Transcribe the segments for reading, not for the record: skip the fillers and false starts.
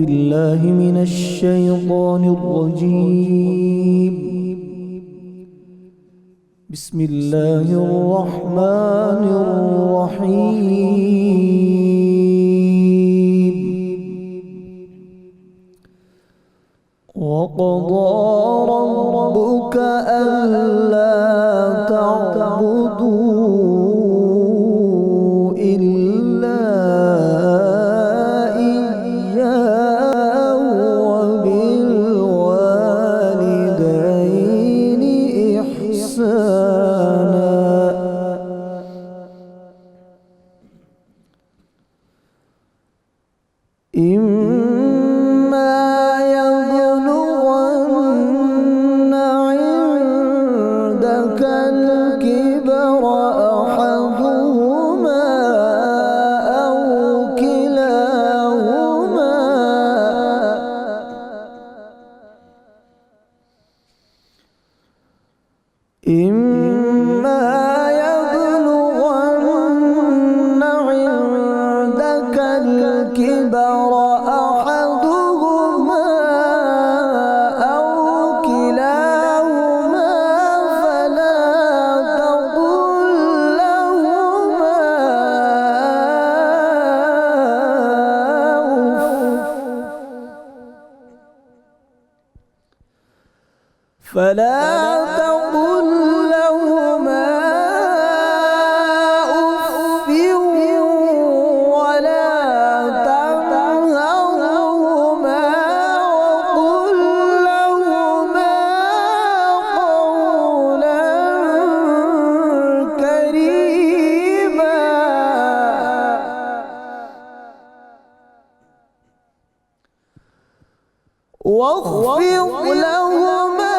بالله من الشيطان الرجيم. بسم الله الرحمن الرحيم. وقضى ربك ألا تعبدوا إلا إياه وبالوالدين إحسانا. إما يبلغن عندك الكبر أحدهما أو كلاهما فلا تقل لهما أف ولا تنهرهما وقل لهما قولا كريما. واخفض لهما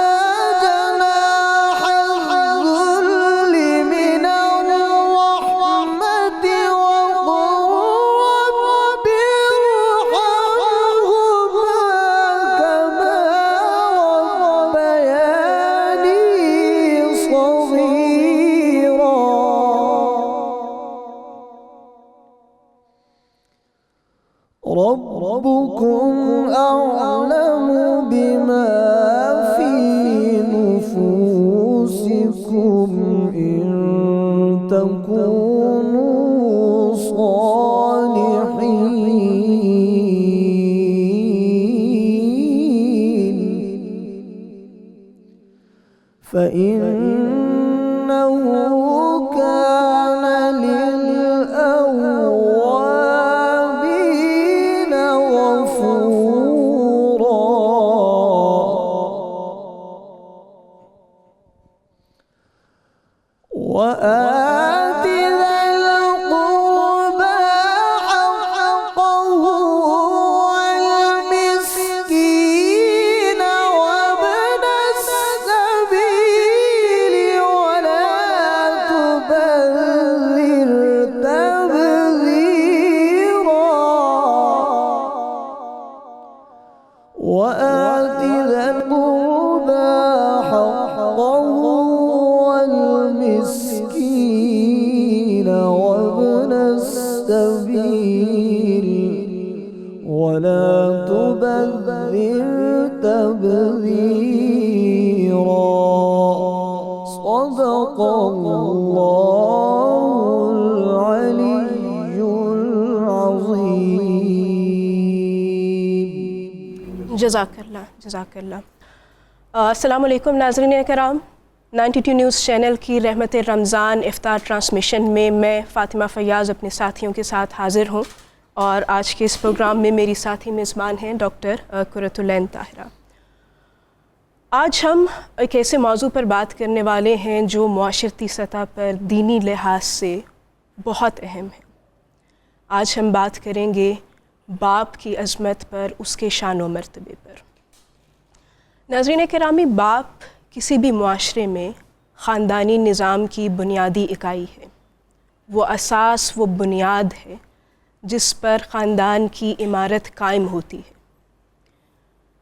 ربكم أعلم بما في نفوسكم إن تكونوا صالحين فإنه كان للأوابين غفورا. وآت ذا القربى حقه والمسكين وابن السبيل ولا تبذر تبذيرا. وآت ذا القربى حقه والمسكين وابن السبيل ولا تبذر تبذيرا. صدق الله العلي العظيم. جزاک اللہ. السلام علیکم ناظرین کرام. 92 نیوز چینل کی رحمت رمضان افطار ٹرانسمیشن میں میں فاطمہ فیاض اپنے ساتھیوں کے ساتھ حاضر ہوں اور آج کے اس پروگرام میں میری ساتھی میزبان ہیں ڈاکٹر قرۃ العین طاہرہ. آج ہم ایک ایسے موضوع پر بات کرنے والے ہیں جو معاشرتی سطح پر دینی لحاظ سے بہت اہم ہے. آج ہم بات کریں گے باپ کی عظمت پر، اس کے شان و مرتبے پر. ناظرین کرامی، باپ کسی بھی معاشرے میں خاندانی نظام کی بنیادی اکائی ہے. وہ اساس، وہ بنیاد ہے جس پر خاندان کی عمارت قائم ہوتی ہے.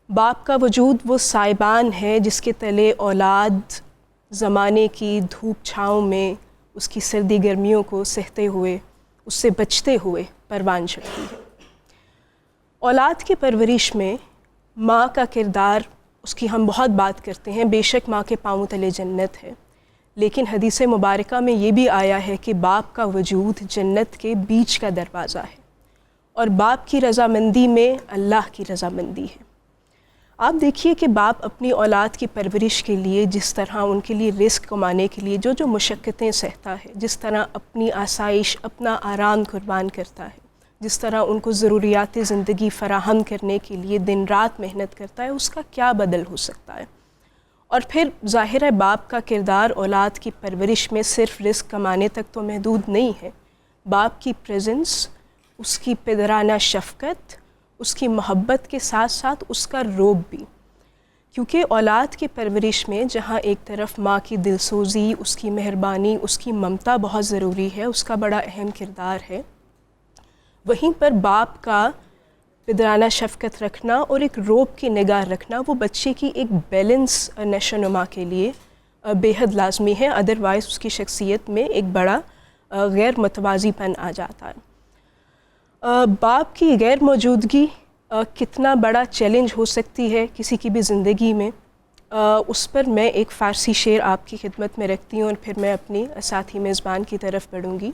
باپ کا وجود وہ سائبان ہے جس کے تلے اولاد زمانے کی دھوپ چھاؤں میں اس کی سردی گرمیوں کو سہتے ہوئے، اس سے بچتے ہوئے پروان چڑھتی ہے. اولاد کی پرورش میں ماں کا کردار، اس کی ہم بہت بات کرتے ہیں، بے شک ماں کے پاؤں تلے جنت ہے، لیکن حدیث مبارکہ میں یہ بھی آیا ہے کہ باپ کا وجود جنت کے بیچ کا دروازہ ہے، اور باپ کی رضامندی میں اللہ کی رضامندی ہے۔ آپ دیکھیے کہ باپ اپنی اولاد کی پرورش کے لیے جس طرح ان کے لیے رزق کمانے کے لیے جو مشقتیں سہتا ہے، جس طرح اپنی آسائش، اپنا آرام قربان کرتا ہے، جس طرح ان کو ضروریات زندگی فراہم کرنے کے لیے دن رات محنت کرتا ہے، اس کا کیا بدل ہو سکتا ہے؟ اور پھر ظاہر ہے باپ کا کردار اولاد کی پرورش میں صرف رزق کمانے تک تو محدود نہیں ہے۔ باپ کی پریزنس، اس کی پدرانہ شفقت، اس کی محبت کے ساتھ ساتھ اس کا روب بھی، کیونکہ اولاد کی پرورش میں جہاں ایک طرف ماں کی دلسوزی، اس کی مہربانی، اس کی ممتا بہت ضروری ہے، اس کا بڑا اہم کردار ہے، وہیں پر باپ کا پدرانہ شفقت رکھنا اور ایک روب کی نگاہ رکھنا وہ بچے کی ایک بیلنس نشو و نما کے لیے بے حد لازمی ہے، ادروائز اس کی شخصیت میں ایک بڑا غیر متوازی پن آ جاتا ہے۔ باپ کی غیر موجودگی کتنا بڑا چیلنج ہو سکتی ہے کسی کی بھی زندگی میں، اس پر میں ایک فارسی شعر آپ کی خدمت میں رکھتی ہوں اور پھر میں اپنی ساتھی میزبان کی طرف بڑھوں گی۔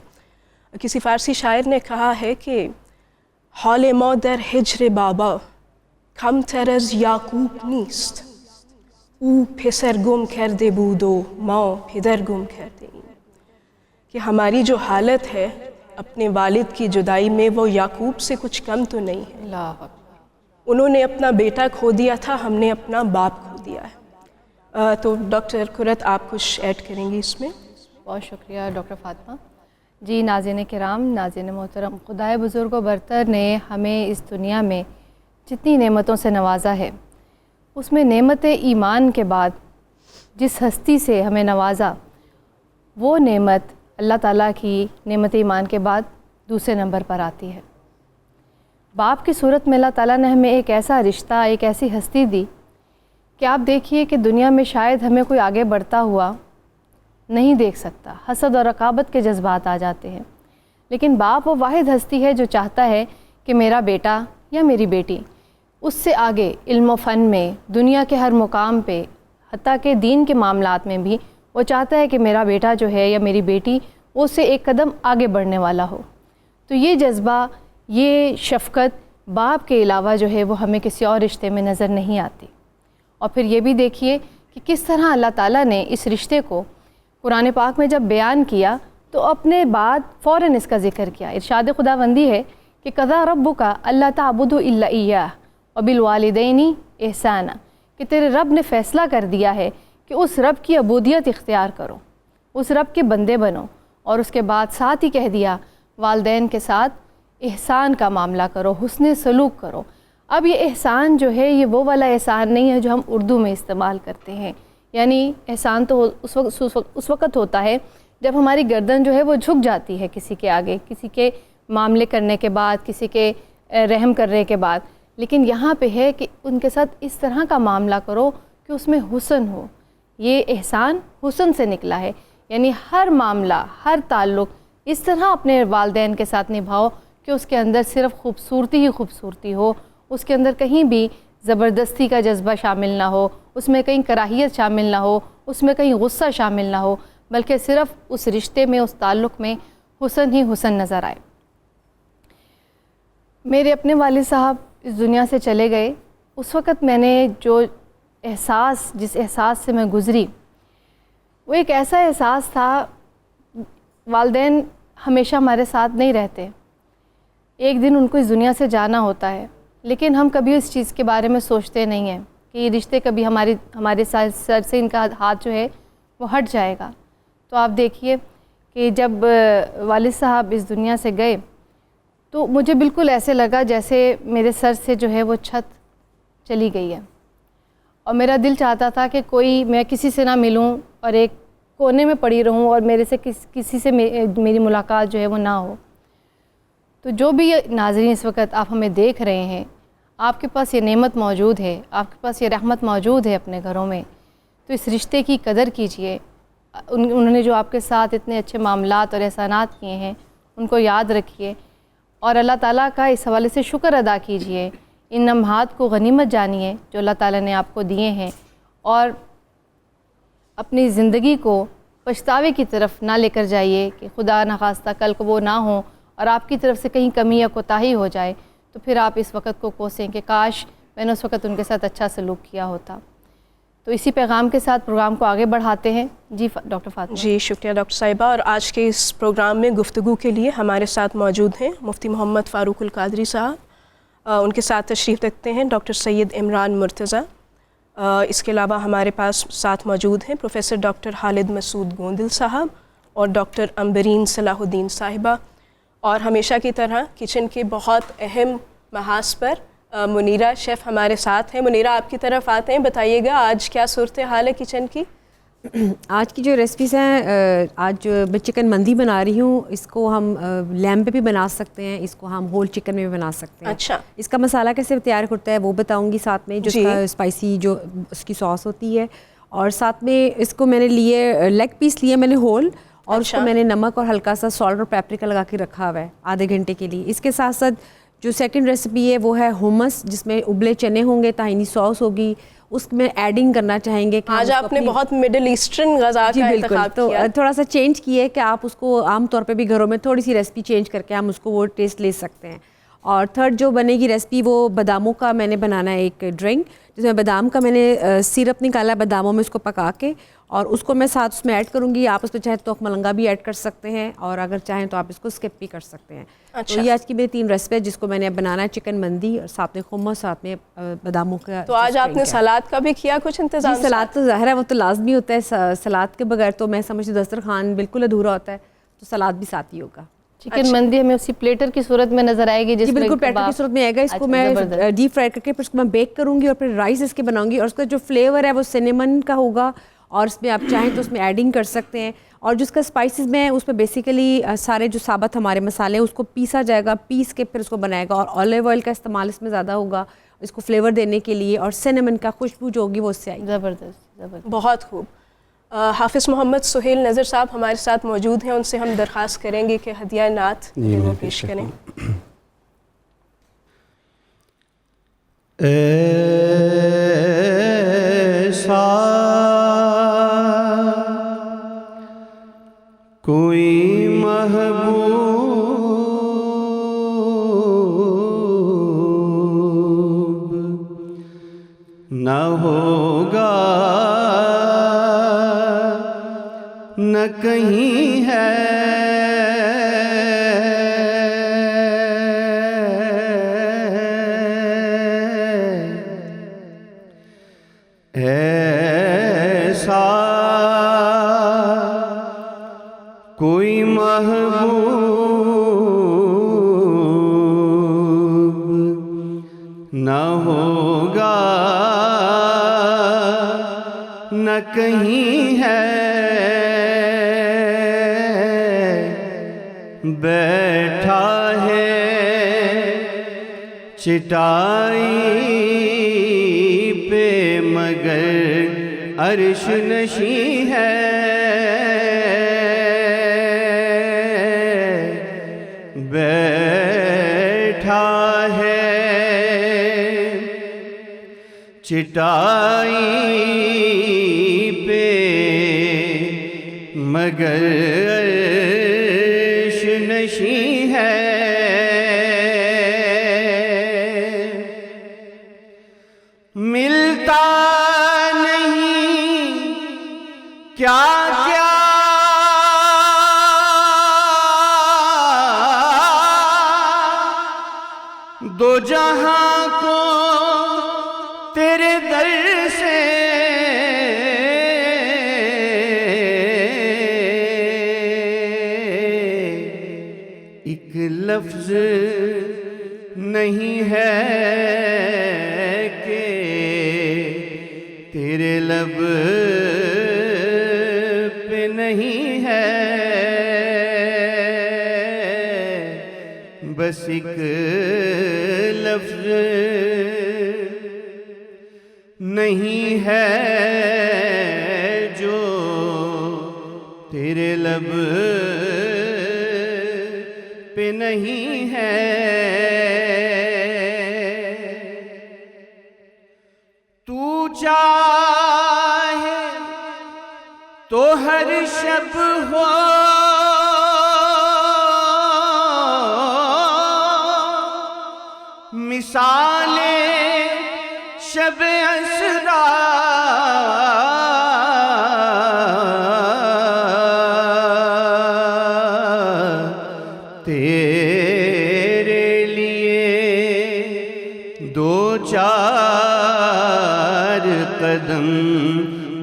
کسی فارسی شاعر نے کہا ہے کہ حال ما در هجر بابا کمتر از یعقوب نیست، او پسر گم کرده بود و ما پدر گم کرده ایم، کہ ہماری جو حالت ہے اپنے والد کی جدائی میں وہ یعقوب سے کچھ کم تو نہیں ہے۔ اللہ انہوں نے اپنا بیٹا کھو دیا تھا، ہم نے اپنا باپ کھو دیا ہے۔ تو ڈاکٹر قرۃ آپ کچھ ایڈ کریں گی اس میں؟ بہت شکریہ ڈاکٹر فاطمہ جی۔ ناظرین کرام، ناظرین محترم، خدائے بزرگ و برتر نے ہمیں اس دنیا میں جتنی نعمتوں سے نوازا ہے، اس میں نعمت ایمان کے بعد جس ہستی سے ہمیں نوازا، وہ نعمت اللہ تعالیٰ کی نعمت ایمان کے بعد دوسرے نمبر پر آتی ہے۔ باپ کی صورت میں اللہ تعالیٰ نے ہمیں ایک ایسا رشتہ، ایک ایسی ہستی دی کہ آپ دیکھیے کہ دنیا میں شاید ہمیں کوئی آگے بڑھتا ہوا نہیں دیکھ سکتا، حسد اور رقابت کے جذبات آ جاتے ہیں، لیکن باپ وہ واحد ہستی ہے جو چاہتا ہے کہ میرا بیٹا یا میری بیٹی اس سے آگے علم و فن میں، دنیا کے ہر مقام پہ، حتیٰ کہ دین کے معاملات میں بھی وہ چاہتا ہے کہ میرا بیٹا جو ہے یا میری بیٹی اس سے ایک قدم آگے بڑھنے والا ہو۔ تو یہ جذبہ، یہ شفقت باپ کے علاوہ جو ہے وہ ہمیں کسی اور رشتے میں نظر نہیں آتی۔ اور پھر یہ بھی دیکھیے کہ کس طرح اللہ تعالیٰ نے اس رشتے کو قرآن پاک میں جب بیان کیا تو اپنے بعد فوراً اس کا ذکر کیا۔ ارشاد خداوندی ہے کہ قضا ربک الا تعبدوا الا ایاہ وبالوالدین احسانا، کہ تیرے رب نے فیصلہ کر دیا ہے کہ اس رب کی عبودیت اختیار کرو، اس رب کے بندے بنو، اور اس کے بعد ساتھ ہی کہہ دیا والدین کے ساتھ احسان کا معاملہ کرو، حسن سلوک کرو۔ اب یہ احسان جو ہے یہ وہ والا احسان نہیں ہے جو ہم اردو میں استعمال کرتے ہیں، یعنی احسان تو اس وقت ہوتا ہے جب ہماری گردن جو ہے وہ جھک جاتی ہے کسی کے آگے، کسی کے معاملے کرنے کے بعد، کسی کے رحم کرنے کے بعد، لیکن یہاں پہ ہے کہ ان کے ساتھ اس طرح کا معاملہ کرو کہ اس میں حسن ہو۔ یہ احسان حسن سے نکلا ہے، یعنی ہر معاملہ، ہر تعلق اس طرح اپنے والدین کے ساتھ نبھاؤ کہ اس کے اندر صرف خوبصورتی ہی خوبصورتی ہو، اس کے اندر کہیں بھی زبردستی کا جذبہ شامل نہ ہو، اس میں کہیں کراہیت شامل نہ ہو، اس میں کہیں غصہ شامل نہ ہو، بلکہ صرف اس رشتے میں، اس تعلق میں حسن ہی حسن نظر آئے۔ میرے اپنے والد صاحب اس دنیا سے چلے گئے، اس وقت میں نے جو احساس، جس احساس سے میں گزری، وہ ایک ایسا احساس تھا، والدین ہمیشہ ہمارے ساتھ نہیں رہتے، ایک دن ان کو اس دنیا سے جانا ہوتا ہے، لیکن ہم کبھی اس چیز کے بارے میں سوچتے نہیں ہیں کہ یہ رشتے کبھی ہمارے سر سے ان کا ہاتھ جو ہے وہ ہٹ جائے گا۔ تو آپ دیکھیے کہ جب والد صاحب اس دنیا سے گئے تو مجھے بالکل ایسے لگا جیسے میرے سر سے جو ہے وہ چھت چلی گئی ہے، اور میرا دل چاہتا تھا کہ میں کسی سے نہ ملوں اور ایک کونے میں پڑی رہوں اور میرے سے کسی سے میری ملاقات جو ہے وہ نہ ہو۔ تو جو بھی ناظرین اس وقت آپ ہمیں دیکھ رہے ہیں، آپ کے پاس یہ نعمت موجود ہے، آپ کے پاس یہ رحمت موجود ہے اپنے گھروں میں، تو اس رشتے کی قدر کیجئے۔ انہوں نے جو آپ کے ساتھ اتنے اچھے معاملات اور احسانات کیے ہیں ان کو یاد رکھیے، اور اللہ تعالیٰ کا اس حوالے سے شکر ادا کیجئے، ان لمحات کو غنیمت جانیے جو اللہ تعالیٰ نے آپ کو دیے ہیں، اور اپنی زندگی کو پچھتاوے کی طرف نہ لے کر جائیے کہ خدا نخواستہ کل کو وہ نہ ہوں اور آپ کی طرف سے کہیں کمی یا کوتاہی ہو جائے تو پھر آپ اس وقت کو کوسیں کہ کاش میں نے اس وقت ان کے ساتھ اچھا سلوک کیا ہوتا۔ تو اسی پیغام کے ساتھ پروگرام کو آگے بڑھاتے ہیں۔ جی ڈاکٹر فاطمہ۔ جی شکریہ ڈاکٹر صاحبہ، اور آج کے اس پروگرام میں گفتگو کے لیے ہمارے ساتھ موجود ہیں مفتی محمد فاروق القادری صاحب، ان کے ساتھ تشریف رکھتے ہیں ڈاکٹر سید عمران مرتضیٰ، اس کے علاوہ ہمارے پاس ساتھ موجود ہیں پروفیسر ڈاکٹر خالد مسعود گوندل صاحب اور ڈاکٹر امبرین صلاح الدین صاحبہ، اور ہمیشہ کی طرح کچن کے بہت اہم محاذ پر منیرہ شیف ہمارے ساتھ ہیں۔ منیرہ آپ کی طرف آتے ہیں، بتائیے گا آج کیا صورتحال ہے کچن کی؟ آج کی جو ریسپیز ہیں، آج میں چکن مندی بنا رہی ہوں، اس کو ہم لیمب پہ بھی بنا سکتے ہیں، اس کو ہم ہول چکن میں بھی بنا سکتے ہیں۔ اچھا، اس کا مسالہ کیسے تیار ہوتا ہے وہ بتاؤں گی ساتھ میں، جو اس کا اسپائسی جو اس کی ساس ہوتی ہے، اور ساتھ میں اس کو میں نے لیے لیگ پیس لیے میں نے ہول، اور اس کو میں نے نمک اور ہلکا سا سالٹ اور پیپریکا لگا کے رکھا ہوا ہے آدھے گھنٹے کے لیے۔ اس کے ساتھ ساتھ جو سیکنڈ ریسیپی ہے وہ ہے ہومس، جس میں ابلے چنے ہوں گے، طحینی ساس ہوگی، اس میں ایڈنگ کرنا چاہیں گے کہ آج آپ نے بہت مڈل ایسٹرن غذا کا انتخاب تو کیا، تھوڑا سا چینج کیے کہ آپ اس کو عام طور پہ بھی گھروں میں تھوڑی سی ریسپی چینج کر کے ہم اس کو وہ ٹیسٹ لے سکتے ہیں۔ اور تھرڈ جو بنے گی ریسپی وہ باداموں کا میں نے بنانا ہے ایک ڈرنک، جس میں بادام کا میں نے سیرپ نکالا ہے باداموں میں، اس کو پکا کے، اور اس کو میں ساتھ اس میں ایڈ کروں گی۔ آپ اس میں چاہے تو ملنگا بھی ایڈ کر سکتے ہیں، اور اگر چاہیں تو آپ اس کو اسکپ بھی کر سکتے ہیں۔ تو یہ آج کی میری 3 ریسپی ہے جس کو میں نے بنانا ہے، چکن مندی، اور ساتھ میں خمس، ساتھ میں باداموں کا۔ تو آج آپ نے سلاد کا بھی کیا کچھ انتظام؟ جی سلاد تو ظاہر ہے وہ تو لازمی ہوتا ہے، سلاد کے بغیر تو میں سمجھتی ہوں دسترخوان بالکل ادھورا ہوتا ہے، تو سلاد بھی ساتھ ہی ہوگا۔ چکن مندی ہمیں اسی پلیٹر کی صورت میں نظر آئے گی جس میں بالکل پلیٹر کی صورت میں آئے گا۔ اس کو میں ڈیپ فرائی کر کے پھر اس کو میں بیک کروں گی، اور پھر رائس اس کے بناؤں گی، اور اس کا جو فلیور ہے وہ سینیمن کا ہوگا، اور اس میں آپ چاہیں تو اس میں ایڈنگ کر سکتے ہیں۔ اور جو اس کا اسپائسز میں اس میں بیسیکلی سارے جو ثابت ہمارے مسالے ہیں اس کو پیسا جائے گا، پیس کے پھر اس کو بنائے گا، اور اولیو آئل کا استعمال اس میں زیادہ ہوگا اس کو فلیور دینے کے لیے، اور سینیمن کا خوشبو جو ہوگی وہ اس سے آئے گی۔ زبردست۔ بہت خوب۔ حافظ محمد سہیل نظر صاحب ہمارے ساتھ موجود ہیں، ان سے ہم درخواست کریں گے کہ ہدیہ نعت وہ پیش کریں۔ ایسا کوئی محبوب نہ ہوگا، نہ کہیں ہے، ایسا کوئی محبوب نہ ہوگا، نہ کہیں ہے، بیٹھا ہے چٹائی پہ مگر عرش نشیں ہے، بیٹھا ہے چٹائی پہ مگر عرش نشیں ہے، ملتا نہیں کیا کیا دو جہاں کو تیرے در سے، ایک لفظ نہیں ہے کہ تیرے لب پہ نہیں ہے، بس ایک لفظ نہیں ہے جو تیرے لب پہ پہ نہیں ہے تو چاہے تو ہر شب ہو مثال شب اسرا تیرے لیے دو چار قدم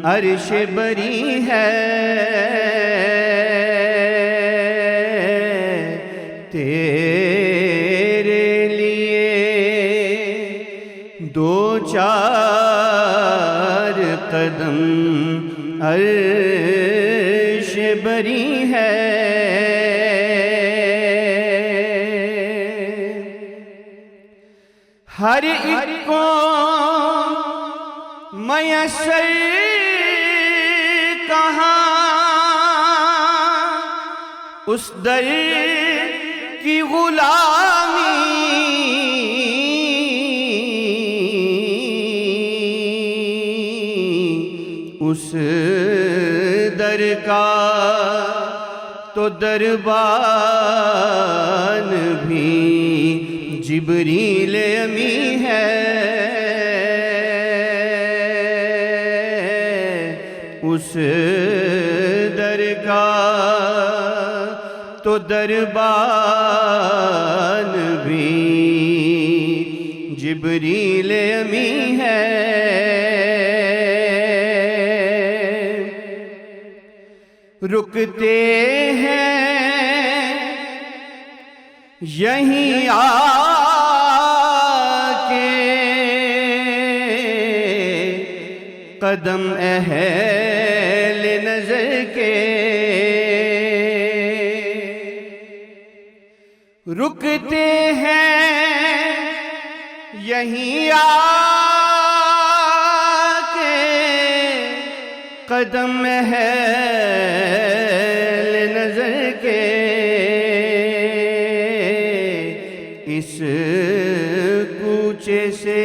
عرش بری ہے تیرے لیے دو چار قدم عرش بری ہے ہر ایک کو میسر کہاں اس در کی غلامی اس در کا تو دربان بھی جبریل امی ہے اس در کا تو دربان بھی جبریل امی ہے رکتے ہیں یہیں آ کے قدم اہل نظر کے رکتے ہیں یہیں آ کے قدم اہل نظر کے اس کوچے سے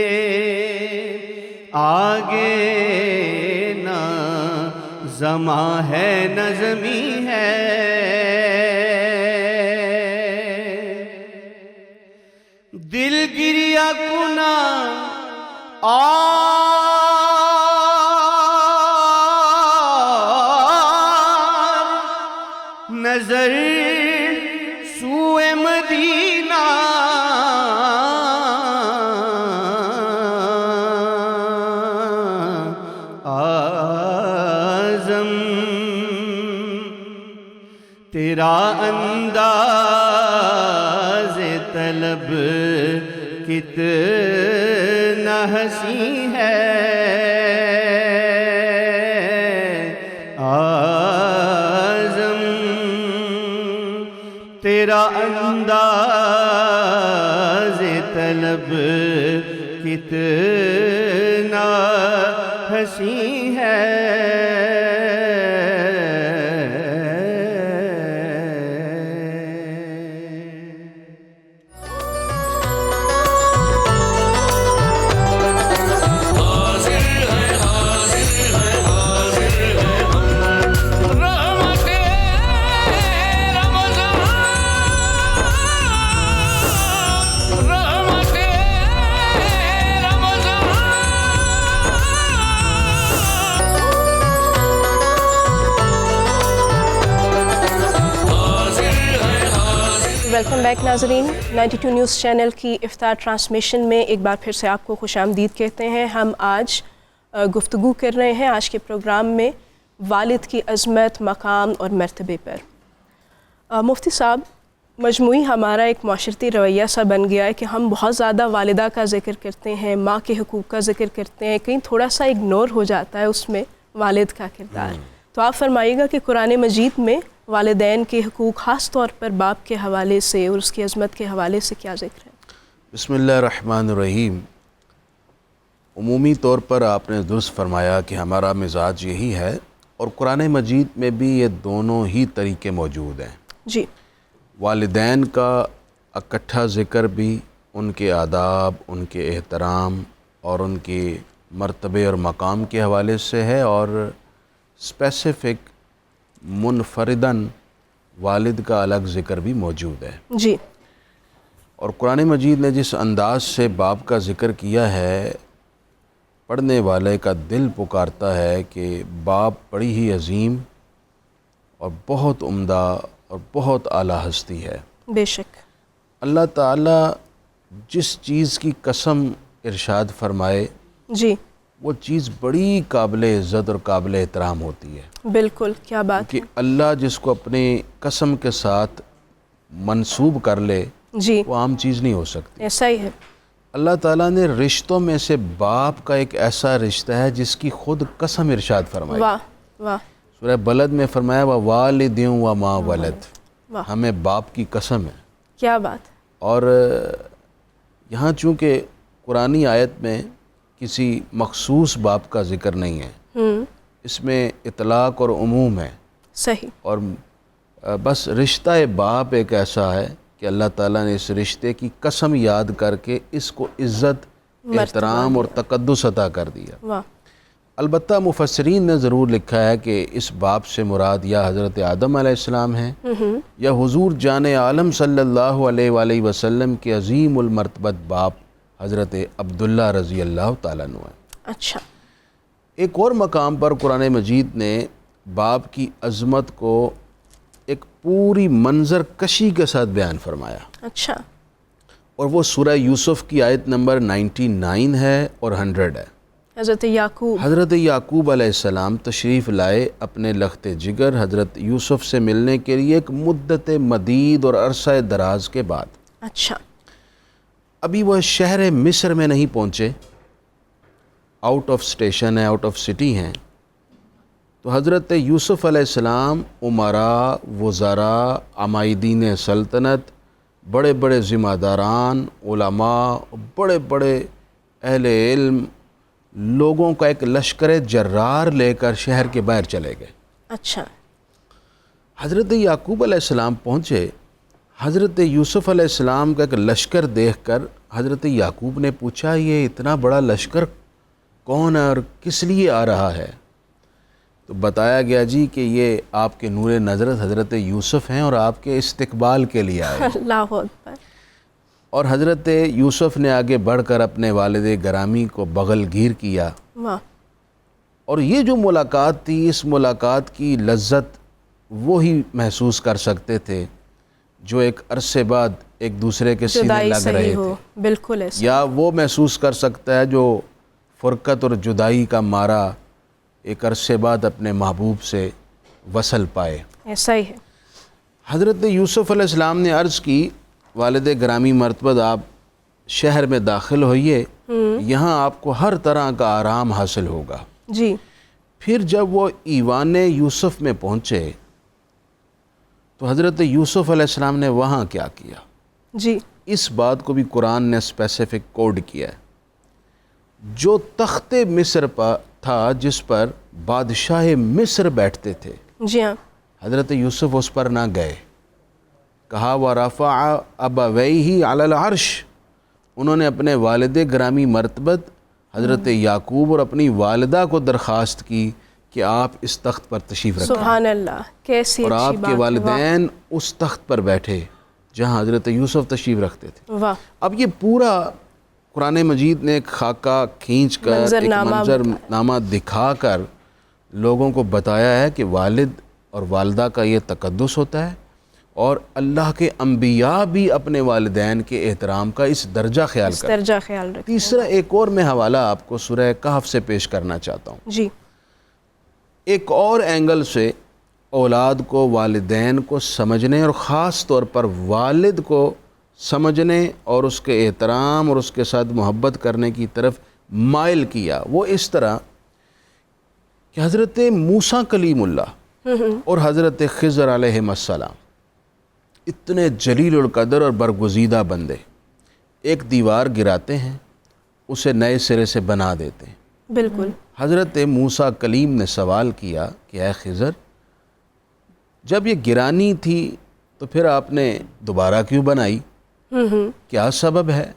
آگے نہ زماں ہے نہ زمیں ہے دل گریا کنا نظر سوئے مدینہ اعظم تیرا انداز طلب کتنا حسین ہے اعظم تیرا انداز طلب کتنا حسین ہے ویلکم بیک ناظرین، 92 نیوز چینل کی افطار ٹرانسمیشن میں ایک بار پھر سے آپ کو خوش آمدید کہتے ہیں۔ ہم آج گفتگو کر رہے ہیں آج کے پروگرام میں والد کی عظمت، مقام اور مرتبے پر۔ مفتی صاحب، مجموعی ہمارا ایک معاشرتی رویہ سا بن گیا ہے کہ ہم بہت زیادہ والدہ کا ذکر کرتے ہیں، ماں کے حقوق کا ذکر کرتے ہیں، کہیں تھوڑا سا اگنور ہو جاتا ہے اس میں والد کا کردار۔ تو آپ فرمائیے گا کہ قرآن مجید میں والدین کے حقوق خاص طور پر باپ کے حوالے سے اور اس کی عظمت کے حوالے سے کیا ذکر ہے؟ بسم اللہ الرحمن الرحیم۔ عمومی طور پر آپ نے درست فرمایا کہ ہمارا مزاج یہی ہے، اور قرآن مجید میں بھی یہ دونوں ہی طریقے موجود ہیں۔ جی۔ والدین کا اکٹھا ذکر بھی ان کے آداب، ان کے احترام اور ان کے مرتبے اور مقام کے حوالے سے ہے، اور اسپیسیفک منفرداً والد کا الگ ذکر بھی موجود ہے۔ جی، اور قرآن مجید نے جس انداز سے باپ کا ذکر کیا ہے، پڑھنے والے کا دل پکارتا ہے کہ باپ بڑی ہی عظیم اور بہت عمدہ اور بہت اعلیٰ ہستی ہے۔ بے شک۔ اللہ تعالیٰ جس چیز کی قسم ارشاد فرمائے جی، وہ چیز بڑی قابل عزت اور قابل احترام ہوتی ہے، بالکل، کیا بات کہ اللہ جس کو اپنے قسم کے ساتھ منسوب کر لے جی، وہ عام چیز نہیں ہو سکتی۔ ایسا ہی ہے۔ اللہ تعالیٰ نے رشتوں میں سے باپ کا ایک ایسا رشتہ ہے جس کی خود قسم ارشاد فرمائی۔ واہ واہ سورہ بلد میں فرمایا وَوَالِدٍ وَمَا وَلَدٍ، واہ، ہمیں باپ کی قسم ہے۔ کیا بات۔ اور یہاں چونکہ قرآنی آیت میں کسی مخصوص باپ کا ذکر نہیں ہے، اس میں اطلاق اور عموم ہے، صحیح۔ اور بس رشتہ باپ ایک ایسا ہے کہ اللہ تعالیٰ نے اس رشتے کی قسم یاد کر کے اس کو عزت، احترام اور تقدس عطا کر دیا۔ واہ، البتہ مفسرین نے ضرور لکھا ہے کہ اس باپ سے مراد یا حضرت آدم علیہ السلام ہیں یا حضور جان عالم صلی اللہ علیہ وآلہ وسلم کے عظیم المرتبت باپ حضرت عبداللہ رضی اللہ تعالیٰ عنہ ہیں۔ اچھا، ایک اور مقام پر قرآن مجید نے باپ کی عظمت کو ایک پوری منظر کشی کے ساتھ بیان فرمایا، اچھا، اور وہ سورہ یوسف کی آیت نمبر 99 ہے اور 100 ہے۔ حضرت یعقوب، حضرت یعقوب علیہ السلام تشریف لائے اپنے لخت جگر حضرت یوسف سے ملنے کے لیے ایک مدت مدید اور عرصہ دراز کے بعد۔ اچھا، ابھی وہ شہر مصر میں نہیں پہنچے، آؤٹ آف اسٹیشن ہے، آؤٹ آف سٹی ہیں، تو حضرت یوسف علیہ السلام امراء، وزراء، عمائدین سلطنت، بڑے بڑے ذمہ داران، علماء، بڑے بڑے اہل علم لوگوں کا ایک لشکر جرار لے کر شہر کے باہر چلے گئے۔ اچھا، حضرت یعقوب علیہ السلام پہنچے، حضرت یوسف علیہ السلام کا ایک لشکر دیکھ کر حضرت یعقوب نے پوچھا یہ اتنا بڑا لشکر کون ہے اور کس لیے آ رہا ہے؟ تو بتایا گیا جی کہ یہ آپ کے نور نظرت حضرت یوسف ہیں اور آپ کے استقبال کے لیے آئے۔ اللہ اکبر۔ اور حضرت یوسف نے آگے بڑھ کر اپنے والد گرامی کو بغل گیر کیا، واہ، اور یہ جو ملاقات تھی، اس ملاقات کی لذت وہی محسوس کر سکتے تھے جو ایک عرصے بعد ایک دوسرے کے سینے جدائی لگ رہے صحیح ہو، تھے، بالکل ایسا۔ یا وہ محسوس کر سکتا ہے جو فرقت اور جدائی کا مارا ایک عرصے بعد اپنے محبوب سے وصل پائے۔ ایسا ہی ہے۔ حضرت یوسف علیہ السلام نے عرض کی والد گرامی مرتبت آپ شہر میں داخل ہوئیے، یہاں آپ کو ہر طرح کا آرام حاصل ہوگا۔ جی، پھر جب وہ ایوان یوسف میں پہنچے تو حضرت یوسف علیہ السلام نے وہاں کیا کیا، جی، اس بات کو بھی قرآن نے اسپیسیفک کوڈ کیا ہے۔ جو تخت مصر پر تھا جس پر بادشاہ مصر بیٹھتے تھے، جی ہاں، حضرت یوسف اس پر نہ گئے، کہا وَرَفَعَ أَبَوَيْهِ عَلَى الْعَرْشِ، انہوں نے اپنے والد گرامی مرتبت حضرت یعقوب اور اپنی والدہ کو درخواست کی کہ آپ اس تخت پر تشریف رکھیں، سبحان اللہ، کیسی اور اچھی آپ بات کے ہے، والدین اس تخت پر بیٹھے جہاں حضرت یوسف تشریف رکھتے تھے۔ واہ، اب یہ پورا قرآن مجید نے ایک خاکہ کھینچ کر، ایک منظرنامہ منظرنامہ دکھا کر لوگوں کو بتایا ہے کہ والد اور والدہ کا یہ تقدس ہوتا ہے، اور اللہ کے انبیاء بھی اپنے والدین کے احترام کا اس درجہ خیال اس کرتے ہیں۔ درجہ خیال رکھیں۔ تیسرا ایک اور میں حوالہ آپ کو سورہ کہف سے پیش کرنا چاہتا ہوں۔ جی، ایک اور اینگل سے اولاد کو، والدین کو سمجھنے اور خاص طور پر والد کو سمجھنے اور اس کے احترام اور اس کے ساتھ محبت کرنے کی طرف مائل کیا، وہ اس طرح کہ حضرت موسیٰ کلیم اللہ اور حضرت خضر علیہ السلام اتنے جلیل القدر اور برگزیدہ بندے ایک دیوار گراتے ہیں، اسے نئے سرے سے بنا دیتے ہیں۔ بالکل، حضرت موسیٰ کلیم نے سوال کیا کہ اے خضر، جب یہ گرانی تھی تو پھر آپ نے دوبارہ کیوں بنائی؟ کیا سبب ہے؟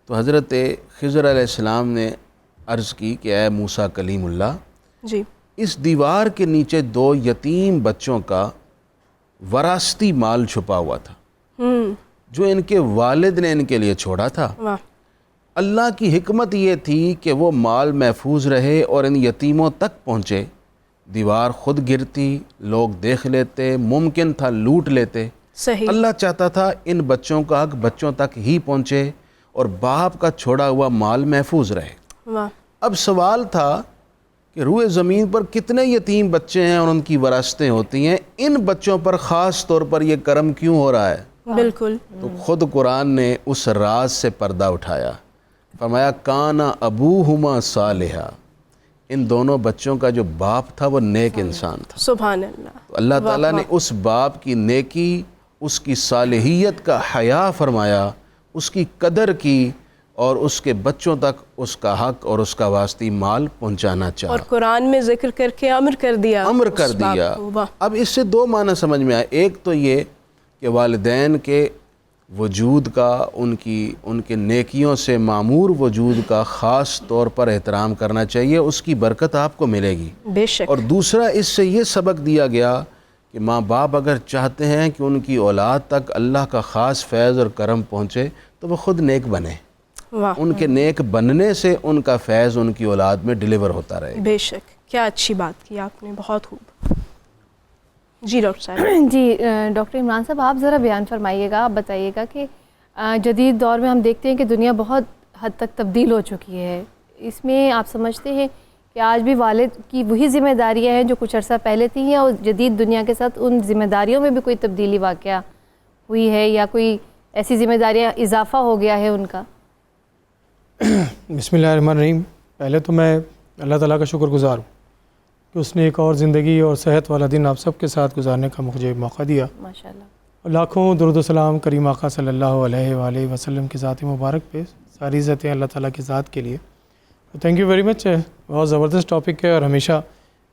تو حضرت خضر علیہ السلام نے عرض کی کہ اے موسیٰ کلیم اللہ، جی اس دیوار کے نیچے 2 یتیم بچوں کا وراثتی مال چھپا ہوا تھا جو ان کے والد نے ان کے لیے چھوڑا تھا۔ واہ، اللہ کی حکمت یہ تھی کہ وہ مال محفوظ رہے اور ان یتیموں تک پہنچے۔ دیوار خود گرتی، لوگ دیکھ لیتے، ممکن تھا لوٹ لیتے۔ صحیح، اللہ چاہتا تھا ان بچوں کا حق بچوں تک ہی پہنچے اور باپ کا چھوڑا ہوا مال محفوظ رہے۔ واہ، اب سوال تھا کہ روئے زمین پر کتنے یتیم بچے ہیں اور ان کی وراثتیں ہوتی ہیں، ان بچوں پر خاص طور پر یہ کرم کیوں ہو رہا ہے؟ بالکل، تو خود قرآن نے اس راز سے پردہ اٹھایا، فرمایا کانا ابوہما صالحا، ان دونوں بچوں کا جو باپ تھا وہ نیک انسان تھا۔ سبحان اللہ، تو اللہ تعالیٰ نے اس باپ کی نیکی، اس کی صالحیت کا حیا فرمایا، اس کی قدر کی اور اس کے بچوں تک اس کا حق اور اس کا واسطی مال پہنچانا چاہا، اور قرآن میں ذکر کر کے امر کر دیا، امر کر اس باپ دیا۔ کو۔ واہ، اب اس سے 2 معنی سمجھ میں آئے، ایک تو یہ کہ والدین کے وجود کا، ان کے نیکیوں سے معمور وجود کا خاص طور پر احترام کرنا چاہیے، اس کی برکت آپ کو ملے گی۔ بے شک، اور دوسرا اس سے یہ سبق دیا گیا کہ ماں باپ اگر چاہتے ہیں کہ ان کی اولاد تک اللہ کا خاص فیض اور کرم پہنچے تو وہ خود نیک بنیں، واہ، ان کے نیک بننے سے ان کا فیض ان کی اولاد میں ڈیلیور ہوتا رہے گا۔ بے شک، کیا اچھی بات کی آپ نے، بہت خوب۔ جی ڈاکٹر صاحب، جی ڈاکٹر عمران صاحب، آپ ذرا بیان فرمائیے گا، آپ بتائیے گا کہ جدید دور میں ہم دیکھتے ہیں کہ دنیا بہت حد تک تبدیل ہو چکی ہے، اس میں آپ سمجھتے ہیں کہ آج بھی والد کی وہی ذمہ داریاں ہیں جو کچھ عرصہ پہلے تھیں، یا جدید دنیا کے ساتھ ان ذمہ داریوں میں بھی کوئی تبدیلی واقعہ ہوئی ہے، یا کوئی ایسی ذمہ داریاں اضافہ ہو گیا ہے ان کا؟ بسم اللہ الرحمن الرحیم۔ پہلے تو میں اللہ تعالیٰ کا شکر گزار ہوں کہ اس نے ایک اور زندگی اور صحت والا دن آپ سب کے ساتھ گزارنے کا مجھے موقع دیا۔ ماشاءاللہ، اور لاکھوں درود و سلام کریم آقا صلی اللہ علیہ وآلہ وسلم کی ذات مبارک پہ، ساری عزتیں اللہ تعالیٰ کی ذات کے لیے۔ تھینک یو ویری مچ، بہت زبردست ٹاپک ہے، اور ہمیشہ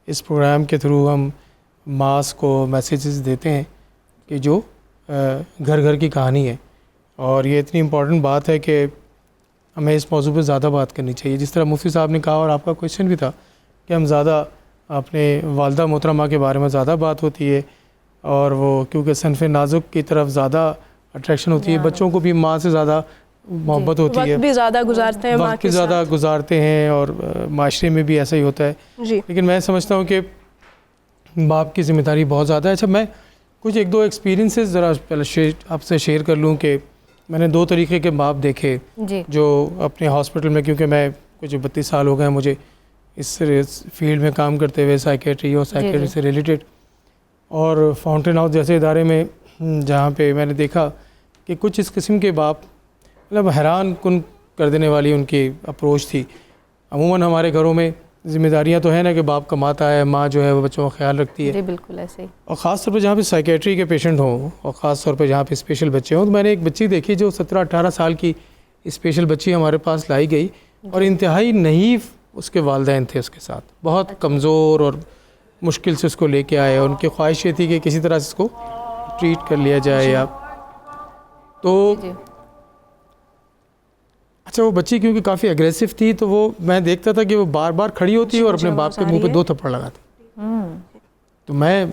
اس پروگرام کے تھرو ہم ماس کو میسیجز دیتے ہیں کہ جو گھر گھر کی کہانی ہے، اور یہ اتنی امپورٹنٹ بات ہے کہ ہمیں اس موضوع پہ زیادہ بات کرنی چاہیے۔ جس طرح مفتی صاحب نے کہا، اور آپ کا کویشچن بھی تھا کہ ہم زیادہ اپنے والدہ محترمہ کے بارے میں زیادہ بات ہوتی ہے، اور وہ کیونکہ صنف نازک کی طرف زیادہ اٹریکشن ہوتی ہے، بچوں کو بھی ماں سے زیادہ محبت ہوتی ہے، وقت بھی زیادہ گزارتے ہیں ماں وقت کے بھی زیادہ ساتھ۔ گزارتے ہیں، اور معاشرے میں بھی ایسا ہی ہوتا ہے۔ جی، لیکن میں سمجھتا ہوں کہ باپ کی ذمہ داری بہت زیادہ ہے۔ اچھا، میں کچھ 1-2 ایکسپیرینسز ذرا پہلے آپ سے شیئر کر لوں کہ میں نے 2 طریقے کے باپ دیکھے جی، جو اپنے ہاسپٹل میں، کیونکہ میں کچھ 32 سال ہو گئے ہیں مجھے اس فیلڈ میں کام کرتے ہوئے، سائیکیٹری اور سائیکیٹری سے ریلیٹڈ، اور فاؤنٹین ہاؤس جیسے ادارے میں جہاں پہ میں نے دیکھا کہ کچھ اس قسم کے باپ مطلب حیران کن کر دینے والی ان کی اپروچ تھی۔ عموماً ہمارے گھروں میں ذمہ داریاں تو ہیں نا کہ باپ کماتا ہے، ماں جو ہے وہ بچوں کا خیال رکھتی ہے، جی بالکل ایسے ہی، اور خاص طور پہ جہاں پہ سائیکیٹری کے پیشنٹ ہوں، اور خاص طور پہ جہاں پہ اسپیشل بچے ہوں۔ تو میں نے ایک بچی دیکھی جو 17-18 سال کی اسپیشل بچی ہمارے پاس لائی گئی، اور انتہائی نحیف اس کے والدین تھے اس کے ساتھ، بہت کمزور اور مشکل سے اس کو لے کے آئے، اور ان کی خواہش یہ تھی کہ کسی طرح سے اس کو ٹریٹ کر لیا جائے یا تو جی اچھا، وہ بچی کیونکہ کافی اگریسو تھی، تو وہ میں دیکھتا تھا کہ وہ بار بار کھڑی ہوتی ہے اور اپنے باپ کے منہ پہ 2 تھپڑ لگاتی۔ تو میں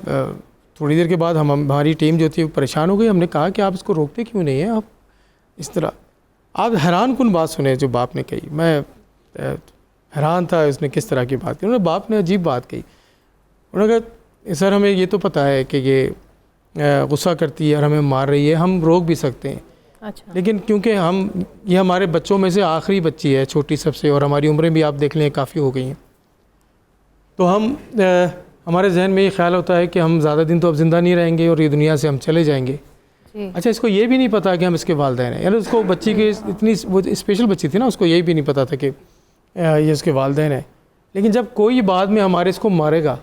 تھوڑی دیر کے بعد ہماری ٹیم جو تھی وہ پریشان ہو گئی۔ ہم نے کہا کہ آپ اس کو روکتے کیوں نہیں ہیں، آپ اس طرح، آپ حیران کن بات سنیں جو باپ نے کہی۔ میں حیران تھا اس نے کس طرح کی بات کی۔ انہوں نے باپ نے عجیب بات کہی، انہوں نے کہا سر ہمیں یہ تو پتہ ہے کہ یہ غصہ کرتی ہے اور ہمیں مار رہی ہے، ہم روک بھی سکتے ہیں، اچھا، لیکن کیونکہ یہ ہمارے بچوں میں سے آخری بچی ہے، چھوٹی سب سے، اور ہماری عمریں بھی آپ دیکھ لیں کافی ہو گئی ہیں، تو ہمارے ذہن میں یہ خیال ہوتا ہے کہ ہم زیادہ دن تو اب زندہ نہیں رہیں گے اور یہ دنیا سے ہم چلے جائیں گے۔ جی اچھا، اس کو یہ بھی نہیں پتا کہ ہم اس کے والدین ہیں، یعنی اس کو بچی کی اتنی وہ اسپیشل بچی تھی نا، اس کو یہ بھی نہیں پتا تھا کہ یہ اس کے والدین ہیں۔ لیکن جب کوئی بعد میں ہمارے اس کو مارے گا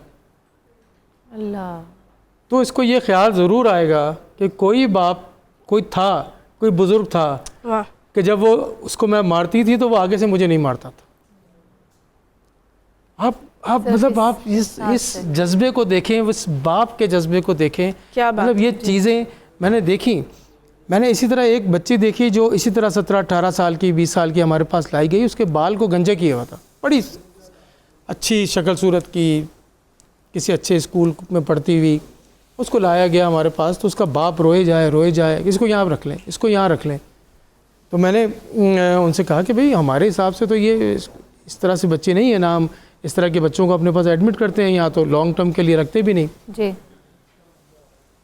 اللہ، تو اس کو یہ خیال ضرور آئے گا کہ کوئی باپ، کوئی تھا، کوئی بزرگ تھا واہ، کہ جب وہ اس کو میں مارتی تھی تو وہ آگے سے مجھے نہیں مارتا تھا۔ آپ مطلب آپ اس جذبے کو دیکھیں, اس باپ کے جذبے کو دیکھیں. کیا بات, مطلب یہ چیزیں میں نے دیکھی. میں نے اسی طرح ایک بچی دیکھی جو اسی طرح 17-18 سال کی 20 سال کی ہمارے پاس لائی گئی. اس کے بال کو گنجا کیا ہوا تھا, بڑی اچھی شکل صورت کی, کسی اچھے اسکول میں پڑھتی ہوئی. اس کو لایا گیا ہمارے پاس تو اس کا باپ روئے جائے اس کو یہاں رکھ لیں, اس کو یہاں رکھ لیں. تو میں نے ان سے کہا کہ بھئی ہمارے حساب سے تو یہ اس طرح سے بچے نہیں ہیں, نا ہم اس طرح کے بچوں کو اپنے پاس ایڈمٹ کرتے ہیں, یہاں تو لانگ ٹرم کے لیے رکھتے بھی نہیں. جی.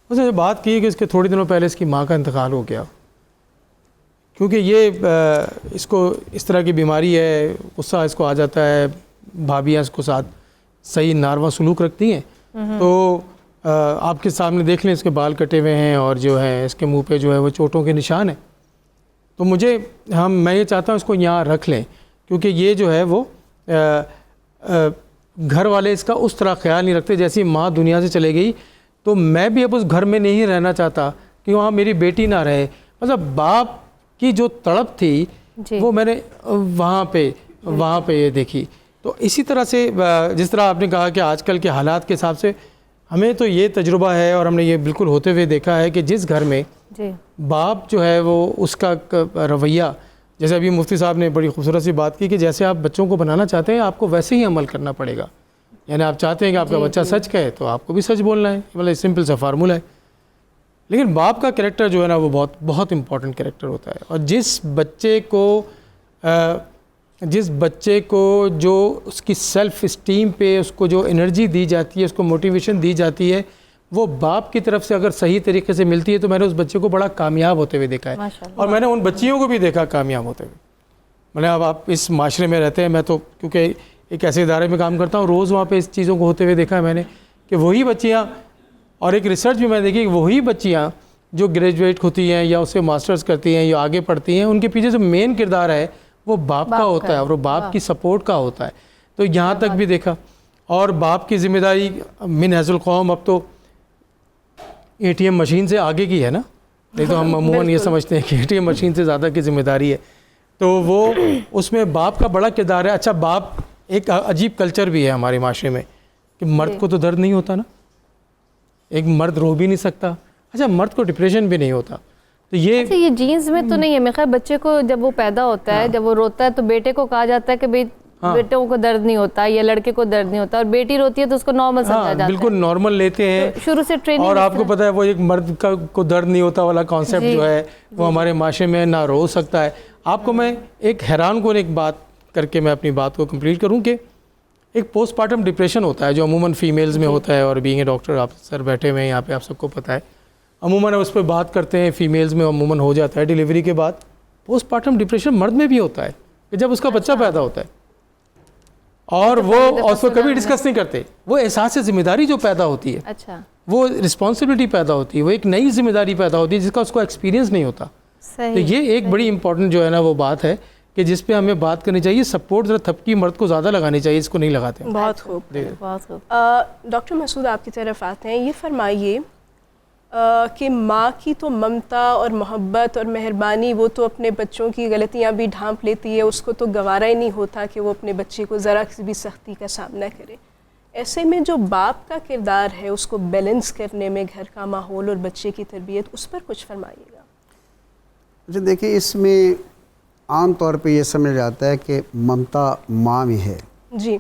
اس نے بات کی کہ اس کے تھوڑے دنوں پہلے اس کی ماں کا انتقال ہو گیا, کیونکہ یہ اس کو اس طرح کی بیماری ہے, غصہ اس کو آ جاتا ہے, بھابیاں اس کو ساتھ صحیح ناروا سلوک رکھتی ہیں. تو آپ کے سامنے دیکھ لیں اس کے بال کٹے ہوئے ہیں اور جو ہے اس کے منہ پہ جو ہے وہ چوٹوں کے نشان ہیں. تو میں یہ چاہتا ہوں اس کو یہاں رکھ لیں, کیونکہ یہ جو ہے وہ گھر والے اس کا اس طرح خیال نہیں رکھتے. جیسی ماں دنیا سے چلے گئی تو میں بھی اب اس گھر میں نہیں رہنا چاہتا کہ وہاں میری بیٹی نہ رہے. مطلب باپ کی جو تڑپ تھی وہ میں نے وہاں پہ یہ دیکھی. تو اسی طرح سے جس طرح آپ نے کہا کہ آج کل کے حالات کے حساب سے ہمیں تو یہ تجربہ ہے اور ہم نے یہ بالکل ہوتے ہوئے دیکھا ہے کہ جس گھر میں باپ جو ہے وہ اس کا رویہ, جیسے ابھی مفتی صاحب نے بڑی خوبصورت سی بات کی کہ جیسے آپ بچوں کو بنانا چاہتے ہیں آپ کو ویسے ہی عمل کرنا پڑے گا. یعنی آپ چاہتے ہیں کہ آپ کا بچہ سچ کہے تو آپ کو بھی سچ بولنا ہے, مطلب سمپل سا فارمولہ ہے. لیکن باپ کا کریکٹر جو ہے نا وہ بہت امپورٹنٹ کریکٹر ہوتا ہے. اور جس بچے کو جو اس کی سیلف اسٹیم پہ اس کو جو انرجی دی جاتی ہے, اس کو موٹیویشن دی جاتی ہے, وہ باپ کی طرف سے اگر صحیح طریقے سے ملتی ہے تو میں نے اس بچے کو بڑا کامیاب ہوتے ہوئے دیکھا ہے. اور میں نے ان بچیوں کو بھی دیکھا کامیاب ہوتے ہوئے. میں نے اب آپ اس معاشرے میں رہتے ہیں, میں تو کیونکہ ایک ایسے ادارے میں کام کرتا ہوں, روز وہاں پہ اس چیزوں کو ہوتے ہوئے دیکھا ہے میں نے کہ وہی بچیاں, اور ایک ریسرچ بھی میں نے دیکھی کہ وہی بچیاں جو گریجویٹ ہوتی ہیں یا اس سے ماسٹرز کرتی ہیں یا آگے پڑھتی ہیں, ان کے پیچھے جو مین کردار ہے وہ باپ کا ہوتا ہے اور وہ باپ کی سپورٹ کا ہوتا ہے. تو یہاں تک بھی دیکھا. اور باپ کی ذمہ داری من حیث القوم اب تو ATM مشین سے آگے کی ہے نا, نہیں تو ہم عموماً یہ سمجھتے ہیں کہ ATM مشین سے زیادہ کی ذمہ داری ہے. تو وہ اس میں باپ کا بڑا کردار ہے. اچھا باپ ایک عجیب کلچر بھی ہے ہمارے معاشرے میں کہ مرد کو تو درد نہیں ہوتا نا, ایک مرد رو بھی نہیں سکتا. اچھا مرد کو ڈپریشن بھی نہیں ہوتا. تو یہ جینز میں تو نہیں ہے. میں خیر بچے کو جب وہ پیدا ہوتا ہے, جب وہ روتا ہے تو بیٹے کو کہا جاتا ہے کہ بھئی بیٹوں کو درد نہیں ہوتا یا لڑکے کو درد نہیں ہوتا, اور بیٹی روتی ہے تو اس کو نارمل سمجھا جاتا ہے. بالکل نارمل لیتے ہیں شروع سے ٹریننگ. اور آپ کو پتہ ہے وہ ایک مرد کو درد نہیں ہوتا والا کانسیپٹ جو ہے وہ ہمارے معاشرے میں نہ رو سکتا ہے. آپ کو میں ایک حیران کن ایک بات کر کے میں اپنی بات کو کمپلیٹ کروں کہ ایک پوسٹ پارٹم ڈپریشن ہوتا ہے جو عموماً فیمیلز میں ہوتا ہے, اور بینگ اے ڈاکٹر آپ سر بیٹھے ہوئے ہیں یہاں پہ, آپ سب کو پتہ ہے عموماً اس پہ بات کرتے ہیں. فیمیلز میں عموماً ہو جاتا ہے ڈیلیوری کے بعد. پوسٹ پارٹم ڈپریشن مرد میں بھی ہوتا ہے کہ جب اس کا بچہ پیدا ہوتا ہے اور وہ اس کو کبھی ڈسکس نہیں کرتے. وہ احساس ذمہ داری جو پیدا ہوتی ہے, وہ رسپانسبلٹی پیدا ہوتی ہے, وہ ایک نئی ذمہ داری پیدا ہوتی ہے جس کا اس کو ایکسپیرینس نہیں ہوتا. تو یہ ایک بڑی امپورٹنٹ جو ہے نا وہ بات ہے کہ جس پہ ہمیں بات کرنی چاہیے. سپورٹ ذرا تھپکی مرد کو زیادہ لگانی چاہیے, اس کو نہیں لگاتے. بہت خوب. ڈاکٹر مسعود آپ کی طرف آتے ہیں. یہ فرمائیے کہ ماں کی تو ممتا اور محبت اور مہربانی وہ تو اپنے بچوں کی غلطیاں بھی ڈھانپ لیتی ہے, اس کو تو گوارا ہی نہیں ہوتا کہ وہ اپنے بچے کو ذرا کسی بھی سختی کا سامنا کرے. ایسے میں جو باپ کا کردار ہے اس کو بیلنس کرنے میں, گھر کا ماحول اور بچے کی تربیت, اس پر کچھ فرمائیے گا. اچھا دیکھیں, اس میں عام طور پہ یہ سمجھ جاتا ہے کہ ممتا ماں میں ہے جی,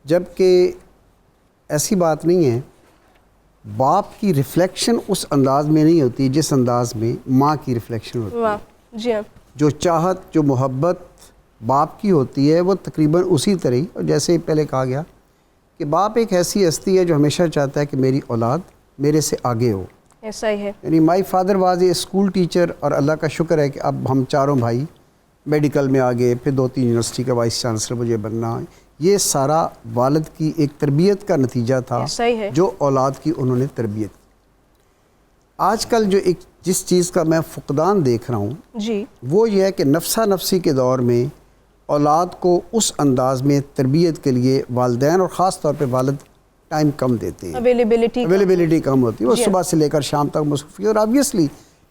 جبکہ ایسی بات نہیں ہے. باپ کی ریفلیکشن اس انداز میں نہیں ہوتی جس انداز میں ماں کی ریفلیکشن ہوتی ہے. جی ہاں, جو چاہت جو محبت باپ کی ہوتی ہے وہ تقریباً اسی طرح, اور جیسے پہلے کہا گیا کہ باپ ایک ایسی ہستی ہے جو ہمیشہ چاہتا ہے کہ میری اولاد میرے سے آگے ہو. ایسا ہی ہے. یعنی my father was a school teacher, اور اللہ کا شکر ہے کہ اب ہم چاروں بھائی میڈیکل میں آگے, پھر 2-3 یونیورسٹی کا وائس چانسلر مجھے بننا. یہ سارا والد کی ایک تربیت کا نتیجہ تھا جو اولاد کی انہوں نے تربیت. آج کل جو ایک جس چیز کا میں فقدان دیکھ رہا ہوں جی, وہ یہ ہے کہ نفسا نفسی کے دور میں اولاد کو اس انداز میں تربیت کے لیے والدین اور خاص طور پہ والد ٹائم کم دیتے ہیں, اویلیبلٹی کم ہوتی ہے. وہ صبح سے لے کر شام تک مصروفیت, اور آبویسلی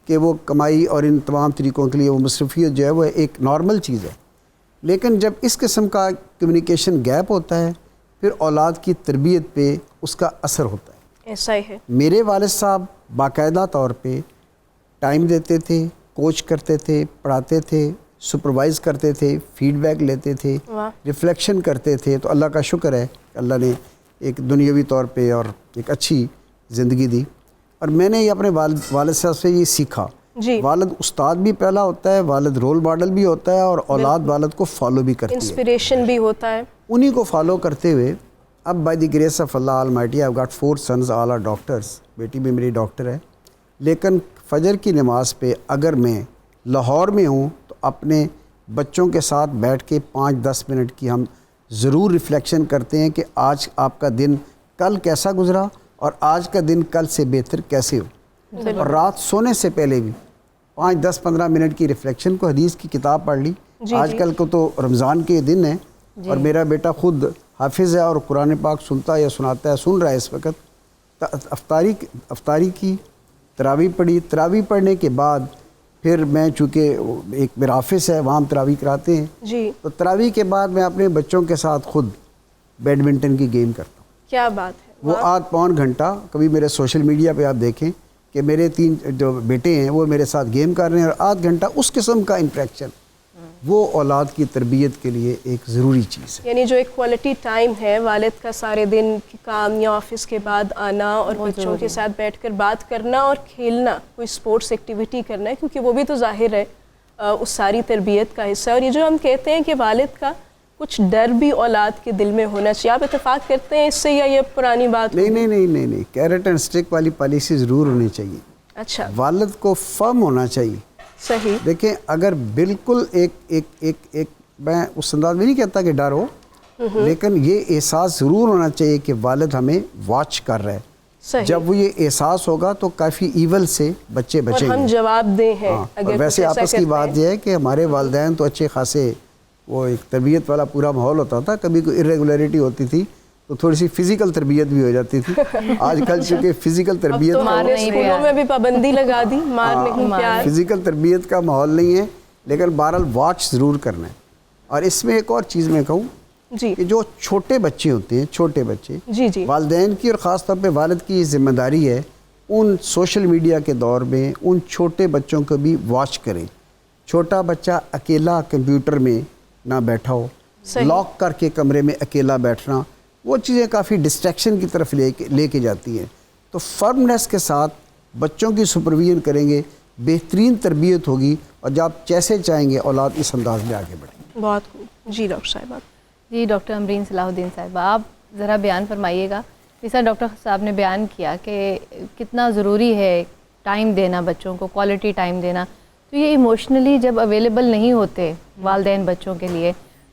کہ وہ کمائی اور ان تمام طریقوں کے لیے وہ مصروفیت جو ہے وہ ایک نارمل چیز ہے. لیکن جب اس قسم کا کمیونیکیشن گیپ ہوتا ہے پھر اولاد کی تربیت پہ اس کا اثر ہوتا ہے. ایسا ہی ہے. میرے والد صاحب باقاعدہ طور پہ ٹائم دیتے تھے, کوچ کرتے تھے, پڑھاتے تھے, سپروائز کرتے تھے, فیڈ بیک لیتے تھے, ریفلیکشن کرتے تھے. تو اللہ کا شکر ہے کہ اللہ نے ایک دنیاوی طور پہ اور ایک اچھی زندگی دی. اور میں نے یہ اپنے والد صاحب سے یہ سیکھا. والد استاد بھی پہلا ہوتا ہے, والد رول ماڈل بھی ہوتا ہے, اور اولاد والد کو فالو بھی کرتی ہے, انسپریشن بھی ہوتا ہے. انہی کو فالو کرتے ہوئے اب by the grace of Allah almighty I got 4 sons, all are doctors. بیٹی بھی میری ڈاکٹر ہے. لیکن فجر کی نماز پہ اگر میں لاہور میں ہوں تو اپنے بچوں کے ساتھ بیٹھ کے 5-10 منٹ کی ہم ضرور ریفلیکشن کرتے ہیں کہ آج آپ کا دن کل کیسا گزرا اور آج کا دن کل سے بہتر کیسے ہو. اور رات سونے سے پہلے بھی 5-10-15 منٹ کی ریفلیکشن کو حدیث کی کتاب پڑھ لی. آج کل کو تو رمضان کے دن ہیں اور میرا بیٹا خود حافظ ہے اور قرآن پاک سنتا یا سناتا ہے, سن رہا ہے اس وقت. افطاری کی, تراویح پڑھی. تراویح پڑھنے کے بعد پھر میں چونکہ ایک میرا آفس ہے وہاں ہم تراویح کراتے ہیں, تو تراویح کے بعد میں اپنے بچوں کے ساتھ خود بیڈمنٹن کی گیم کرتا ہوں. کیا بات ہے. وہ آدھ پون گھنٹہ کبھی میرے سوشل میڈیا پہ آپ دیکھیں کہ میرے 3 جو بیٹے ہیں وہ میرے ساتھ گیم کر رہے ہیں, اور آدھ گھنٹہ اس قسم کا انٹریکشن وہ اولاد کی تربیت کے لیے ایک ضروری چیز ہے. یعنی جو ایک کوالٹی ٹائم ہے والد کا سارے دن کام یا آفس کے بعد آنا اور بچوں کے ساتھ بیٹھ کر بات کرنا اور کھیلنا, کوئی سپورٹس ایکٹیویٹی کرنا ہے, کیونکہ وہ بھی تو ظاہر ہے اس ساری تربیت کا حصہ. اور یہ جو ہم کہتے ہیں کہ والد کا کچھ ڈر بھی اولاد کے دل میں ہونا چاہیے, آپ اتفاق کرتے ہیں اس سے یا یہ پرانی بات؟ نہیں, کیرٹ اینڈ اسٹک والی پالیسی ضرور ہونی چاہیے. اچھا. والد کو فرم ہونا چاہیے. صحیح. دیکھیں اگر بالکل ایک میں اس انداز میں نہیں کہتا کہ ڈر ہو, لیکن یہ احساس ضرور ہونا چاہیے کہ والد ہمیں واچ کر رہا ہے. صحیح. جب وہ یہ احساس ہوگا تو کافی ایول سے بچے بچیں گے. ہم جواب دیں ہیں. اور ویسے آپس کی بات یہ ہے کہ ہمارے والدین تو اچھے خاصے, وہ ایک تربیت والا پورا ماحول ہوتا تھا. کبھی کوئی ارریگولیرٹی ہوتی تھی تو تھوڑی سی فزیکل تربیت بھی ہو جاتی تھی. آج کل چونکہ فزیکل تربیت ہمارے اسکولوں میں بھی پابندی لگا دی, مار نہیں پیار. فزیکل تربیت کا ماحول نہیں ہے, لیکن بہرحال واچ ضرور کرنا ہے. اور اس میں ایک اور چیز میں کہوں کہ جو چھوٹے بچے ہوتے ہیں, چھوٹے بچے, والدین کی اور خاص طور پہ والد کی یہ ذمہ داری ہے ان سوشل میڈیا کے دور میں ان چھوٹے بچوں کو بھی واچ کریں. چھوٹا بچہ اکیلا کمپیوٹر میں نہ بیٹھا ہو, لاک کر کے کمرے میں اکیلا بیٹھنا, وہ چیزیں کافی ڈسٹریکشن کی طرف لے کے جاتی ہیں. تو فرمنیس کے ساتھ بچوں کی سپرویژن کریں گے, بہترین تربیت ہوگی, اور جب آپ جیسے چاہیں گے اولاد اس انداز میں آگے بڑھیں. بہت جی ڈاکٹر صاحبہ. جی ڈاکٹر امرین صلاح الدین صاحبہ, آپ ذرا بیان فرمائیے گا. جیسا ڈاکٹر صاحب نے بیان کیا کہ کتنا ضروری ہے ٹائم دینا بچوں کو, کوالٹی ٹائم دینا. تو یہ ایموشنلی جب اویلیبل نہیں ہوتے والدین بچوں کے لیے,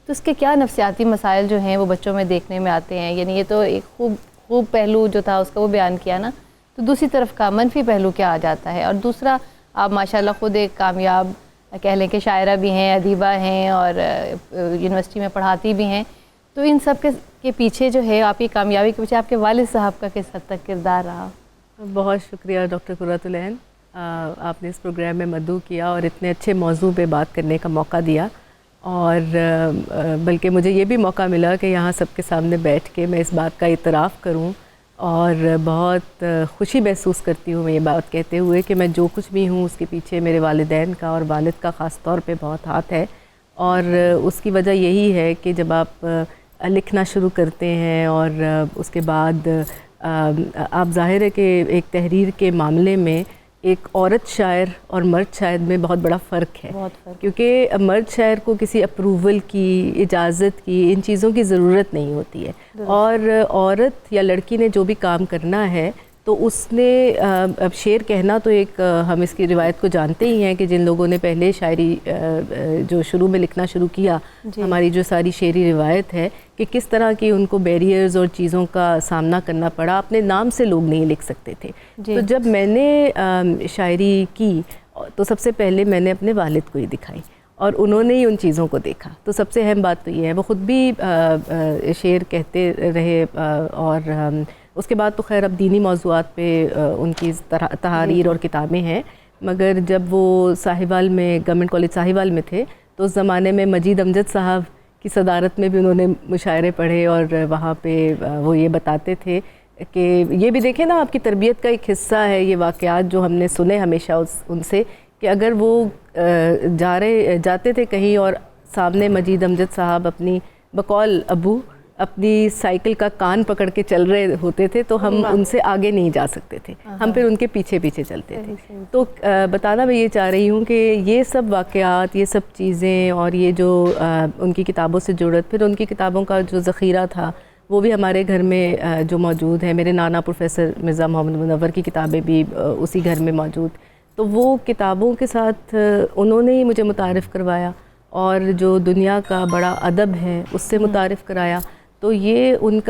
تو اس کے کیا نفسیاتی مسائل جو ہیں وہ بچوں میں دیکھنے میں آتے ہیں؟ یعنی یہ تو ایک خوب پہلو جو تھا اس کا وہ بیان کیا نا, تو دوسری طرف کا منفی پہلو کیا آ جاتا ہے؟ اور دوسرا, آپ ماشاءاللہ خود ایک کامیاب کہہ لیں کہ شاعرہ بھی ہیں, ادیبہ ہیں, اور یونیورسٹی میں پڑھاتی بھی ہیں. تو ان سب کے پیچھے جو ہے, آپ کی کامیابی کے پیچھے آپ کے والد صاحب کا کس حد تک کردار رہا؟ بہت شکریہ ڈاکٹر قرۃ العین, آپ نے اس پروگرام میں مدعو کیا اور اتنے اچھے موضوع پہ بات کرنے کا موقع دیا. اور بلکہ مجھے یہ بھی موقع ملا کہ یہاں سب کے سامنے بیٹھ کے میں اس بات کا اعتراف کروں, اور بہت خوشی محسوس کرتی ہوں میں یہ بات کہتے ہوئے کہ میں جو کچھ بھی ہوں اس کے پیچھے میرے والدین کا اور والد کا خاص طور پہ بہت ہاتھ ہے. اور اس کی وجہ یہی ہے کہ جب آپ لکھنا شروع کرتے ہیں اور اس کے بعد آپ ظاہر ہے کہ ایک تحریر کے معاملے میں ایک عورت شاعر اور مرد شاعر میں بہت بڑا فرق ہے. کیونکہ مرد شاعر کو کسی اپروول کی, اجازت کی, ان چیزوں کی ضرورت نہیں ہوتی ہے, اور عورت یا لڑکی نے جو بھی کام کرنا ہے تو اس نے اب شعر کہنا تو ایک ہم اس کی روایت کو جانتے ہی ہیں کہ جن لوگوں نے پہلے شاعری جو شروع میں لکھنا شروع کیا, ہماری جو ساری شعری روایت ہے کہ کس طرح کی ان کو بیریئرز اور چیزوں کا سامنا کرنا پڑا, اپنے نام سے لوگ نہیں لکھ سکتے تھے. تو جب میں نے شاعری کی تو سب سے پہلے میں نے اپنے والد کو ہی دکھائی اور انہوں نے ہی ان چیزوں کو دیکھا. تو سب سے اہم بات تو یہ ہے, وہ خود بھی شعر کہتے رہے, اور اس کے بعد تو خیر اب دینی موضوعات پہ ان کی تحاریر اور کتابیں ہیں. مگر جب وہ ساہیوال میں گورنمنٹ کالج ساہیوال میں تھے تو اس زمانے میں مجید امجد صاحب کی صدارت میں بھی انہوں نے مشاعرے پڑھے، اور وہاں پہ وہ یہ بتاتے تھے کہ یہ بھی دیکھیں نا، آپ کی تربیت کا ایک حصہ ہے یہ واقعات جو ہم نے سنے ہمیشہ ان سے، کہ اگر وہ جاتے تھے کہیں اور سامنے مجید امجد صاحب اپنی بقول ابو اپنی سائیکل کا کان پکڑ کے چل رہے ہوتے تھے تو ہم ان سے آگے نہیں جا سکتے تھے، ہم پھر ان کے پیچھے پیچھے چلتے تھے۔ تو بتانا میں یہ چاہ رہی ہوں کہ یہ سب واقعات، یہ سب چیزیں، اور یہ جو ان کی کتابوں سے جڑت، پھر ان کی کتابوں کا جو ذخیرہ تھا وہ بھی ہمارے گھر میں جو موجود ہے، میرے نانا پروفیسر مرزا محمد منور کی کتابیں بھی اسی گھر میں موجود، تو وہ کتابوں کے ساتھ انہوں نے ہی مجھے متعارف کروایا، اور جو دنیا کا بڑا ادب ہے اس سے متعارف کرایا۔ تو یہ ان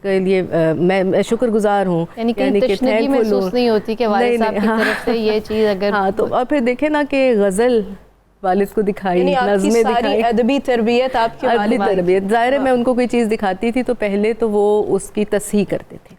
کے لیے میں شکر گزار ہوں، یعنی کہ تشنگی محسوس نہیں ہوتی کہ والد صاحب کی طرف سے یہ چیز اگر ہاں تو اور پھر دیکھیں نا کہ غزل والد کو دکھائی، نظمیں دکھائی، ادبی تربیت آپ کی ادبی تربیت، ظاہر ہے میں ان کو کوئی چیز دکھاتی تھی تو پہلے تو وہ اس کی تصحیح کرتے تھے،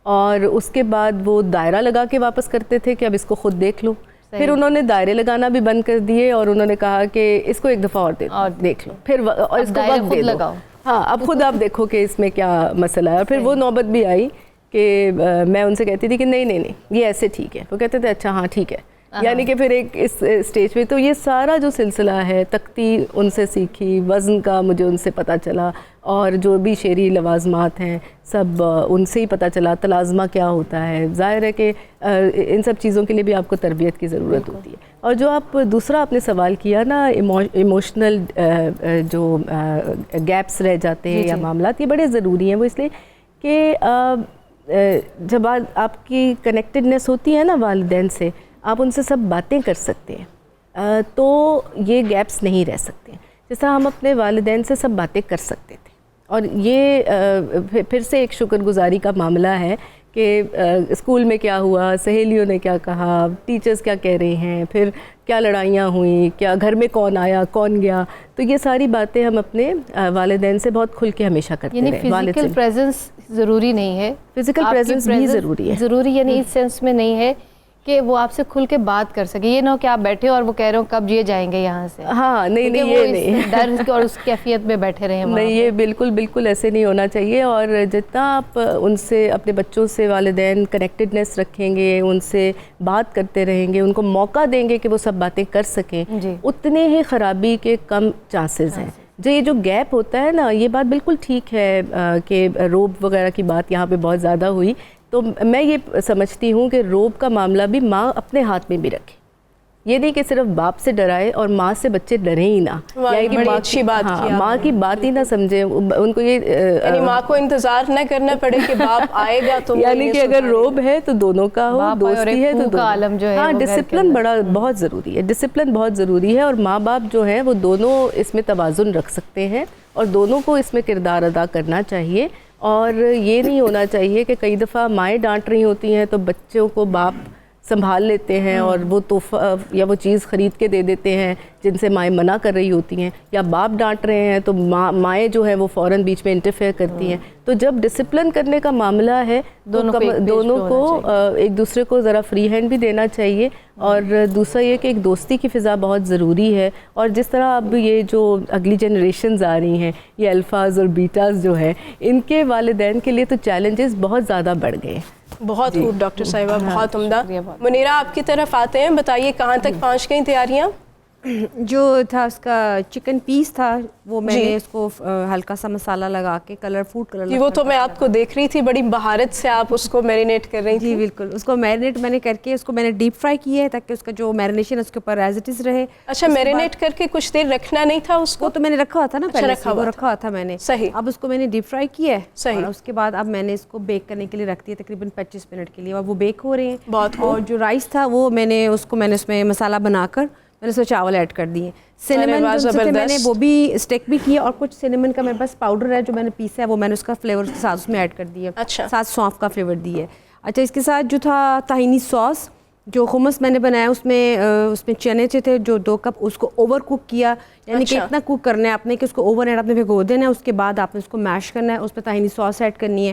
اور اس کے بعد وہ دائرہ لگا کے واپس کرتے تھے کہ اب اس کو خود دیکھ لو۔ پھر انہوں نے دائرے لگانا بھی بند کر دیے، اور انہوں نے کہا کہ اس کو ایک دفعہ اور دیکھ لو، پھر اور اس کو وقت دے دو، ہاں اب خود آپ دیکھو کہ اس میں کیا مسئلہ ہے۔ اور پھر وہ نوبت بھی آئی کہ میں ان سے کہتی تھی کہ نہیں یہ ایسے ٹھیک ہے، وہ کہتے تھے اچھا ہاں ٹھیک ہے، یعنی کہ پھر ایک اس اسٹیج پہ تو یہ سارا جو سلسلہ ہے، تختی ان سے سیکھی، وزن کا مجھے ان سے پتہ چلا، اور جو بھی شعری لوازمات ہیں سب ان سے ہی پتہ چلا، تلازمہ کیا ہوتا ہے۔ ظاہر ہے کہ ان سب چیزوں کے لیے بھی آپ کو تربیت کی ضرورت ہوتی ہے۔ اور جو آپ دوسرا آپ نے سوال کیا نا، ایموشنل جو گیپس رہ جاتے ہیں یا معاملات، یہ بڑے ضروری ہیں، وہ اس لیے کہ جب آپ کی کنیکٹڈنیس ہوتی ہے نا والدین سے، آپ ان سے سب باتیں کر سکتے ہیں، تو یہ گیپس نہیں رہ سکتے۔ جیسا ہم اپنے والدین سے سب باتیں کر سکتے تھے، اور یہ پھر سے ایک شکر گزاری کا معاملہ ہے کہ اسکول میں کیا ہوا، سہیلیوں نے کیا کہا، ٹیچرز کیا کہہ رہے ہیں، پھر کیا لڑائیاں ہوئیں، کیا گھر میں کون آیا کون گیا، تو یہ ساری باتیں ہم اپنے والدین سے بہت کھل کے ہمیشہ کرتے رہے۔ یعنی فزیکل پریزنس ضروری نہیں ہے، فزیکل پریزنس بھی ضروری ہے، ضروری یعنی اس سینس میں نہیں ہے کہ وہ آپ سے کھل کے بات کر سکے، یہ نہ ہو کہ آپ بیٹھے اور وہ کہہ رہے ہو کب یہ جائیں گے یہاں سے، ہاں نہیں یہ نہیں، ڈر اور اس کیفیت میں بیٹھے رہے، نہیں یہ بالکل ایسے نہیں ہونا چاہیے۔ اور جتنا آپ ان سے، اپنے بچوں سے والدین کنیکٹڈنیس رکھیں گے، ان سے بات کرتے رہیں گے، ان کو موقع دیں گے کہ وہ سب باتیں کر سکیں، اتنے ہی خرابی کے کم چانسز ہیں۔ جو یہ جو گیپ ہوتا ہے نا، یہ بات بالکل ٹھیک ہے کہ روب وغیرہ کی بات یہاں پہ بہت زیادہ ہوئی، تو میں یہ سمجھتی ہوں کہ روب کا معاملہ بھی ماں اپنے ہاتھ میں بھی رکھے، یہ نہیں کہ صرف باپ سے ڈرائے اور ماں سے بچے ڈریں ہی نہ، بڑی اچھی بات کی، ماں کی بات ہی نہ سمجھیں، ان کو یہ یعنی ماں کو انتظار نہ کرنا پڑے کہ باپ آئے گا تو، یعنی کہ اگر روب ہے تو دونوں کا ہو، دوستی ہے تو عالم جو ہے، ہاں ڈسپلن بہت ضروری ہے، ڈسپلن بہت ضروری ہے، اور ماں باپ جو ہیں وہ دونوں اس میں توازن رکھ سکتے ہیں، اور دونوں کو اس میں کردار ادا کرنا چاہیے۔ اور یہ نہیں ہونا چاہیے کہ کئی دفعہ مائیں ڈانٹ رہی ہوتی ہیں تو بچوں کو باپ سنبھال لیتے ہیں اور وہ تحفہ یا وہ چیز خرید کے دے دیتے ہیں جن سے مائیں منع کر رہی ہوتی ہیں، یا باپ ڈانٹ رہے ہیں تو مائیں جو ہیں وہ فوراً بیچ میں انٹرفیئر کرتی ہیں۔ تو جب ڈسپلن کرنے کا معاملہ ہے دونوں کو ایک دوسرے کو ذرا فری ہینڈ بھی دینا چاہیے، اور دوسرا یہ کہ ایک دوستی کی فضا بہت ضروری ہے۔ اور جس طرح اب یہ جو اگلی جنریشنز آ رہی ہیں، یہ الفاظ اور بیٹاز جو ہیں، ان کے والدین کے لیے تو چیلنجز بہت زیادہ بڑھ گئے ہیں۔ بہت خوب ڈاکٹر صاحبہ، بہت عمدہ۔ منیرہ آپ کی طرف آتے ہیں، بتائیے کہاں تک پہنچ گئیں تیاریاں؟ جو تھا اس کا چکن پیس تھا، وہ میں نے اس کو ہلکا سا مسالہ لگا کے فوڈ کلر جی وہ تو میں آپ کو دیکھ رہی تھی، بڑی بہارت سے آپ اس کو میرینیٹ کر رہی تھی۔ جی بالکل، اس کو میرینیٹ میں نے کر کے اس کو میں نے ڈیپ فرائی کیا ہے تاکہ اس کا جو میرینیشن اس کے اوپر ایز اٹ از رہے۔ اچھا میرینیٹ کر کے کچھ دیر رکھنا نہیں تھا اس کو؟ تو میں نے رکھا تھا نا پہلے سے، وہ رکھا تھا میں نے، صحیح۔ اب اس کو میں نے ڈیپ فرائی کیا ہے، صحیح، اور اس کے بعد اب میں نے اس کو بیک کرنے کے لیے رکھ دیا تقریباً 25 منٹ کے لیے، اور وہ بیک ہو رہے ہیں۔ بہت اور جو رائس تھا وہ میں نے اس میں مسالہ بنا کر میں نے اس میں چاول ایڈ کر دیے، سینمن میں نے وہ بھی اسٹیک بھی کیا، اور کچھ سینمن کا میرے پاس پاؤڈر ہے جو میں نے پیسا ہے، وہ میں نے اس کا فلیور کے ساتھ اس میں ایڈ کر دیا، ساتھ سونف کا فلیور دی ہے۔ اچھا اس کے ساتھ جو تھا طحینی سوس، جو خمس میں نے بنایا اس میں چنے تھے جو 2 کپ، اس کو اوور کوک کیا، یعنی کہ اتنا کوک کرنا ہے آپ نے کہ اس کو اوور نائٹ آپ نے بھگو دینا ہے، اس کے بعد آپ نے اس کو میش کرنا ہے، اس پہ طحینی سوس ایڈ کرنی ہے،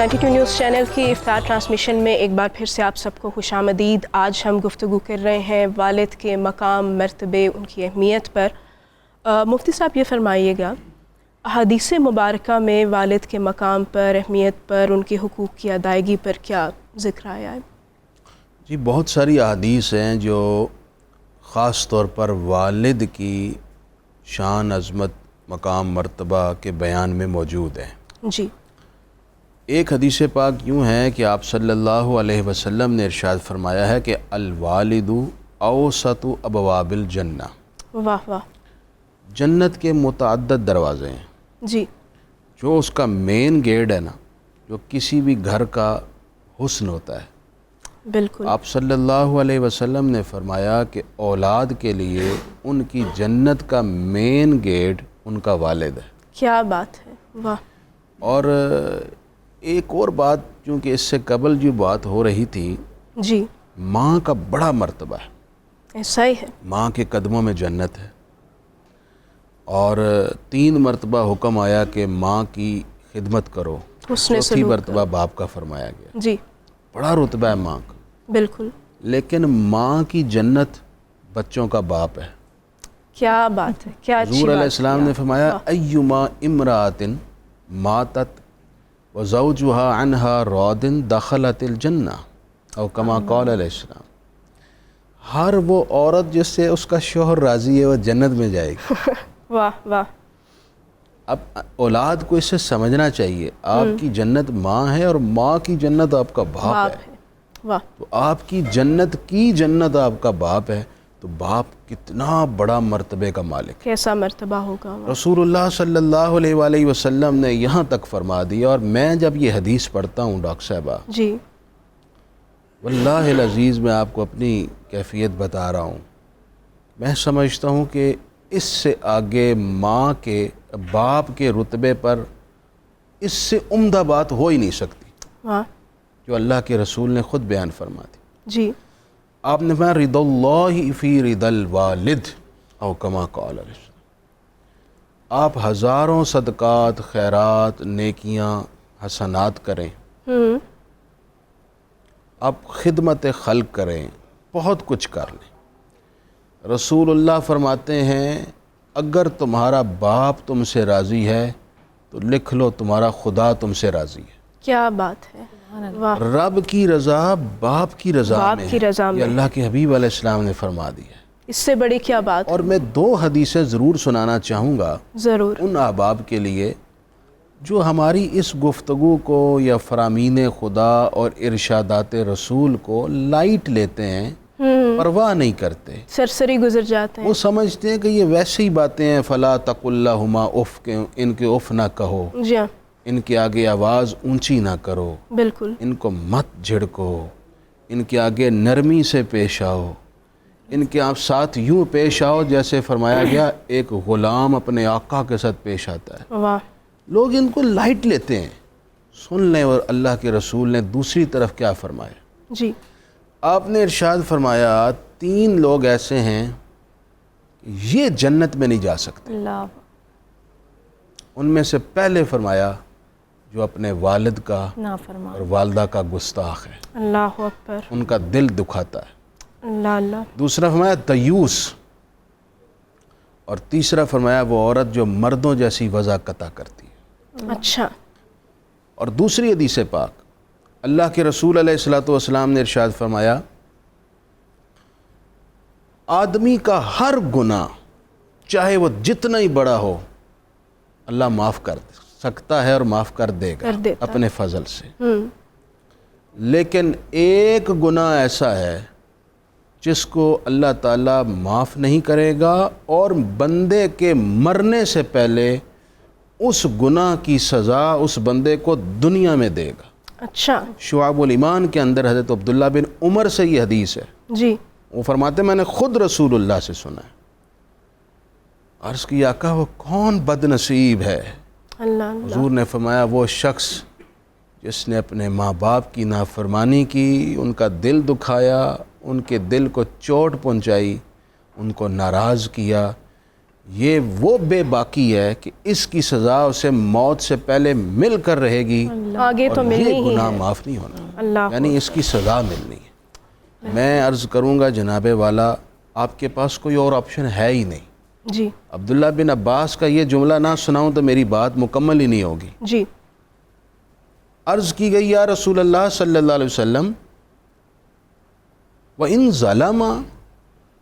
92 نیوز چینل کی افطار ٹرانسمیشن میں ایک بار پھر سے آپ سب کو خوش آمدید۔ آج ہم گفتگو کر رہے ہیں والد کے مقام، مرتبے، ان کی اہمیت پر۔ مفتی صاحب یہ فرمائیے گا، احادیث مبارکہ میں والد کے مقام پر، اہمیت پر، ان کے حقوق کی ادائیگی پر کیا ذکر آیا ہے؟ جی بہت ساری احادیث ہیں جو خاص طور پر والد کی شان، عظمت، مقام، مرتبہ کے بیان میں موجود ہیں۔ جی ایک حدیث پاک یوں ہے کہ آپ صلی اللہ علیہ وسلم نے ارشاد فرمایا ہے کہ الوالد اوسط ابواب الجنہ، واہ واہ، جنت کے متعدد دروازے ہیں، جی جو اس کا مین گیٹ ہے نا، جو کسی بھی گھر کا حسن ہوتا ہے، بالکل، آپ صلی اللہ علیہ وسلم نے فرمایا کہ اولاد کے لیے ان کی جنت کا مین گیٹ ان کا والد ہے۔ کیا بات ہے، واہ۔ اور ایک اور بات، چونکہ اس سے قبل جو بات ہو رہی تھی، جی ماں کا بڑا مرتبہ ہے، ایسا ہی ہے، ماں کے قدموں میں جنت ہے، اور 3 مرتبہ حکم آیا کہ ماں کی خدمت کرو، حسن چوتھی سلوک مرتبہ باپ کا فرمایا گیا۔ جی بڑا رتبہ ہے ماں کا، بالکل، لیکن ماں کی جنت بچوں کا باپ ہے۔ کیا بات ہے، کیا اچھی حضور بات علیہ السلام کی نے آپ۔ فرمایا ایما امرات ماتت وزوجها عنها راض دخلت الجنہ، او کما قال علیہ السلام، ہر وہ عورت جس سے اس کا شوہر راضی ہے وہ جنت میں جائے گی۔ واہ واہ، اب اولاد کو اسے سمجھنا چاہیے، آپ کی جنت ماں ہے اور ماں کی جنت آپ کا باپ باپ ہے۔ ہے، واہ، تو آپ کی جنت آپ کا باپ ہے، تو باپ کتنا بڑا مرتبے کا مالک ہے۔ کیسا مرتبہ ہوگا، واہ۔ رسول اللہ صلی اللہ علیہ وآلہ وسلم نے یہاں تک فرما دیا، اور میں جب یہ حدیث پڑھتا ہوں ڈاکٹر صاحبہ، جی واللہ العزیز میں آپ کو اپنی کیفیت بتا رہا ہوں، میں سمجھتا ہوں کہ اس سے آگے ماں کے، باپ کے رتبے پر اس سے عمدہ بات ہو ہی نہیں سکتی، واہ، جو اللہ کے رسول نے خود بیان فرما دی۔ جی آپ نے فرمایا رضا اللہ فی رضا الوالد، او کما قال علیہ السلام، آپ ہزاروں صدقات، خیرات، نیکیاں، حسنات کریں، آپ خدمت خلق کریں، بہت کچھ کر لیں، رسول اللہ فرماتے ہیں اگر تمہارا باپ تم سے راضی ہے تو لکھ لو تمہارا خدا تم سے راضی ہے۔ کیا بات ہے، واہ، رب کی رضا باپ کی رضا باپ میں کی رضا ہے، میں یہ اللہ کے حبیب علیہ السلام نے فرما دیا ہے۔ اس سے بڑی کیا بات ہے؟ اور میں 2 حدیثیں ضرور سنانا چاہوں گا ضرور، ان احباب کے لیے جو ہماری اس گفتگو کو یا فرامین خدا اور ارشادات رسول کو لائٹ لیتے ہیں، پرواہ نہیں کرتے، سرسری گزر جاتے ہیں۔ وہ سمجھتے ہیں کہ یہ ویسے ہی باتیں ہیں، فلا تقل لہما اف، کے ان کے اف نہ کہو، جی ہاں، ان کے آگے آواز اونچی نہ کرو، بالکل، ان کو مت جھڑکو، ان کے آگے نرمی سے پیش آؤ، ان کے آپ ساتھ یوں پیش آؤ جیسے فرمایا گیا ایک غلام اپنے آقا کے ساتھ پیش آتا ہے۔ واہ، لوگ ان کو لائٹ لیتے ہیں، سن لیں اور اللہ کے رسول نے دوسری طرف کیا فرمایا۔ جی آپ نے ارشاد فرمایا 3 لوگ ایسے ہیں یہ جنت میں نہیں جا سکتے، اللہ، ان میں سے پہلے فرمایا جو اپنے والد کا نافرمان، اور والدہ کا گستاخ ہے، اللہ اکبر، ان کا دل دکھاتا ہے۔ اللہ اللہ، دوسرا فرمایا دیوس، اور تیسرا فرمایا وہ عورت جو مردوں جیسی وضع قطع کرتی ہے۔ اچھا، اور دوسری حدیث پاک اللہ کے رسول علیہ الصلوۃ والسلام نے ارشاد فرمایا آدمی کا ہر گناہ چاہے وہ جتنا ہی بڑا ہو اللہ معاف کر سکتا ہے اور معاف کر دے گا کر دیتا اپنے فضل سے، لیکن ایک گناہ ایسا ہے جس کو اللہ تعالیٰ معاف نہیں کرے گا اور بندے کے مرنے سے پہلے اس گناہ کی سزا اس بندے کو دنیا میں دے گا۔ اچھا، شعب الایمان کے اندر حضرت عبداللہ بن عمر سے یہ حدیث ہے، جی وہ فرماتے میں نے خود رسول اللہ سے سنا ہے، عرض کی آقا وہ کون بد نصیب ہے؟ اللہ اللہ، حضور نے فرمایا وہ شخص جس نے اپنے ماں باپ کی نافرمانی کی، ان کا دل دکھایا، ان کے دل کو چوٹ پہنچائی، ان کو ناراض کیا، یہ وہ بے باکی ہے کہ اس کی سزا اسے موت سے پہلے مل کر رہے گی، آگے تو اور ملنی یہ ہی گناہ ہے. معاف نہیں ہونا، اللہ یعنی اس کی سزا ملنی ہے. میں عرض کروں گا جناب والا، آپ کے پاس کوئی اور آپشن ہے ہی نہیں. جی عبداللہ بن عباس کا یہ جملہ نہ سناؤں تو میری بات مکمل ہی نہیں ہوگی. جی عرض کی گئی یا رسول اللہ صلی اللہ علیہ وسلم وَإِن ظَلَمَ،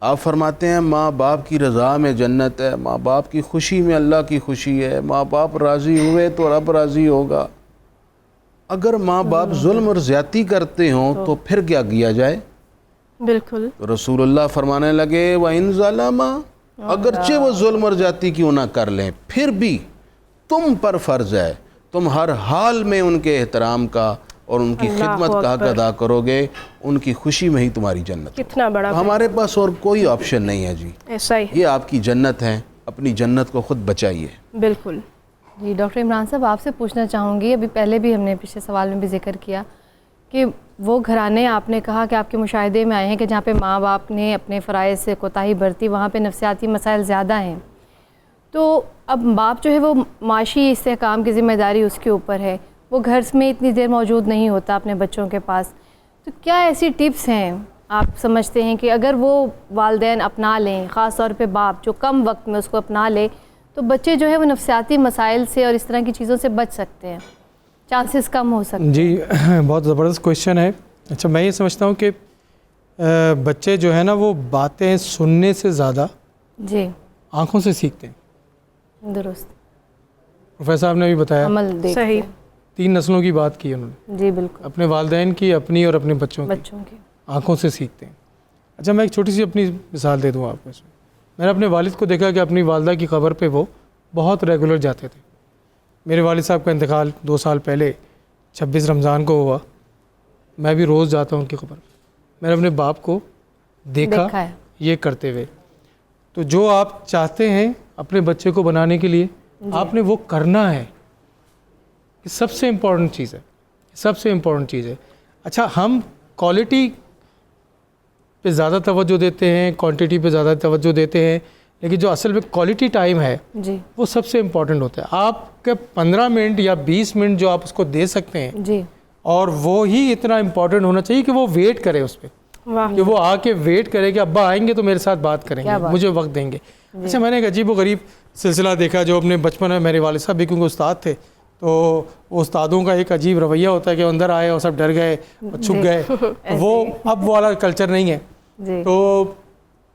آپ فرماتے ہیں ماں باپ کی رضا میں جنت ہے، ماں باپ کی خوشی میں اللہ کی خوشی ہے، ماں باپ راضی ہوئے تو رب راضی ہوگا. اگر ماں باپ ظلم اور زیادتی کرتے ہوں تو پھر کیا کیا جائے؟ بالکل. تو رسول اللہ فرمانے لگے وَإِن ظَلَمَ، اگرچہ وہ ظلم اور زیادتی کیوں نہ کر لیں پھر بھی تم پر فرض ہے، تم ہر حال میں ان کے احترام کا اور ان کی خدمت کا حق ادا کرو گے، ان کی خوشی میں ہی تمہاری جنت. کتنا بڑا تو ہمارے پاس اور کوئی آپشن نہیں ہے جی، ایسا ہی. یہ آپ کی جنت ہے، اپنی جنت کو خود بچائیے. بالکل. جی ڈاکٹر عمران صاحب، آپ سے پوچھنا چاہوں گی، ابھی پہلے بھی ہم نے پچھلے سوال میں بھی ذکر کیا کہ وہ گھرانے آپ نے کہا کہ آپ کے مشاہدے میں آئے ہیں کہ جہاں پہ ماں باپ نے اپنے فرائض سے کوتاہی برتی، وہاں پہ نفسیاتی مسائل زیادہ ہیں. تو اب باپ جو ہے وہ معاشی استحکام کی ذمہ داری اس کے اوپر ہے، وہ گھر میں اتنی دیر موجود نہیں ہوتا اپنے بچوں کے پاس. تو کیا ایسی ٹپس ہیں آپ سمجھتے ہیں کہ اگر وہ والدین اپنا لیں، خاص طور پہ باپ جو کم وقت میں اس کو اپنا لے، تو بچے جو ہے وہ نفسیاتی مسائل سے اور اس طرح کی چیزوں سے بچ سکتے ہیں، چانسز کم ہو سکتے ہیں؟ جی بہت زبردست کویشچن ہے. اچھا میں یہ سمجھتا ہوں کہ بچے جو ہے نا وہ باتیں سننے سے زیادہ جی آنکھوں سے سیکھتے ہیں. درست. پروفیسر صاحب نے بھی بتایا عمل دیکھتے صحیح. ہیں. 3 نسلوں کی بات کی انہوں نے، جی بالکل. اپنے والدین کی، اپنی اور اپنے بچوں کی. آنکھوں سے سیکھتے ہیں. اچھا میں ایک چھوٹی سی اپنی مثال دے دوں آپ کو. میں نے اپنے والد کو دیکھا کہ اپنی والدہ کی قبر پہ وہ بہت ریگولر جاتے تھے. میرے والد صاحب کا انتقال 2 سال پہلے 26 رمضان کو ہوا. میں بھی روز جاتا ہوں ان کی قبر پہ. میں نے اپنے باپ کو دیکھا ہے یہ کرتے ہوئے. تو جو آپ چاہتے ہیں اپنے بچے کو بنانے کے لیے آپ نے وہ کرنا ہے. یہ سب سے امپورٹنٹ چیز ہے، سب سے امپورٹنٹ چیز ہے. اچھا ہم کوالٹی پہ زیادہ توجہ دیتے ہیں، کوانٹٹی پہ زیادہ توجہ دیتے ہیں، لیکن جو اصل میں کوالٹی ٹائم ہے جی وہ سب سے امپورٹنٹ ہوتا ہے. آپ کے 15 منٹ یا 20 منٹ جو آپ اس کو دے سکتے ہیں، جی اور وہ ہی اتنا امپورٹنٹ ہونا چاہیے کہ وہ ویٹ کرے اس پہ، واہ. کہ وہ آ کے ویٹ کرے کہ ابا آئیں گے تو میرے ساتھ بات کریں گے، مجھے وقت دیں گے. اچھا میں نے ایک عجیب و غریب سلسلہ دیکھا جو اپنے بچپن میں میرے والد صاحب بھی کیونکہ استاد تھے، تو استادوں کا ایک عجیب رویہ ہوتا ہے کہ اندر آئے اور سب ڈر گئے اور چھپ گئے. وہ اب وہ والا کلچر نہیں ہے. تو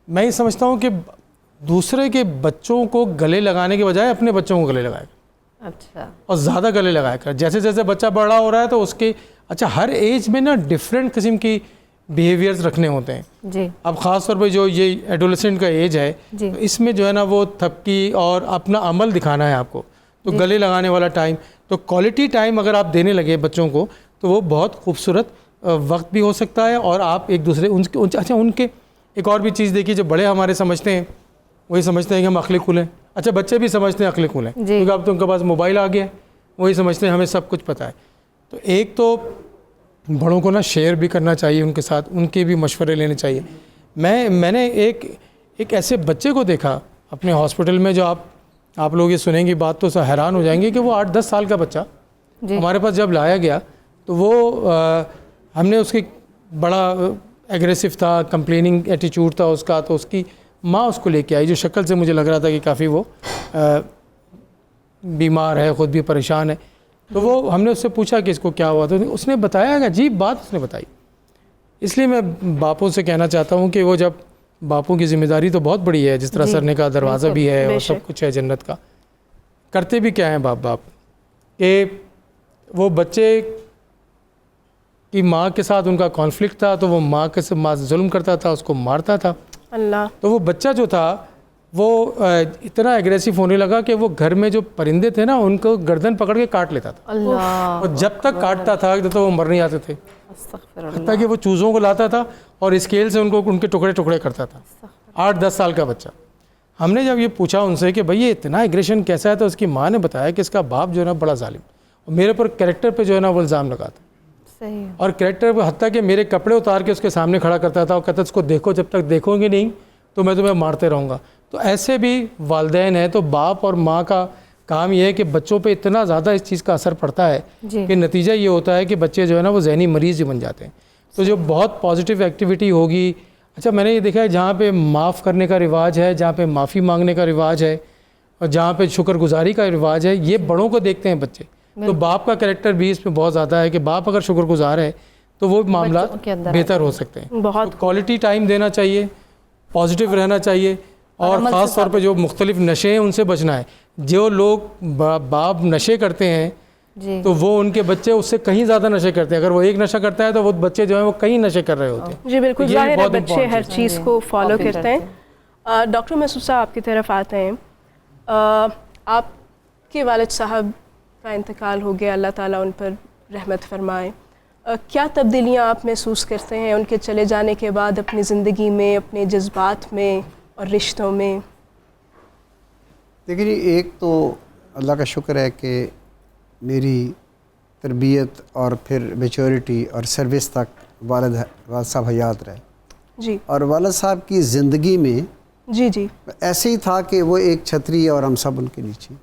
میں یہ سمجھتا ہوں کہ دوسرے کے بچوں کو گلے لگانے کے بجائے اپنے بچوں کو گلے لگائے گا. اچھا. اور زیادہ گلے لگایا کر. جیسے جیسے بچہ بڑا ہو رہا ہے تو اس کے اچھا ہر ایج میں نا ڈفرینٹ قسم کی بیہیویئرز رکھنے ہوتے ہیں. جی اب خاص طور پہ جو یہ ایڈولیسنٹ کا ایج ہے جی تو اس میں جو ہے نا وہ تھپکی اور اپنا عمل دکھانا ہے آپ کو، تو گلے لگانے والا ٹائم. تو کوالٹی ٹائم اگر آپ دینے لگے بچوں کو تو وہ بہت خوبصورت وقت بھی ہو سکتا ہے. اور آپ ایک دوسرے اچھا ان کے ایک اور بھی چیز دیکھیے جو بڑے ہمارے سمجھتے ہیں، وہی سمجھتے ہیں کہ ہم عقلی کھلیں. اچھا بچے بھی سمجھتے ہیں عقلی کھلیں کیونکہ اب تو ان کے پاس موبائل آ گیا ہے، وہی سمجھتے ہیں ہمیں سب کچھ پتہ ہے. تو ایک تو بڑوں کو نا شیئر بھی کرنا چاہیے ان کے ساتھ، ان کے بھی مشورے لینے چاہیے. میں نے ایک ایسے بچے کو دیکھا اپنے ہاسپٹل میں، جو آپ لوگ یہ سنیں گی بات تو حیران ہو جائیں گے کہ وہ 8-10 سال کا بچہ ہمارے پاس جب لایا گیا تو وہ ہم نے اس کی بڑا ایگریسو تھا، کمپلیننگ ایٹیچیوڈ تھا اس کا. تو اس کی ماں اس کو لے کے آئی جو شکل سے مجھے لگ رہا تھا کہ کافی وہ بیمار ہے، خود بھی پریشان ہے. تو وہ ہم نے اس سے پوچھا کہ اس کو کیا ہوا، تو اس نے بتایا کہ عجیب بات اس نے بتائی. اس لیے میں باپوں سے کہنا چاہتا ہوں کہ وہ جب باپوں کی ذمہ داری تو بہت بڑی ہے، جس طرح سر نے کہا دروازہ بھی ہے اور سب کچھ ہے جنت کا. کرتے بھی کیا ہیں باپ کہ وہ بچے کی ماں کے ساتھ ان کا کانفلکٹ تھا تو وہ ماں ظلم کرتا تھا، اس کو مارتا تھا. اللہ. تو وہ بچہ جو تھا وہ اتنا ایگریسو ہونے لگا کہ وہ گھر میں جو پرندے تھے نا ان کو گردن پکڑ کے کاٹ لیتا تھا. اللہ. اور جب تک کاٹتا تھا تو وہ مر نہیں آتے تھے، حتیٰ کہ وہ چوزوں کو لاتا تھا اور اسکیل سے ان کے ٹکڑے ٹکڑے کرتا تھا. 8-10 سال کا بچہ. ہم نے جب یہ پوچھا ان سے کہ بھئی یہ اتنا ایگریشن کیسا ہے، تو اس کی ماں نے بتایا کہ اس کا باپ جو ہے نا بڑا ظالم، اور میرے پر کریکٹر پہ جو ہے نا وہ الزام لگاتا. صحیح. اور کریکٹر پہ حتیٰ کہ میرے کپڑے اتار کے اس کے سامنے کھڑا کرتا تھا اور کہتا اس کو دیکھو، جب تک دیکھو گے نہیں تو میں تمہیں مارتے رہوں گا. تو ایسے بھی والدین ہیں. تو باپ اور ماں کا کام یہ ہے کہ بچوں پہ اتنا زیادہ اس چیز کا اثر پڑتا ہے کہ نتیجہ یہ ہوتا ہے کہ بچے جو ہے نا وہ ذہنی مریض ہی بن جاتے ہیں. تو جو بہت پازیٹیو ایکٹیویٹی ہوگی. اچھا میں نے یہ دیکھا ہے جہاں پہ معاف کرنے کا رواج ہے, جہاں پہ معافی مانگنے کا رواج ہے, اور جہاں پہ شکر گزاری کا رواج ہے, یہ بڑوں کو دیکھتے ہیں بچے. تو باپ کا کریکٹر بھی اس میں بہت زیادہ ہے کہ باپ اگر شکر گزار ہے تو وہ معاملات بہتر ہو سکتے ہیں. بہت کوالٹی ٹائم دینا چاہیے, پازیٹیو رہنا چاہیے, اور خاص طور پہ جو مختلف نشے ہیں ان سے بچنا ہے. جو لوگ باپ نشے کرتے ہیں تو وہ ان کے بچے اس سے کہیں زیادہ نشے کرتے ہیں. اگر وہ ایک نشہ کرتا ہے تو وہ بچے جو ہیں وہ کئی نشے کر رہے ہوتے ہیں. جی بالکل, ظاہر ہے بچے ہر چیز کو فالو کرتے ہیں. ڈاکٹر محسود صاحب آپ کی طرف آتے ہیں. آپ کے والد صاحب کا انتقال ہو گیا, اللہ تعالیٰ ان پر رحمت فرمائے. کیا تبدیلیاں آپ محسوس کرتے ہیں ان کے چلے جانے کے بعد اپنی زندگی میں, اپنے جذبات میں اور رشتوں میں؟ دیکھیے ایک تو اللہ کا شکر ہے کہ میری تربیت اور پھر میچورٹی اور سروس تک والد صاحب حیات رہے. جی. اور والد صاحب کی زندگی میں جی ایسے ہی تھا کہ وہ ایک چھتری اور ہم سب ان کے نیچے.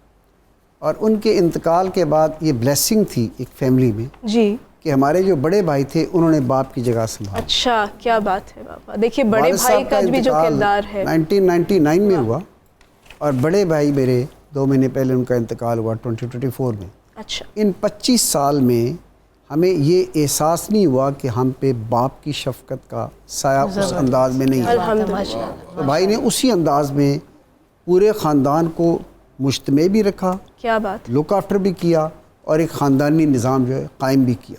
اور ان کے انتقال کے بعد یہ بلیسنگ تھی ایک فیملی میں جی کہ ہمارے جو بڑے بھائی تھے انہوں نے باپ کی جگہ سنبھالا. اچھا کیا بات ہے بابا. دیکھیے بڑے بھائی کا بھی جو کردار ہے 1999 میں ہوا, اور بڑے بھائی میرے 2 مہینے پہلے ان کا انتقال ہوا 2024 میں. اچھا. ان 25 سال میں ہمیں یہ احساس نہیں ہوا کہ ہم پہ باپ کی شفقت کا سایہ اس انداز میں نہیں ہے. الحمدللہ. تو بھائی نے اسی انداز میں پورے خاندان کو مجتمع بھی رکھا, کیا بات, لک آفٹر بھی کیا, اور ایک خاندانی نظام جو ہے قائم بھی کیا.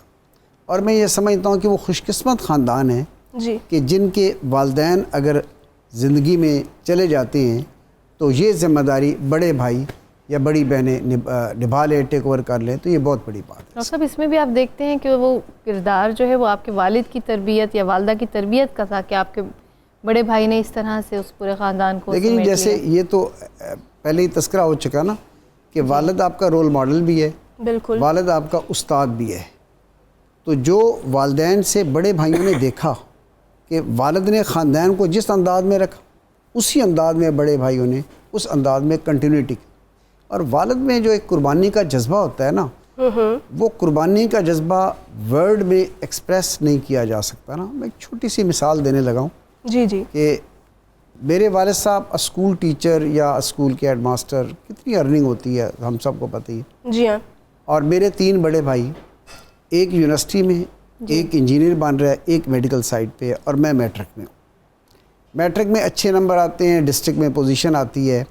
اور میں یہ سمجھتا ہوں کہ وہ خوش قسمت خاندان ہے جی کہ جن کے والدین اگر زندگی میں چلے جاتے ہیں تو یہ ذمہ داری بڑے بھائی یا بڑی بہنیں نبھا لیں, ٹیک اوور کر لیں, تو یہ بہت بڑی بات ہے. ڈاکٹر صاحب اس میں بھی آپ دیکھتے ہیں کہ وہ کردار جو ہے وہ آپ کے والد کی تربیت یا والدہ کی تربیت کا تھا کہ آپ کے بڑے بھائی نے اس طرح سے اس پورے خاندان کو لیکن جیسے یہ تو پہلے ہی تذکرہ ہو چکا نا کہ والد آپ کا رول ماڈل بھی ہے, بالکل, والد آپ کا استاد بھی ہے. تو جو والدین سے بڑے بھائیوں نے دیکھا کہ والد نے خاندان کو جس انداز میں رکھا اسی انداز میں بڑے بھائیوں نے اس انداز میں کنٹینیوٹی کی. اور والد میں جو ایک قربانی کا جذبہ ہوتا ہے نا, وہ قربانی کا جذبہ ورڈ میں ایکسپریس نہیں کیا جا سکتا نا. میں ایک چھوٹی سی مثال دینے لگا ہوں. جی جی. کہ میرے والد صاحب اسکول ٹیچر یا اسکول کے ہیڈ ماسٹر, کتنی ارننگ ہوتی ہے ہم سب کو پتہ ہی ہے. جی ہاں. اور میرے 3 بڑے بھائی, ایک یونیورسٹی میں, ایک انجینئر بن رہا ہے, ایک میڈیکل سائٹ پہ, اور میں میٹرک میں ہوں. میٹرک میں اچھے نمبر آتے ہیں, ڈسٹرکٹ میں پوزیشن آتی ہے,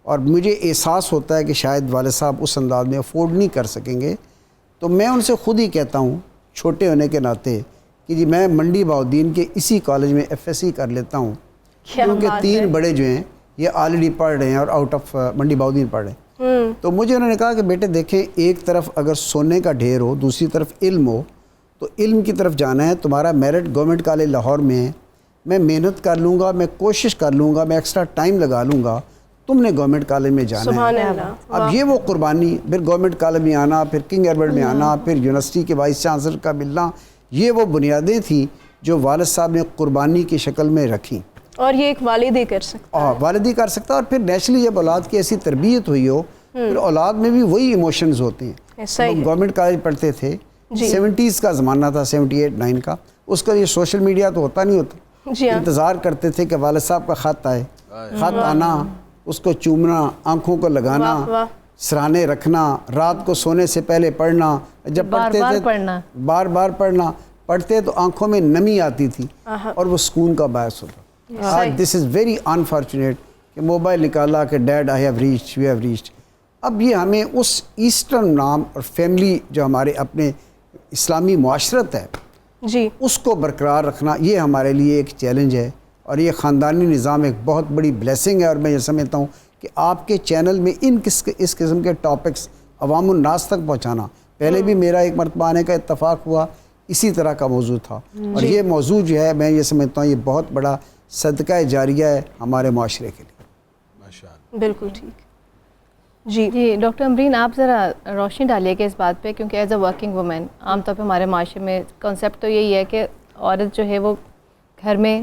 اور مجھے احساس ہوتا ہے کہ شاید والد صاحب اس انداز میں افورڈ نہیں کر سکیں گے. تو میں ان سے خود ہی کہتا ہوں چھوٹے ہونے کے ناطے کہ جی میں منڈی بہاؤالدین کے اسی کالج میں FSC کر لیتا ہوں, کیونکہ 3 بڑے جو ہیں یہ آلریڈی پڑھ رہے ہیں اور آؤٹ آف منڈی بہاؤالدین پڑھ رہے ہیں. تو مجھے انہوں نے کہا کہ بیٹے دیکھیں, ایک طرف اگر سونے کا ڈھیر ہو, دوسری طرف علم ہو, تو علم کی طرف جانا ہے. تمہارا میرٹ گورنمنٹ کالج لاہور میں ہے, میں محنت کر لوں گا, میں کوشش کر لوں گا, میں ایکسٹرا ٹائم لگا لوں گا, تم نے گورنمنٹ کالج میں جانا سبحان ہے. اللہ. اب یہ وہ قربانی, پھر گورنمنٹ کالج میں آنا, پھر کنگ ایڈورڈ میں آنا, پھر یونیورسٹی کے وائس چانسلر کا ملنا, یہ وہ بنیادیں تھیں جو والد صاحب نے قربانی کی شکل میں رکھیں. اور یہ ایک والد ہی کر سکتا ہے. والد ہی کر سکتا. اور پھر نیچرلی جب اولاد کی ایسی تربیت ہوئی ہو, پھر اولاد میں بھی وہی ایموشنز ہوتے ہیں. ہم گورنمنٹ کالج پڑھتے تھے, 70s کا زمانہ تھا, 78-9 کا, اس کا یہ سوشل میڈیا تو ہوتا نہیں ہوتا. انتظار کرتے تھے کہ والد صاحب کا خط آئے, خط آنا, اس کو چومنا, آنکھوں کو لگانا, سرانے رکھنا, رات کو سونے سے پہلے پڑھنا, جب پڑھتے تھے بار بار پڑھنا, پڑھتے تو آنکھوں میں نمی آتی تھی اور وہ سکون کا باعث ہوتا. دس از ویری انفارچونیٹ کہ موبائل نکالا کہ dad I have reached, we have reached. اب یہ ہمیں اس ایسٹرن نام اور فیملی جو ہمارے اپنے اسلامی معاشرت ہے جی, اس کو برقرار رکھنا, یہ ہمارے لیے ایک چیلنج ہے. اور یہ خاندانی نظام ایک بہت بڑی بلیسنگ ہے. اور میں یہ سمجھتا ہوں کہ آپ کے چینل میں اس قسم کے ٹاپکس عوام الناس تک پہنچانا, پہلے بھی میرا ایک مرتبہ آنے کا اتفاق ہوا, اسی طرح کا موضوع تھا. اور یہ موضوع جو ہے میں یہ سمجھتا ہوں یہ بہت بڑا صدقہ جاریہ ہے ہمارے معاشرے کے لیے. ماشاءاللہ. بالکل ٹھیک. جی ڈاکٹر امرین, آپ ذرا روشنی ڈالیے کہ اس بات پہ, کیونکہ ایز اے ورکنگ وومین عام طور پہ ہمارے معاشرے میں کنسیپٹ تو یہی ہے کہ عورت جو ہے وہ گھر میں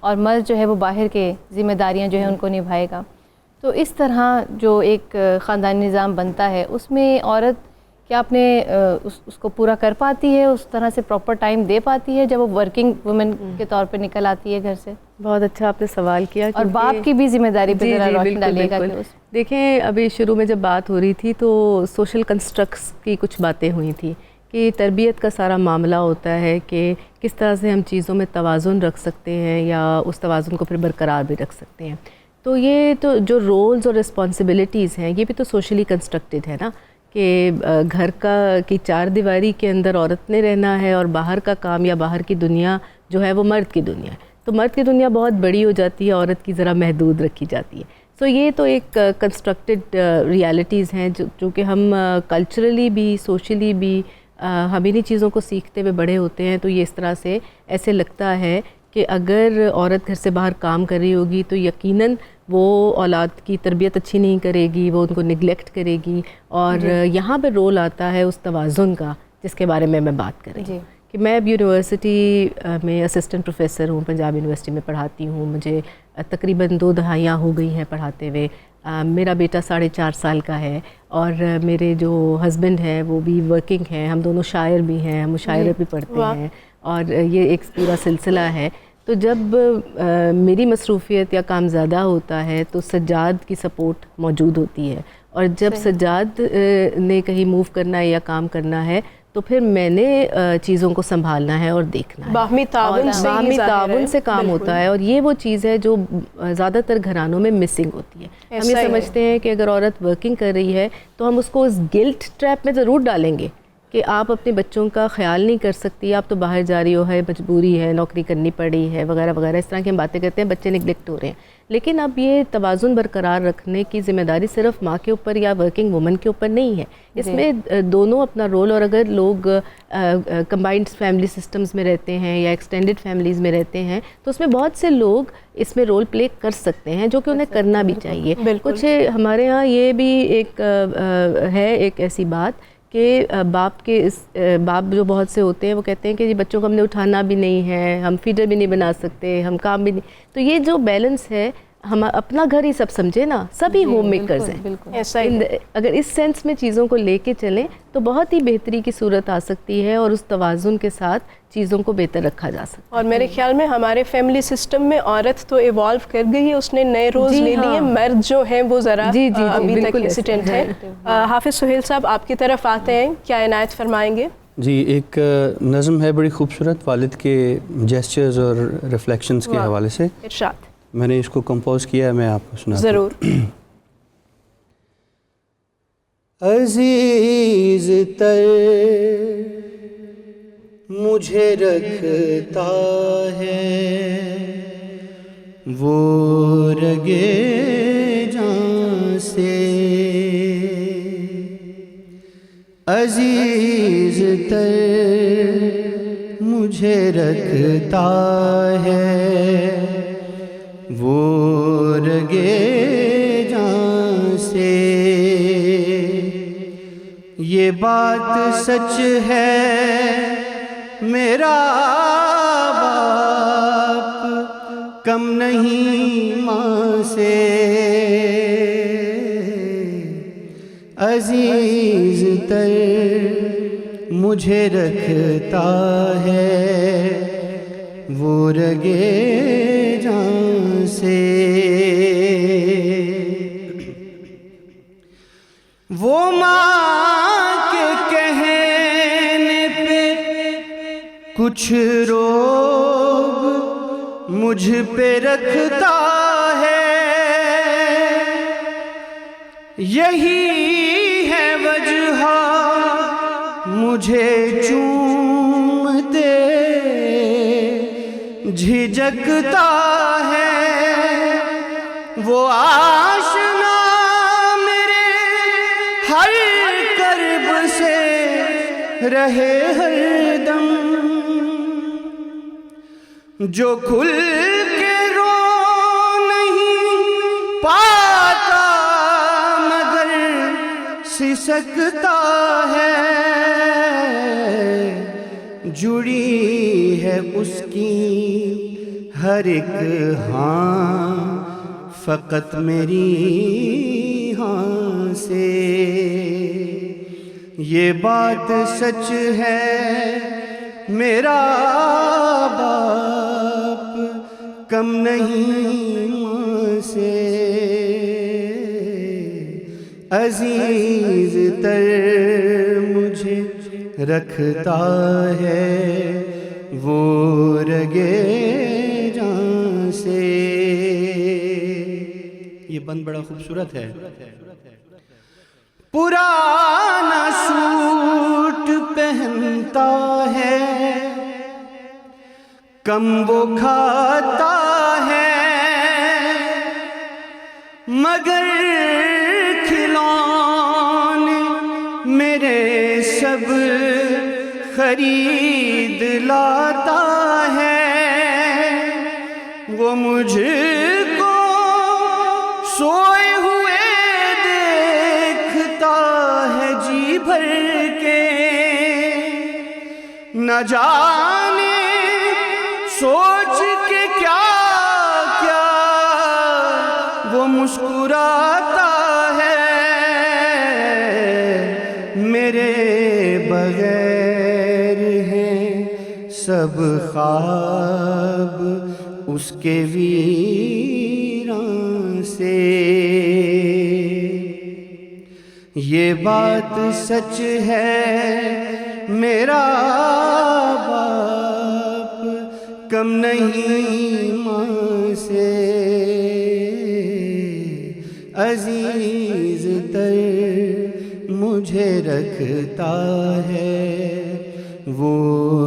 اور مرد جو ہے وہ باہر کے ذمہ داریاں جو ہیں ان کو نبھائے گا. تو اس طرح جو ایک خاندانی نظام بنتا ہے اس میں عورت کیا اپنے اس کو پورا کر پاتی ہے, اس طرح سے پراپر ٹائم دے پاتی ہے جب وہ ورکنگ وومن کے طور پہ نکل آتی ہے گھر سے؟ بہت اچھا آپ نے سوال کیا. اور باپ کی بھی ذمہ داری پہ ذرا روشنی ڈالیے گا. دیکھیں ابھی شروع میں جب بات ہو رہی تھی تو سوشل کنسٹرکٹس کی کچھ باتیں ہوئی تھیں کہ تربیت کا سارا معاملہ ہوتا ہے کہ کس طرح سے ہم چیزوں میں توازن رکھ سکتے ہیں یا اس توازن کو پھر برقرار بھی رکھ سکتے ہیں. تو یہ تو جو رولز اور رسپانسبلٹیز ہیں یہ بھی تو سوشلی کنسٹرکٹڈ ہے نا, کہ گھر کی چار دیواری کے اندر عورت نے رہنا ہے اور باہر کا کام یا باہر کی دنیا جو ہے وہ مرد کی دنیا ہے. تو مرد کی دنیا بہت بڑی ہو جاتی ہے, عورت کی ذرا محدود رکھی جاتی ہے. سو یہ تو ایک کنسٹرکٹڈ ریالٹیز ہیں جو کہ ہم کلچرلی بھی سوشلی بھی ہم انہی چیزوں کو سیکھتے ہوئے بڑے ہوتے ہیں. تو یہ اس طرح سے ایسے لگتا ہے کہ اگر عورت گھر سے باہر کام کر رہی ہوگی تو یقیناً وہ اولاد کی تربیت اچھی نہیں کرے گی, وہ ان کو نگلیکٹ کرے گی. اور یہاں پہ رول آتا ہے اس توازن کا جس کے بارے میں بات کر رہی ہوں کہ میں اب یونیورسٹی میں اسسٹنٹ پروفیسر ہوں, پنجاب یونیورسٹی میں پڑھاتی ہوں. مجھے تقریباً 2 دہائیاں ہو گئی ہیں پڑھاتے ہوئے. میرا بیٹا 4.5 سال کا ہے اور میرے جو ہسبینڈ ہیں وہ بھی ورکنگ ہیں. ہم دونوں شاعر بھی ہیں, ہم مشاعرے بھی پڑھتے ہیں اور یہ ایک پورا سلسلہ ہے. تو جب میری مصروفیت یا کام زیادہ ہوتا ہے تو سجاد کی سپورٹ موجود ہوتی ہے, اور جب سجاد نے کہیں موو کرنا ہے یا کام کرنا ہے تو پھر میں نے چیزوں کو سنبھالنا ہے اور دیکھنا ہے. باہمی تعاون سے کام ہوتا ہے, اور یہ وہ چیز ہے جو زیادہ تر گھرانوں میں مسنگ ہوتی ہے. ہم یہ سمجھتے ہیں کہ اگر عورت ورکنگ کر رہی ہے تو ہم اس کو اس گلٹ ٹریپ میں ضرور ڈالیں گے کہ آپ اپنے بچوں کا خیال نہیں کر سکتی, آپ تو باہر جا رہی ہو, ہے مجبوری ہے, نوکری کرنی پڑی ہے وغیرہ وغیرہ. اس طرح کی ہم باتیں کرتے ہیں, بچے نگلیکٹ ہو رہے ہیں. لیکن اب یہ توازن برقرار رکھنے کی ذمہ داری صرف ماں کے اوپر یا ورکنگ وومن کے اوپر نہیں ہے. اس میں دونوں اپنا رول, اور اگر لوگ کمبائنڈ فیملی سسٹمز میں رہتے ہیں یا ایکسٹینڈڈ فیملیز میں رہتے ہیں تو اس میں بہت سے لوگ اس میں رول پلے کر سکتے ہیں جو کہ انہیں کرنا بھی چاہیے. کچھ ہمارے ہاں یہ بھی ایک ہے ایک ایسی بات کہ باپ جو بہت سے ہوتے ہیں وہ کہتے ہیں کہ بچوں کو ہم نے اٹھانا بھی نہیں ہے, ہم فیڈر بھی نہیں بنا سکتے, ہم کام بھی نہیں. تو یہ جو بیلنس ہے, ہم اپنا گھر ہی سب سمجھے نا, سبھی ہوم میکرز ہیں. اگر اس سینس میں چیزوں کو لے کے چلیں تو بہت ہی بہتری کی صورت آ سکتی ہے اور اس توازن کے ساتھ چیزوں کو بہتر رکھا جا سکتا ہے. اور میرے خیال میں ہمارے فیملی سسٹم میں عورت تو ایوالو کر گئی ہے, اس نے نئے رولز لے لیے, مرد جو ہیں وہ ذرا ابھی تک ہیسیٹنٹ ہیں. حافظ سہیل صاحب آپ کی طرف آتے ہیں, کیا عنایت فرمائیں گے؟ جی, ایک نظم ہے بڑی خوبصورت والد کے جیسچرز اور ریفلیکشنز کے حوالے سے. ارشاد. میں نے اس کو کمپوز کیا ہے, میں آپ کو سناتا ہوں. ضرور. عزیز تر مجھے رکھتا ہے وہ رگے جان سے, عزیز تر مجھے رکھتا ہے وہ رگے جان سے. یہ بات سچ ہے میرا باپ کم نہیں ماں سے, عزیز تر مجھے رکھتا ہے وہ رگے جان سے. وہ ماں کے کہنے پہ کچھ روب مجھ پہ رکھتا ہے, یہی ہے وجہ مجھے چومتے جھجکتا ہے. وہ آشنا میرے ہر کرب سے رہے ہر دم, جو کھل کے رو نہیں پاتا مگر سسکتا ہے, جڑی ہے اس کی ہر ایک ہاں فقط میری ہاں سے. یہ بات سچ ہے میرا باپ کم نہیں ماں سے. عزیز تر مجھے رکھتا ہے وہ رگے جان سے. یہ بند بڑا خوبصورت ہے. پرانا سوٹ پہنتا ہے کم وہ کھاتا ہے مگر کھلونے میرے سب خرید لاتا ہے. وہ مجھ کو سوئے ہوئے دیکھتا ہے جی بھر کے نہ جانے سوچ کے کیا کیا وہ مسکراتا ہے. میرے بغیر ہیں سب خواب اس کے ویران سے. یہ بات سچ ہے میرا باپ کم نہیں ماں سے. عزیز تر مجھے رکھتا ہے وہ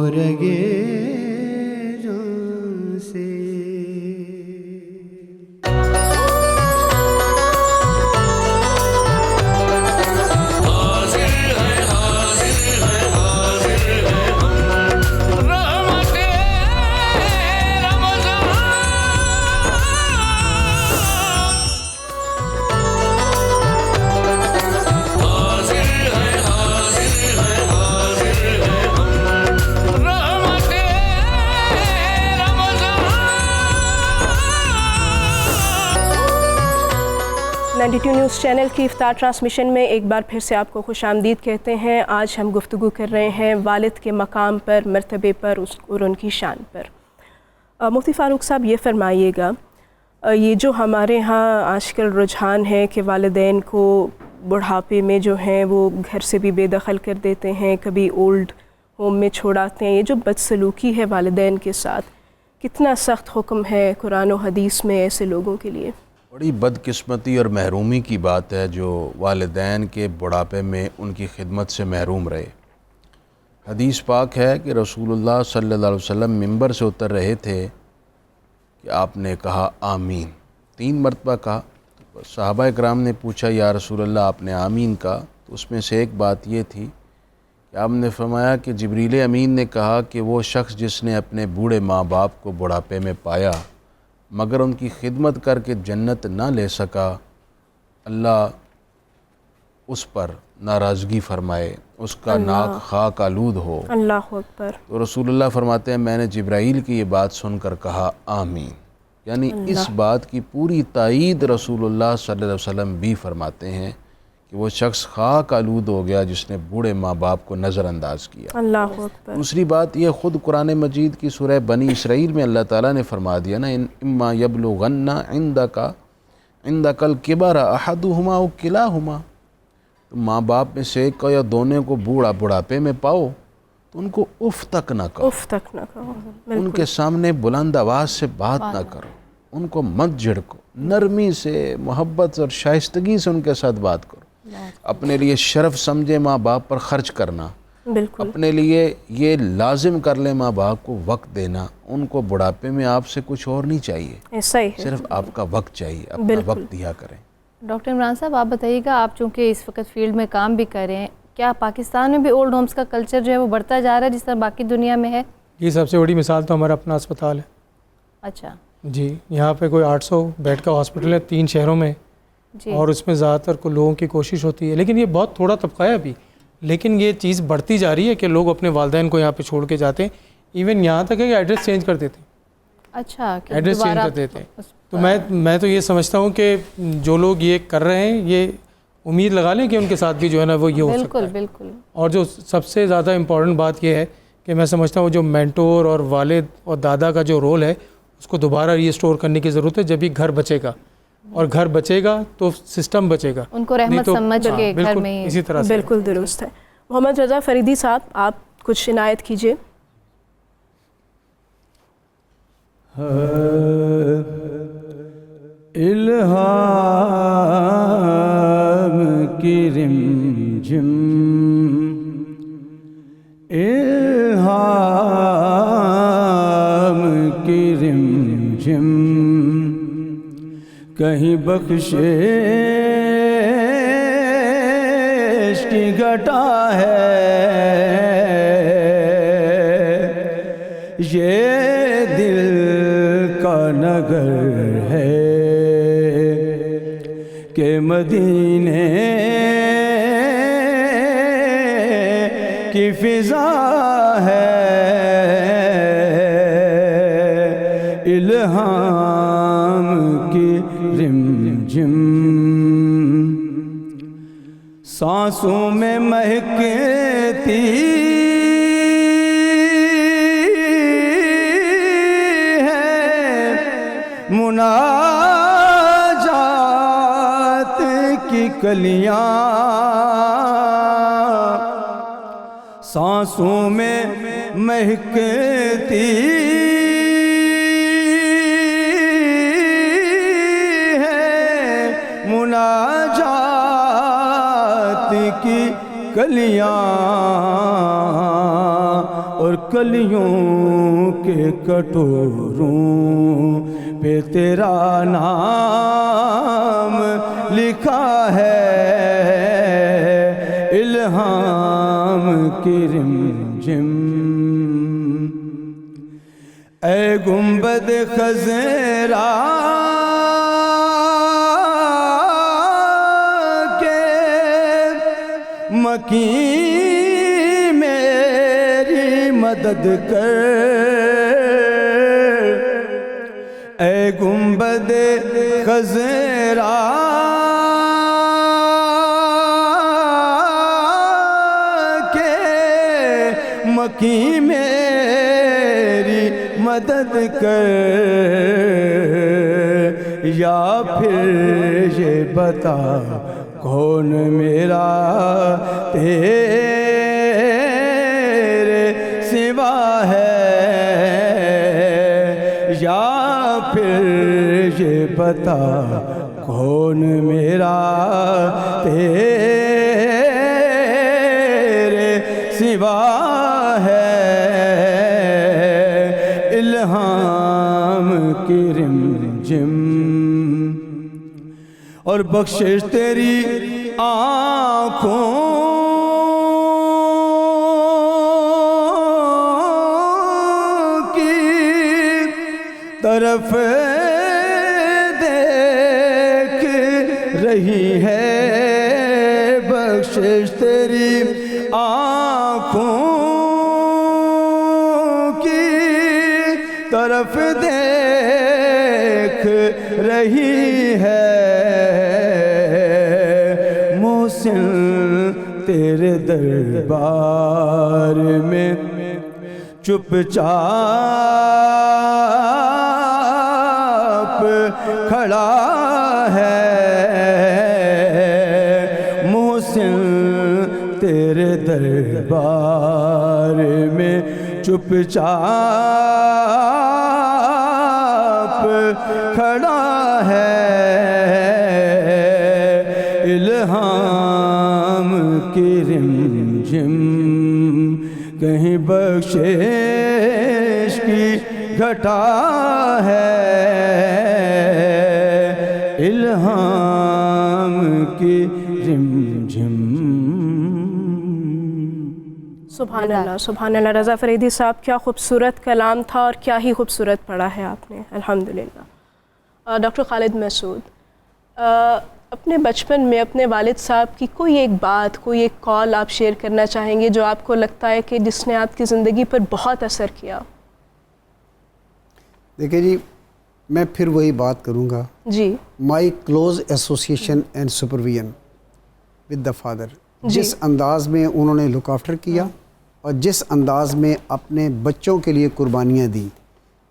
رگے جان سے. نیوز چینل کی افطار ٹرانسمیشن میں ایک بار پھر سے آپ کو خوش آمدید کہتے ہیں. آج ہم گفتگو کر رہے ہیں والد کے مقام پر، مرتبے پر اور ان کی شان پر. مفتی فاروق صاحب یہ فرمائیے گا، یہ جو ہمارے ہاں آج کل رجحان ہے کہ والدین کو بڑھاپے میں جو ہیں وہ گھر سے بھی بے دخل کر دیتے ہیں، کبھی اولڈ ہوم میں چھوڑاتے ہیں، یہ جو بدسلوکی ہے والدین کے ساتھ، کتنا سخت حکم ہے قرآن و حدیث میں ایسے لوگوں کے لیے؟ بڑی بدقسمتی اور محرومی کی بات ہے جو والدین کے بڑھاپے میں ان کی خدمت سے محروم رہے. حدیث پاک ہے کہ رسول اللہ صلی اللہ علیہ وسلم منبر سے اتر رہے تھے کہ آپ نے کہا آمین 3 مرتبہ کہا. صحابہ اکرام نے پوچھا یا رسول اللہ آپ نے آمین کہا، تو اس میں سے ایک بات یہ تھی کہ آپ نے فرمایا کہ جبریل امین نے کہا کہ وہ شخص جس نے اپنے بوڑھے ماں باپ کو بڑھاپے میں پایا مگر ان کی خدمت کر کے جنت نہ لے سکا، اللہ اس پر ناراضگی فرمائے، اس کا ناک خاک آلود ہو. اللہ اکبر. تو رسول اللہ فرماتے ہیں میں نے جبرائیل کی یہ بات سن کر کہا آمین. یعنی اس بات کی پوری تائید رسول اللہ صلی اللہ علیہ وسلم بھی فرماتے ہیں کہ وہ شخص خاک آلود ہو گیا جس نے بوڑھے ماں باپ کو نظر انداز کیا. اللہ اکبر. دوسری بات یہ خود قرآن مجید کی سورہ بنی اسرائیل میں اللہ تعالیٰ نے فرما دیا نا اما یبلغن عندک الکبر احدہما او کلاہما. تو ماں باپ میں سے ایک کو یا دونوں کو بڑھاپے میں پاؤ تو ان کو اف تک نہ کہو، اف تک نہ کہو، ان کے سامنے بلند آواز سے بات نہ کرو، ان کو مت جھڑکو، نرمی سے محبت اور شائستگی سے ان کے ساتھ بات کرو. اپنے لیے شرف سمجھے ماں باپ پر خرچ کرنا، بالکل اپنے لیے یہ لازم کر لیں ماں باپ کو وقت دینا. ان کو بڑھاپے میں آپ سے کچھ اور نہیں چاہیے، ایسا ہی ہے، صرف آپ کا وقت چاہیے، اپنا وقت دیا کریں. ڈاکٹر عمران صاحب آپ بتائیے گا، آپ چونکہ اس وقت فیلڈ میں کام بھی کر رہے ہیں، کیا پاکستان میں بھی اولڈ ہومز کا کلچر جو ہے وہ بڑھتا جا رہا ہے جس طرح باقی دنیا میں ہے؟ یہ سب سے بڑی مثال تو ہمارا اپنا اسپتال ہے. اچھا جی، یہاں پہ کوئی 800 بیڈ کا ہاسپٹل ہے 3 شہروں میں، جی. اور اس میں زیادہ تر کو لوگوں کی کوشش ہوتی ہے، لیکن یہ بہت تھوڑا طبقہ ہے ابھی. لیکن یہ چیز بڑھتی جا رہی ہے کہ لوگ اپنے والدین کو یہاں پہ چھوڑ کے جاتے ہیں، ایون یہاں تک ہے کہ ایڈریس چینج کر دیتے ہیں. اچھا ایڈریس چینج کر دیتے ہیں. تو میں تو یہ سمجھتا ہوں کہ جو لوگ یہ کر رہے ہیں یہ امید لگا لیں کہ ان کے ساتھ بھی جو ہے نا وہ یہ ہو سکتا ہے. بالکل. اور جو سب سے زیادہ امپورٹنٹ بات یہ ہے کہ میں سمجھتا ہوں جو مینٹور اور والد اور دادا کا جو رول ہے اس کو دوبارہ ری اسٹور کرنے کی ضرورت ہے. جب ہی گھر بچے گا اور گھر بچے گا تو سسٹم بچے گا. ان کو رحمت سمجھ کے گھر میں ہی. اسی طرح سے بالکل درست ہے. محمد رضا فریدی صاحب آپ کچھ عنایت کیجیے. الہام کی رمجم، الہام کی رمجم، کہیں بخشش کی گھٹا ہے، یہ دل کا نگر ہے کہ مدینے کی فضا ہے، الہام کی رمجم سانسوں میں مہکتی ہے، مناجات کی کلیاں سانسوں میں مہکتی ہے، مناجات کی کلیاں اور کلیوں کے کٹوروں پہ تیرا نام لکھا ہے، الہام کی رمجم. اے گنبد خضرا کے مکین میری مدد کر، اے گنبد خضرا کے مکین میری مدد کر، یا پھر یہ بتا کون میرا تیرے سوا ہے، یا پھر یہ بتا کون میرا تیرے سوا ہے، الہام کی رمجم. اور بخشش تیری آنکھوں کی طرف دیکھ رہی ہے، بخشش تیری آنکھوں کی طرف دیکھ رہی ہے، محسن تیرے دربار میں چپ چاپ کھڑا ہے، محسن تیرے دربار میں چپ چاپ کھڑا ہے، الہام کی رمجم کہیں بخشش کی گھٹا ہے، الہام کی رمجم. سبحان اللہ سبحان اللہ. رضا فریدی صاحب کیا خوبصورت کلام تھا اور کیا ہی خوبصورت پڑھا ہے آپ نے الحمدللہ. ڈاکٹر خالد محسود، اپنے بچپن میں اپنے والد صاحب کی کوئی ایک بات، کوئی ایک کال آپ شیئر کرنا چاہیں گے جو آپ کو لگتا ہے کہ جس نے آپ کی زندگی پر بہت اثر کیا؟ دیکھیں جی، میں پھر وہی بات کروں گا. جی. My close association and supervision with the father. جس انداز میں انہوں نے لک آفٹر کیا اور جس انداز میں اپنے بچوں کے لیے قربانیاں دیں،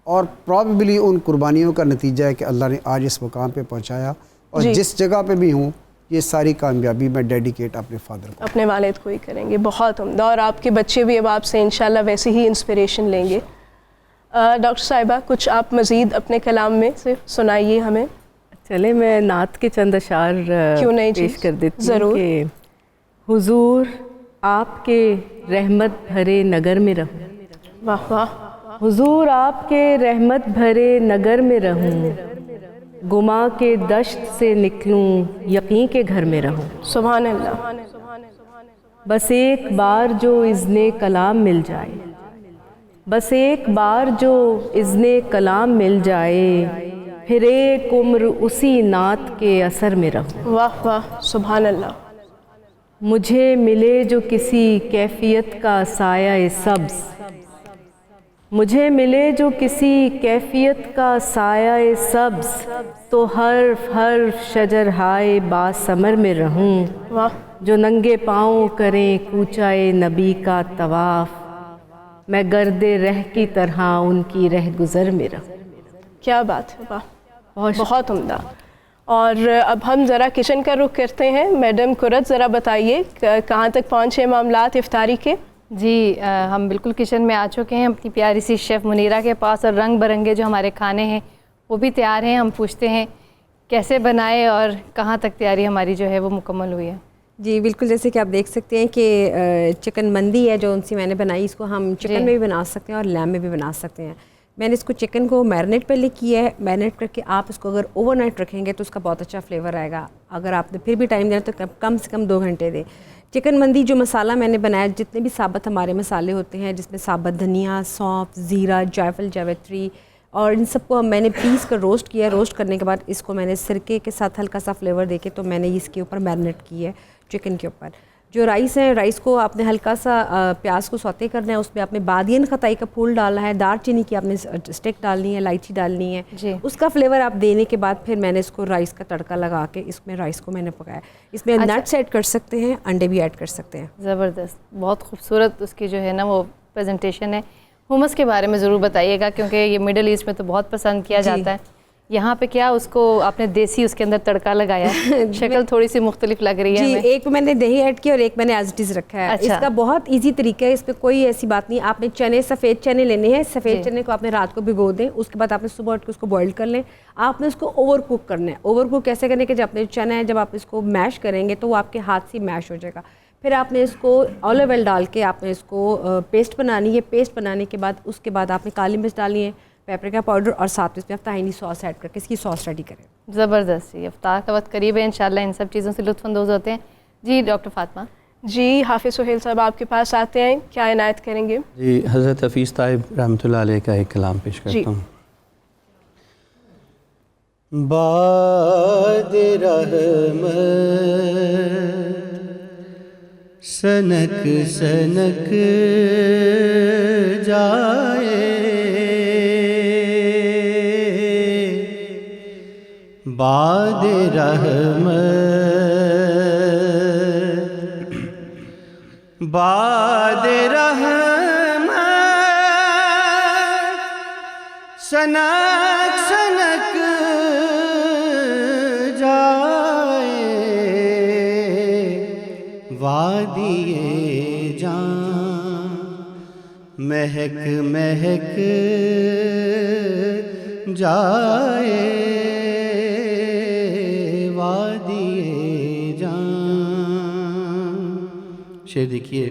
اور پرابیبلی ان قربانیوں کا نتیجہ ہے کہ اللہ نے آج اس مقام پہ پہنچایا. اور جس جگہ پہ بھی ہوں، یہ ساری کامیابی میں ڈیڈیکیٹ اپنے فادر کو، اپنے والد کو ہی کریں گے. بہت عمدہ. اور آپ کے بچے بھی اب آپ سے انشاءاللہ ویسے ہی انسپریشن لیں گے. ڈاکٹر صاحبہ، کچھ آپ مزید اپنے کلام میں سے سنائیے ہمیں. چلے میں نعت کے چند اشعار کیوں نہیں پیش کر دیتی ہوں. ضرور. کہ حضور آپ کے رحمت بھرے نگر میں رہوں. واہ واہ. حضور آپ کے رحمت بھرے نگر میں رہوں، گما کے دشت سے نکلوں یقین کے گھر میں رہوں. سبحان اللہ. بس ایک بار جو اذن کلام مل جائے، بس ایک بار جو اذن کلام مل جائے، پھر ایک عمر اسی نعت کے اثر میں رہوں. واہ واہ. سبحان اللہ. مجھے ملے جو کسی کیفیت کا سایہ سبز، مجھے ملے جو کسی کیفیت کا سایہ سبز، تو حرف شجرہائے باسمر میں رہوں. واہ. جو ننگے پاؤں کریں کوچائے نبی کا طواف، میں گرد رہ کی طرح ان کی رہ گزر میں رہوں. کیا بات ہے. واہ. بہت عمدہ. اور اب ہم ذرا کچن کا رخ کرتے ہیں. میڈم قرۃ، ذرا بتائیے کہاں تک پہنچے معاملات افطاری کے؟ جی ہم بالکل کچن میں آ چکے ہیں اپنی پیاری سی شیف منیرہ کے پاس، اور رنگ برنگے جو ہمارے کھانے ہیں وہ بھی تیار ہیں. ہم پوچھتے ہیں کیسے بنائے اور کہاں تک تیاری ہماری جو ہے وہ مکمل ہوئی ہے. جی بالکل، جیسے کہ آپ دیکھ سکتے ہیں کہ چکن مندی ہے جو ان سے میں نے بنائی. اس کو ہم چکن میں بھی بنا سکتے ہیں اور لیمب میں بھی بنا سکتے ہیں. میں نے اس کو چکن کو میرینیٹ پہلے کیا ہے. میرینیٹ کر کے آپ اس کو اگر اوور نائٹ رکھیں گے تو اس کا بہت اچھا فلیور آئے گا. اگر آپ نے پھر بھی ٹائم دینا تو کم سے کم 2 گھنٹے دیں. چکن مندی جو مسالہ میں نے بنایا، جتنے بھی ثابت ہمارے مسالے ہوتے ہیں جس میں ثابت دھنیا، سونف، زیرہ، جائفل، جاوتری، اور ان سب کو میں نے پیس کر روسٹ کیا. روسٹ کرنے کے بعد اس کو میں نے سرکے کے ساتھ ہلکا سا فلیور دے کے تو میں نے اس کے اوپر میرینیٹ کی ہے چکن کے اوپر. جو رائس ہے، رائس کو آپ نے ہلکا سا پیاز کو سوتے کرنا ہے. اس میں آپ نے بادین خطائی کا پھول ڈالنا ہے، دار چینی کی آپ نے اسٹک ڈالنی ہے، الائچی ڈالنی ہے. جی. اس کا فلیور آپ دینے کے بعد پھر میں نے اس کو رائس کا تڑکا لگا کے اس میں رائس کو میں نے پکایا. اس میں نٹس ایڈ کر سکتے ہیں، انڈے بھی ایڈ کر سکتے ہیں. زبردست. بہت خوبصورت اس کی جو ہے نا وہ پریزنٹیشن ہے. ہمس کے بارے میں ضرور بتائیے گا، کیونکہ یہ مڈل ایسٹ میں تو بہت پسند کیا جاتا ہے. یہاں پہ کیا اس کو آپ نے دیسی اس کے اندر تڑکا لگایا؟ شکل تھوڑی سی مختلف لگ رہی ہے. جی ایک میں نے دہی ایڈ کیا اور ایک میں نے ایز اٹ از رکھا ہے. اس کا بہت ایزی طریقہ ہے، اس پہ کوئی ایسی بات نہیں. آپ نے چنے، سفید چنے لینے ہیں. سفید چنے کو آپ نے رات کو بھگو دیں. اس کے بعد آپ نے صبح اٹھ کے اس کو بوائل کر لیں. آپ نے اس کو اوور کوک کرنا ہے. اوور کوک کیسے کرنے کے؟ جب آپ نے چنا ہے، جب آپ اس کو میش کریں گے تو وہ آپ کے ہاتھ سے میش ہو جائے گا. پھر آپ نے اس کو آلیو آئل ڈال کے آپ نے اس کو پیسٹ بنانی ہے. پیسٹ بنانے کے بعد اس کے بعد آپ نے کالی مرچ ڈالنی ہے، پیپریکا پاؤڈر، اور ساتھ میں اس میں آپ طحینی سوس ایڈ کر کے اس کی سوس ریڈی کریں. زبردست. جی افطار کا وقت قریب ہے، انشاءاللہ ان سب چیزوں سے لطف اندوز ہوتے ہیں. جی ڈاکٹر فاطمہ. جی حافظ سہیل صاحب آپ کے پاس آتے ہیں، کیا عنایت کریں گے؟ جی حضرت حفیظ طیب رحمۃ اللہ علیہ کا ایک کلام پیش کرتا ہوں. باد رحمت سنک سنک جائے، باد رحمت باد رحمت سنک سنک جائے، وادی جان مہک مہک جائے، وادی جان. شعر دیکھیے.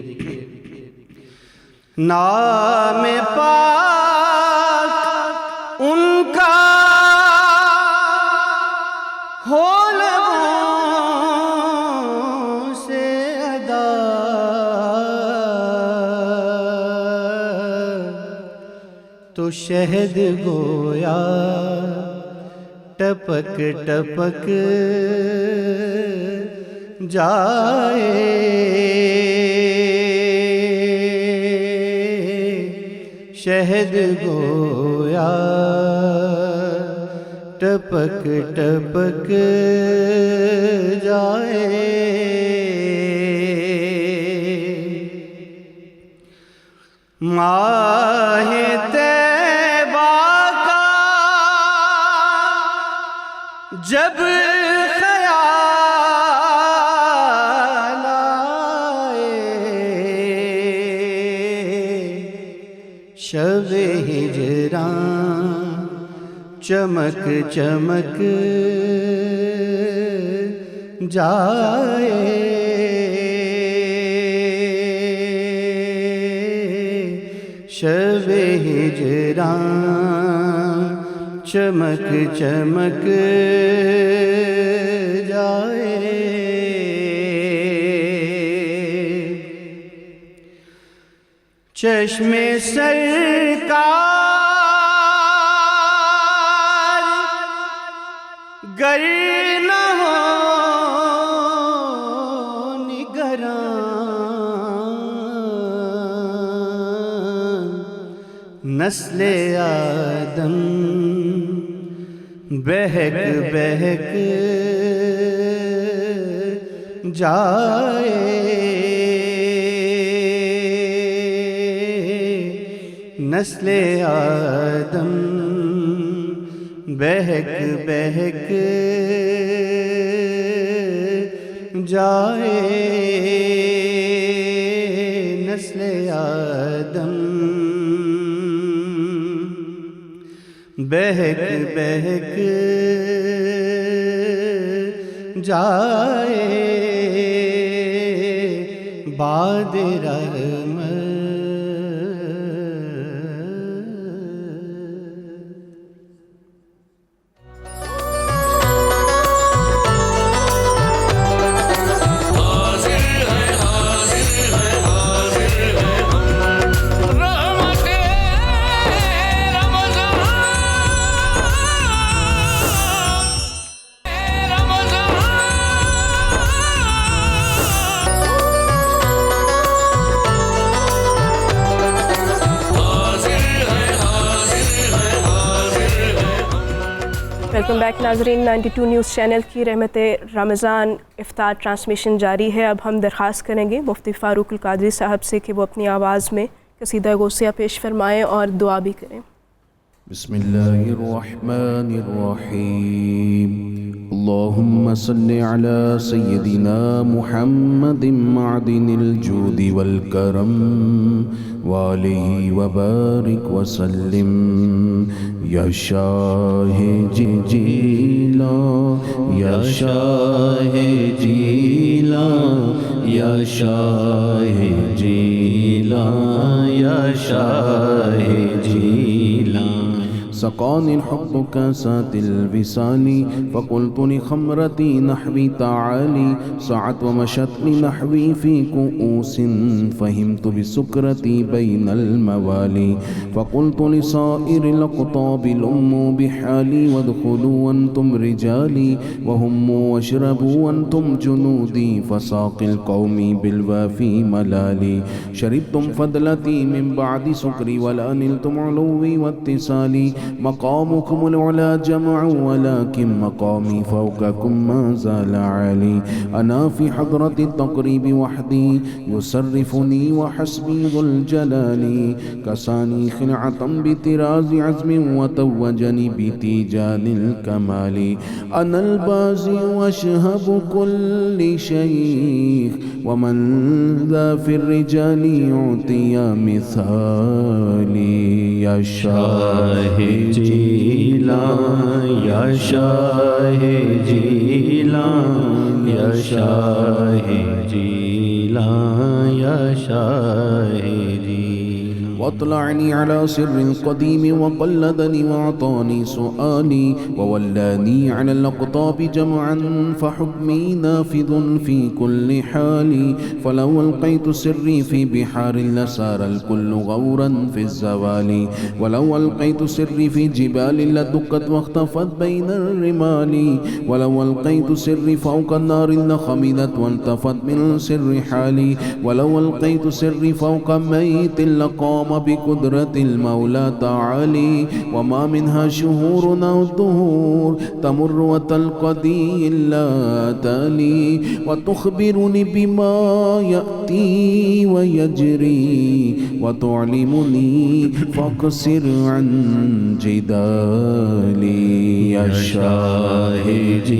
نام پاک ان کا ہو لبوں سے ادا، تو شہد گویا ٹپک ٹپک جائے شہد گویا ٹپک ٹپک جائے ماہ طیبہ کا جب خیال آئے شب ہجران چمک چمک جائے شب ہجران چمک چمک جائے چشم سرکار گر نہ ہو نگران نسل آدم بہک بہک جائے نسل آدم بہک بہک جائے نسل آدم بہک بہک جائے باد رحمت ویلکم بیک ناظرین، 92 نیوز چینل کی رحمت رمضان افطار ٹرانسمیشن جاری ہے۔ اب ہم درخواست کریں گے مفتی فاروق القادری صاحب سے کہ وہ اپنی آواز میں قصیدہ غوثیہ پیش فرمائیں اور دعا بھی کریں۔ بسم اللہ الرحمن الرحیم، اللہم صل علی سیدنا محمد معدن الجود والکرم وآلہ وبارک وسلم۔ یا شاہ جیلان یا شاہ جیلان یا شاہ جیلان یا شاہ جیلان سقاني الحب كاسات الوصال فقلت لخمرتي نحوي تعالي سعت ومشت لنحوي في كؤوس فهمت بسكرتي بين الموالي فقلت لصائر الأقطاب لموا بحالي وادخلوا وانتم رجالي وهموا واشربوا وانتم جنودي فساق القوم بالوافي ملالي شربتم فضلتي من بعد سكري ولا نلتم علوي واتصالي مقامكم العلا جمع ولكن مقامي فوقكم ما زال عالي أنا في حضرة التقريب وحدي يصرفني وحسبي ذو الجلال كساني خلعة بتراز عزم وتوجني بتيجان الكمال أنا البازي واشهب كل شيخ ومن ذا في الرجال يعطي مثالي يا شاہ جیلان یا شاہ جیلان یا شاہ جیلان یا شاہ جیلان واطلعني على سر القديم وقلدني وأعطاني سؤالي وولاني على الأقطاب جمعا فحكمي نافذ في كل حال فلو ألقيت سري في بحار لسار الكل غورا في الزوال ولو ألقيت سري في جبال لدكت واختفت بين الرمال ولو ألقيت سري فوق النار لخمدت والتفت من سر حالي ولو ألقيت سري فوق ميت لقام بقدرة المولى تعالي وما منها شهور أو دهور تمر وتلقدي إلا تالي وتخبرني بما يأتي ويجري وتعلمني فاقصر عن جدالي يا شاهديلا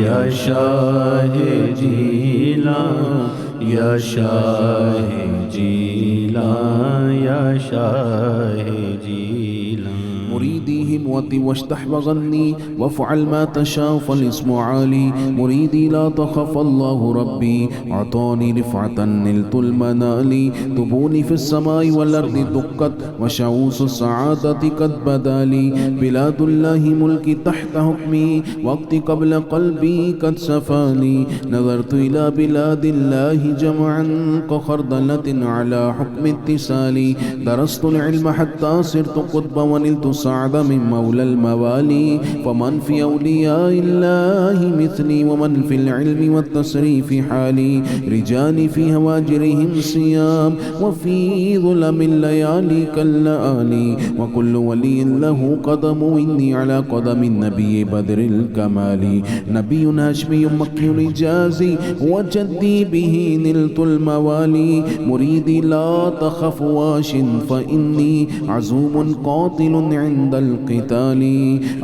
يا شاهديلا يا شاهديلا يا شاهديلا مريدي هموتي واشتح بغني وافعل ما تشاء فالاسم عالي مريدي لا تخف الله ربي أعطاني رفعة نلت المنال تبوني في السماء والأرض دقت وشعوس السعادة قد بدا لي بلاد الله ملكي تحت حكمي وقتي قبل قلبي قد سفاني نظرت إلى بلاد الله جمعا كخردلة على حكم اتصالي درست العلم حتى صرت قطبا ونلت سعد من مولى الموالي فمن في أولياء الله مثلي ومن في العلم والتصريف حالي رجال في هواجرهم صيام وفي ظلم الليالي كاللآلي وكل ولي له قدم إني على قدم النبي بدر الكمال نبي هاشمي مكي رجازي وجدي به نلت الموالي مريدي لا تخف واش فإني عزوم قاتل عند القتال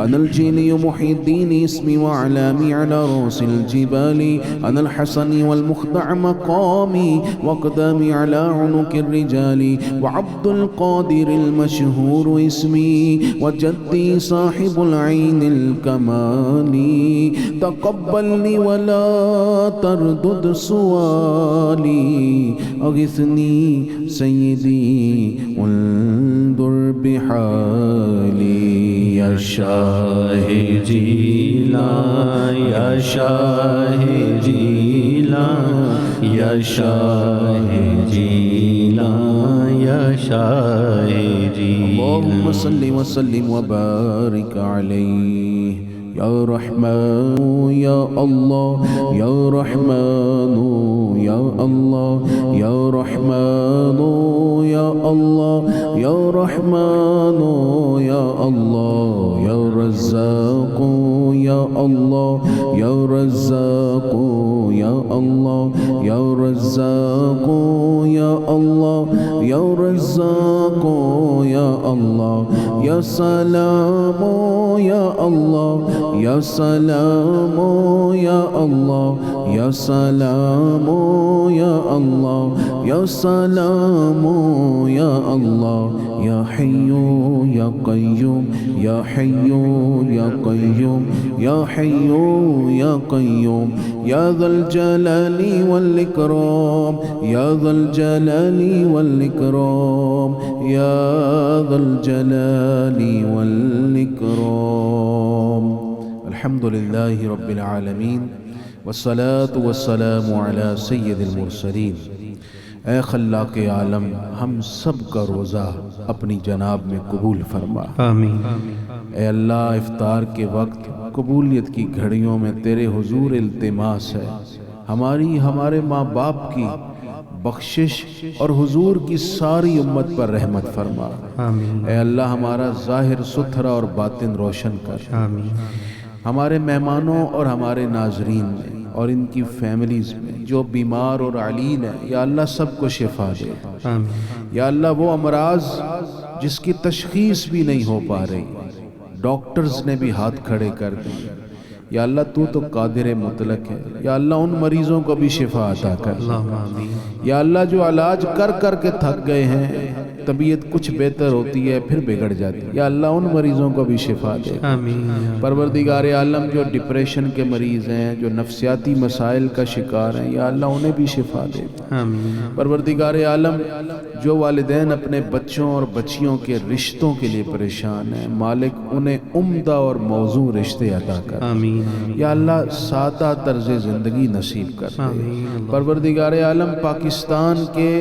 أنا الجيلي محي الدين اسمي وأعلامي على رؤوس الجبال أنا الحسن والمخدع مقامي وأقدامي على عنق الرجال وعبد القادر المشهور اسمي وجدي صاحب العين الكمال تقبلني ولا تردد سؤالي أغثني سيدي انظر بحالي يا شاهدي لا يا شاهدي لا يا شاهدي لا يا شاهدي اللهم صل وسلم وبارك عليه يا رحمن يا الله يا رحمن يا الله يا رحمن يا الله يا رحمن يا الله يا رزاق يا الله يا رزاق يا الله يا رزاق يا الله يا رزاق يا الله يا سلام يا الله يا سلام يا الله يا سلام يا الله يا سلام يا الله يا حي يا قيوم يا حي يا قيوم يا حي يا قيوم يا ذا الجلال والإكرام يا ذا الجلال والإكرام يا ذا الجلال والإكرام الحمد لله رب العالمين والصلاة والسلام على سید المرسلین اے خلاق عالم ہم سب کا روزہ اپنی جناب میں قبول فرما آمین اے اللہ افطار کے وقت قبولیت کی گھڑیوں میں تیرے حضور التماس ہے ہمارے ماں باپ کی بخشش اور حضور کی ساری امت پر رحمت فرما آمین اے اللہ ہمارا ظاہر ستھرا اور باطن روشن کر آمین ہمارے مہمانوں اور ہمارے ناظرین میں اور ان کی فیملیز میں جو بیمار اور علیل ہیں یا اللہ سب کو شفا دے آمین یا اللہ وہ امراض جس کی تشخیص بھی نہیں ہو پا رہی ڈاکٹرز نے بھی ہاتھ کھڑے کر دی یا اللہ تو قادر مطلق ہے، یا اللہ ان مریضوں کو بھی شفا عطا کر، یا اللہ جو علاج کر کر کے تھک گئے ہیں، طبیعت کچھ بہتر ہوتی ہے پھر بگڑ جاتی ہے، یا اللہ ان مریضوں کو بھی شفا دے۔ پروردگار عالم جو ڈپریشن کے مریض ہیں، جو نفسیاتی مسائل کا شکار ہیں، یا اللہ انہیں بھی شفا دے۔ پروردگار عالم جو والدین اپنے بچوں اور بچیوں کے رشتوں کے لیے پریشان ہیں، مالک انہیں عمدہ اور موزوں رشتے عطا کر، یا اللہ سادہ طرز زندگی نصیب کر دے۔ پروردگار عالم پاکستان کے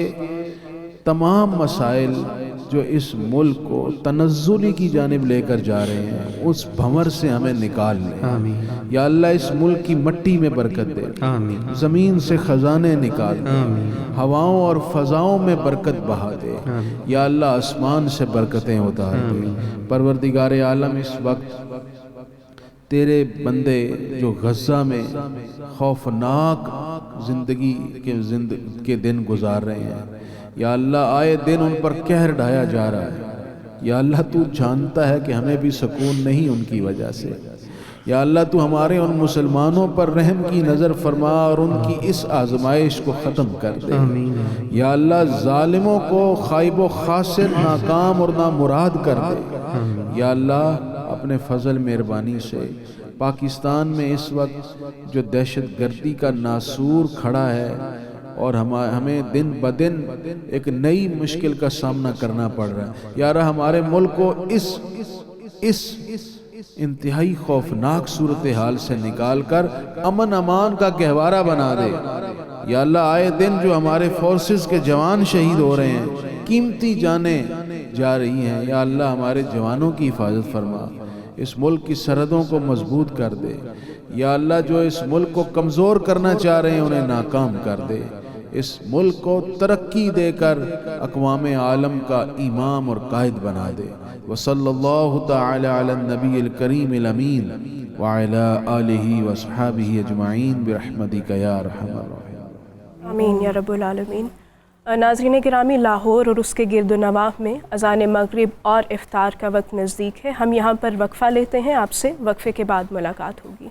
تمام مسائل جو اس ملک کو تنزلی کی جانب لے کر جا رہے ہیں، اس بھنور سے ہمیں نکال لے، یا اللہ اس ملک کی مٹی میں برکت دے، زمین سے خزانے نکال دے، ہواؤں اور فضاؤں میں برکت بہا دے، یا اللہ آسمان سے برکتیں اتار دے۔ پروردگار عالم اس وقت تیرے بندے جو غزہ میں خوفناک زندگی کے دن گزار رہے ہیں، یا اللہ آئے دن ان پر قہر ڈھایا جا رہا ہے، یا اللہ تو جانتا ہے کہ ہمیں بھی سکون نہیں ان کی وجہ سے، یا اللہ تو ہمارے ان مسلمانوں پر رحم کی نظر فرما اور ان کی اس آزمائش کو ختم کر دے، یا اللہ ظالموں کو خائب و خاسر، ناکام اور نامراد کر دے، یا اللہ اپنے فضل مہربانی سے پاکستان میں اس وقت جو دہشت گردی کا ناسور کھڑا ہے اور ہمیں دن بدن ایک نئی مشکل کا سامنا کرنا پڑ رہا ہے، یا رہا ہمارے ملک کو اس انتہائی خوفناک صورتحال سے نکال کر امن امان کا گہوارہ بنا دے، یا اللہ آئے دن جو ہمارے فورسز کے جوان شہید ہو رہے ہیں، قیمتی جانیں جا رہی ہیں، یا اللہ ہمارے جوانوں کی حفاظت فرما، اس ملک کی سرحدوں کو مضبوط کر دے، یا اللہ جو اس ملک کو کمزور کرنا چاہ رہے ہیں انہیں ناکام کر دے، اس ملک کو ترقی دے کر اقوام عالم کا امام اور قائد بنا دے۔ وصلی اللہ تعالی علی النبی الکریم الامین وعلی آلہ وصحابہ اجمعین برحمتک یا ارحم الراحمین۔ آمین یا رب العالمین۔ ناظرین گرامی، لاہور اور اس کے گرد و نواح میں اذان مغرب اور افطار کا وقت نزدیک ہے۔ ہم یہاں پر وقفہ لیتے ہیں، آپ سے وقفے کے بعد ملاقات ہوگی۔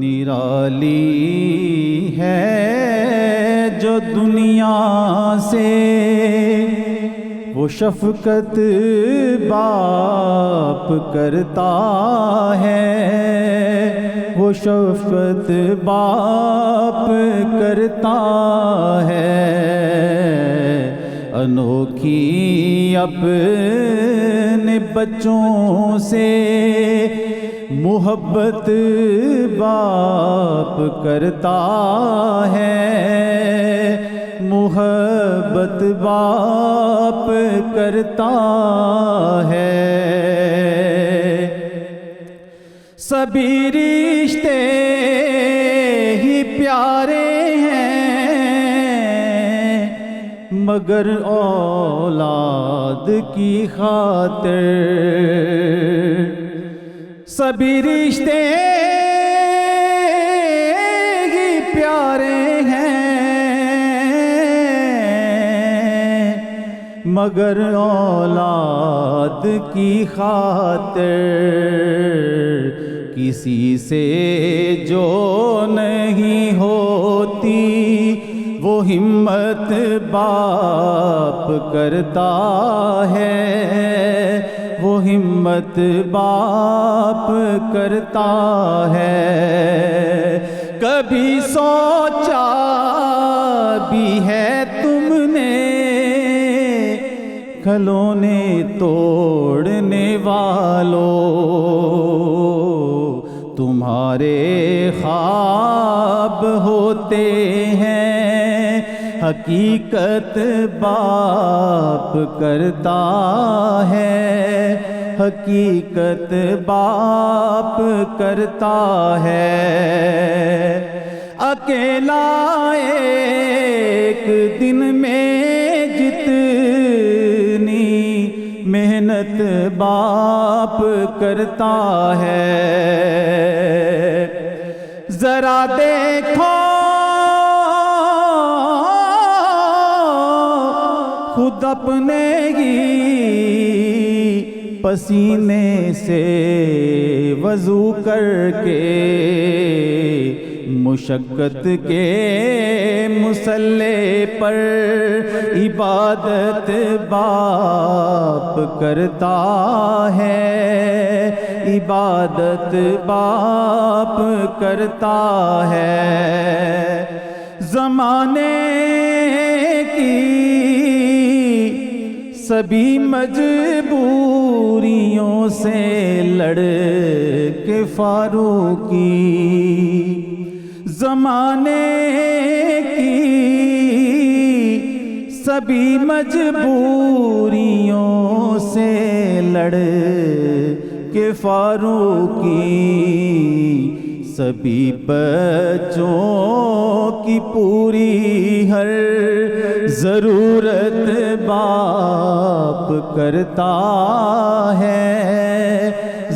نرالی ہے جو دنیا سے وہ شفقت باپ کرتا ہے، وہ شفقت باپ کرتا ہے، انوکھی اپنے بچوں سے محبت باپ کرتا ہے، محبت باپ کرتا ہے، سبھی رشتے ہی پیارے ہیں مگر اولاد کی خاطر، سبھی رشتے ہی پیارے ہیں مگر اولاد کی خاطر، کسی سے جو نہیں ہوتی وہ ہمت باپ کرتا ہے، وہ ہمت باپ کرتا ہے، کبھی سوچا بھی ہے تم نے کھلونے توڑنے والوں، تمہارے خواب ہوتے ہیں، حقیقت باپ کرتا ہے، حقیقت باپ کرتا ہے، اکیلا ایک دن میں جتنی محنت باپ کرتا ہے، ذرا دیکھو خود اپنے ہی پسینے سے وضو کر کے مشقت کے مصلے پر عبادت باپ کرتا ہے، عبادت باپ کرتا ہے۔ زمانے کی سبھی مجبوریوں سے لڑ کے فاروقی، زمانے کی سبھی مجبوریوں سے لڑ کے فاروقی، سبھی بچوں کی پوری ہر ضرورت باپ کرتا ہے،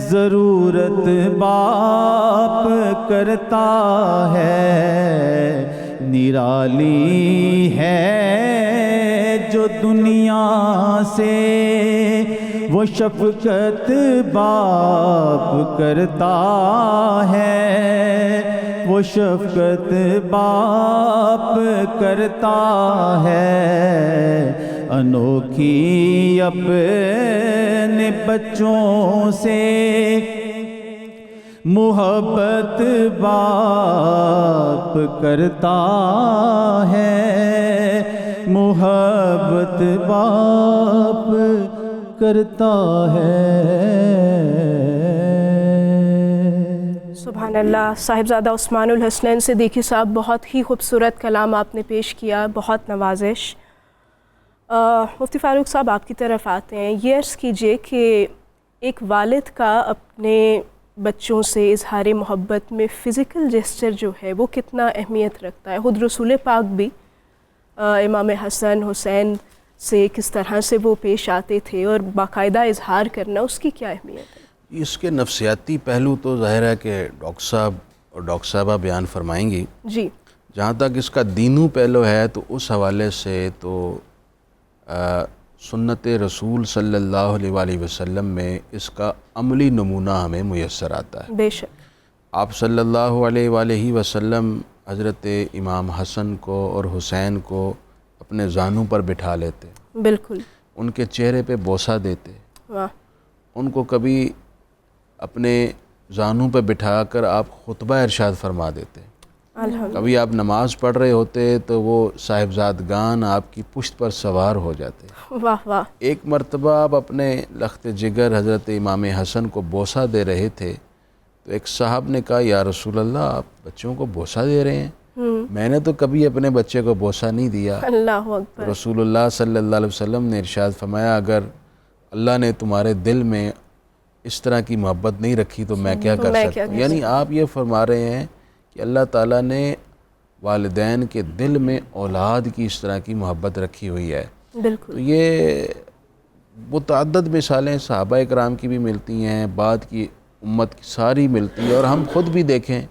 ضرورت باپ کرتا ہے۔ نرالی ہے جو دنیا سے وہ شفقت باپ کرتا ہے، وہ شفقت باپ کرتا ہے۔ انوکھی اپنے بچوں سے محبت باپ کرتا ہے، محبت باپ کرتا ہے۔ سبحان اللہ۔ صاحبزادہ عثمان الحسنین صدیقی صاحب، بہت ہی خوبصورت کلام آپ نے پیش کیا، بہت نوازش۔ مفتی فاروق صاحب آپ کی طرف آتے ہیں، یہ عرض کیجئے کہ ایک والد کا اپنے بچوں سے اظہار محبت میں فزیکل جیسچر جو ہے وہ کتنا اہمیت رکھتا ہے؟ خود رسول پاک بھی امام حسن حسین سے کس طرح سے وہ پیش آتے تھے اور باقاعدہ اظہار کرنا، اس کی کیا اہمیت ہے؟ اس کے نفسیاتی پہلو تو ظاہر ہے کہ ڈاکٹر صاحب اور ڈاکٹر صاحبہ بیان فرمائیں گی۔ جی، جہاں تک اس کا دینو پہلو ہے تو اس حوالے سے تو سنت رسول صلی اللہ علیہ وآلہ وسلم میں اس کا عملی نمونہ ہمیں میسر آتا ہے۔ بے شک آپ صلی اللہ علیہ وآلہ وسلم حضرت امام حسن کو اور حسین کو اپنے زانوں پر بٹھا لیتے، بالکل، ان کے چہرے پہ بوسہ دیتے، واہ، ان کو کبھی اپنے زانوں پہ بٹھا کر آپ خطبہ ارشاد فرما دیتے، الحمدللہ، کبھی آپ نماز پڑھ رہے ہوتے تو وہ صاحبزادگان آپ کی پشت پر سوار ہو جاتے۔ واہ واہ، ایک مرتبہ آپ اپنے لخت جگر حضرت امام حسن کو بوسہ دے رہے تھے تو ایک صاحب نے کہا یا رسول اللہ آپ بچوں کو بوسہ دے رہے ہیں؟ میں نے تو کبھی اپنے بچے کو بوسہ نہیں دیا۔ اللہ اکبر۔ رسول اللہ صلی اللہ علیہ وسلم نے ارشاد فرمایا اگر اللہ نے تمہارے دل میں اس طرح کی محبت نہیں رکھی تو میں کیا کر سکتا ہوں؟ یعنی آپ یہ فرما رہے ہیں کہ اللہ تعالیٰ نے والدین کے دل میں اولاد کی اس طرح کی محبت رکھی ہوئی ہے۔ بالکل، تو یہ متعدد مثالیں صحابہ کرام کی بھی ملتی ہیں، بعد کی امت کی ساری ملتی ہے، اور ہم خود بھی دیکھیں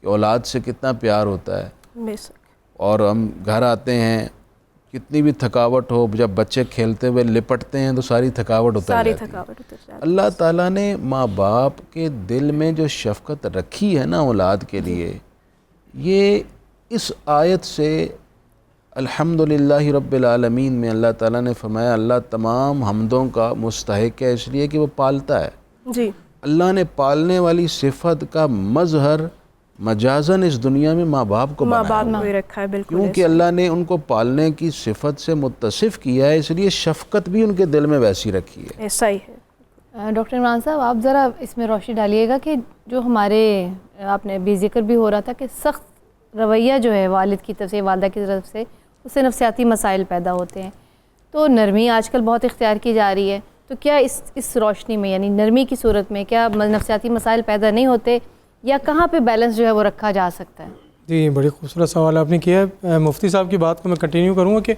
کہ اولاد سے کتنا پیار ہوتا ہے، بے شک، اور ہم گھر آتے ہیں کتنی بھی تھکاوٹ ہو، جب بچے کھیلتے ہوئے لپٹتے ہیں تو ساری تھکاوٹ اتر ساری جاتی ہے۔ تھکاوٹ اتر جاتی ہے۔ اللہ تعالیٰ نے ماں باپ کے دل میں جو شفقت رکھی ہے نا اولاد کے لیے، یہ اس آیت سے الحمدللہ رب العالمین میں اللہ تعالیٰ نے فرمایا اللہ تمام حمدوں کا مستحق ہے، اس لیے کہ وہ پالتا ہے۔ جی، اللہ نے پالنے والی صفت کا مظہر مجازن اس دنیا میں ماں باپ کو ماں بنایا باپ کو ہی رکھا ہے، بالکل، کیونکہ اللہ نے ان کو پالنے کی صفت سے متصف کیا ہے، اس لیے شفقت بھی ان کے دل میں ویسی رکھی ہے۔ ایسا ہی ہے۔ ڈاکٹر عمران صاحب آپ ذرا اس میں روشنی ڈالیے گا کہ جو ہمارے آپ نے بھی ذکر بھی ہو رہا تھا کہ سخت رویہ جو ہے والد کی طرف سے والدہ کی طرف سے، اس سے نفسیاتی مسائل پیدا ہوتے ہیں، تو نرمی آج کل بہت اختیار کی جا رہی ہے، تو کیا اس روشنی میں یعنی نرمی کی صورت میں کیا نفسیاتی مسائل پیدا نہیں ہوتے، یا کہاں پہ بیلنس جو ہے وہ رکھا جا سکتا ہے؟ جی بڑی خوبصورت سوال آپ نے کیا ہے۔ مفتی صاحب کی بات کو میں کنٹینیو کروں گا کہ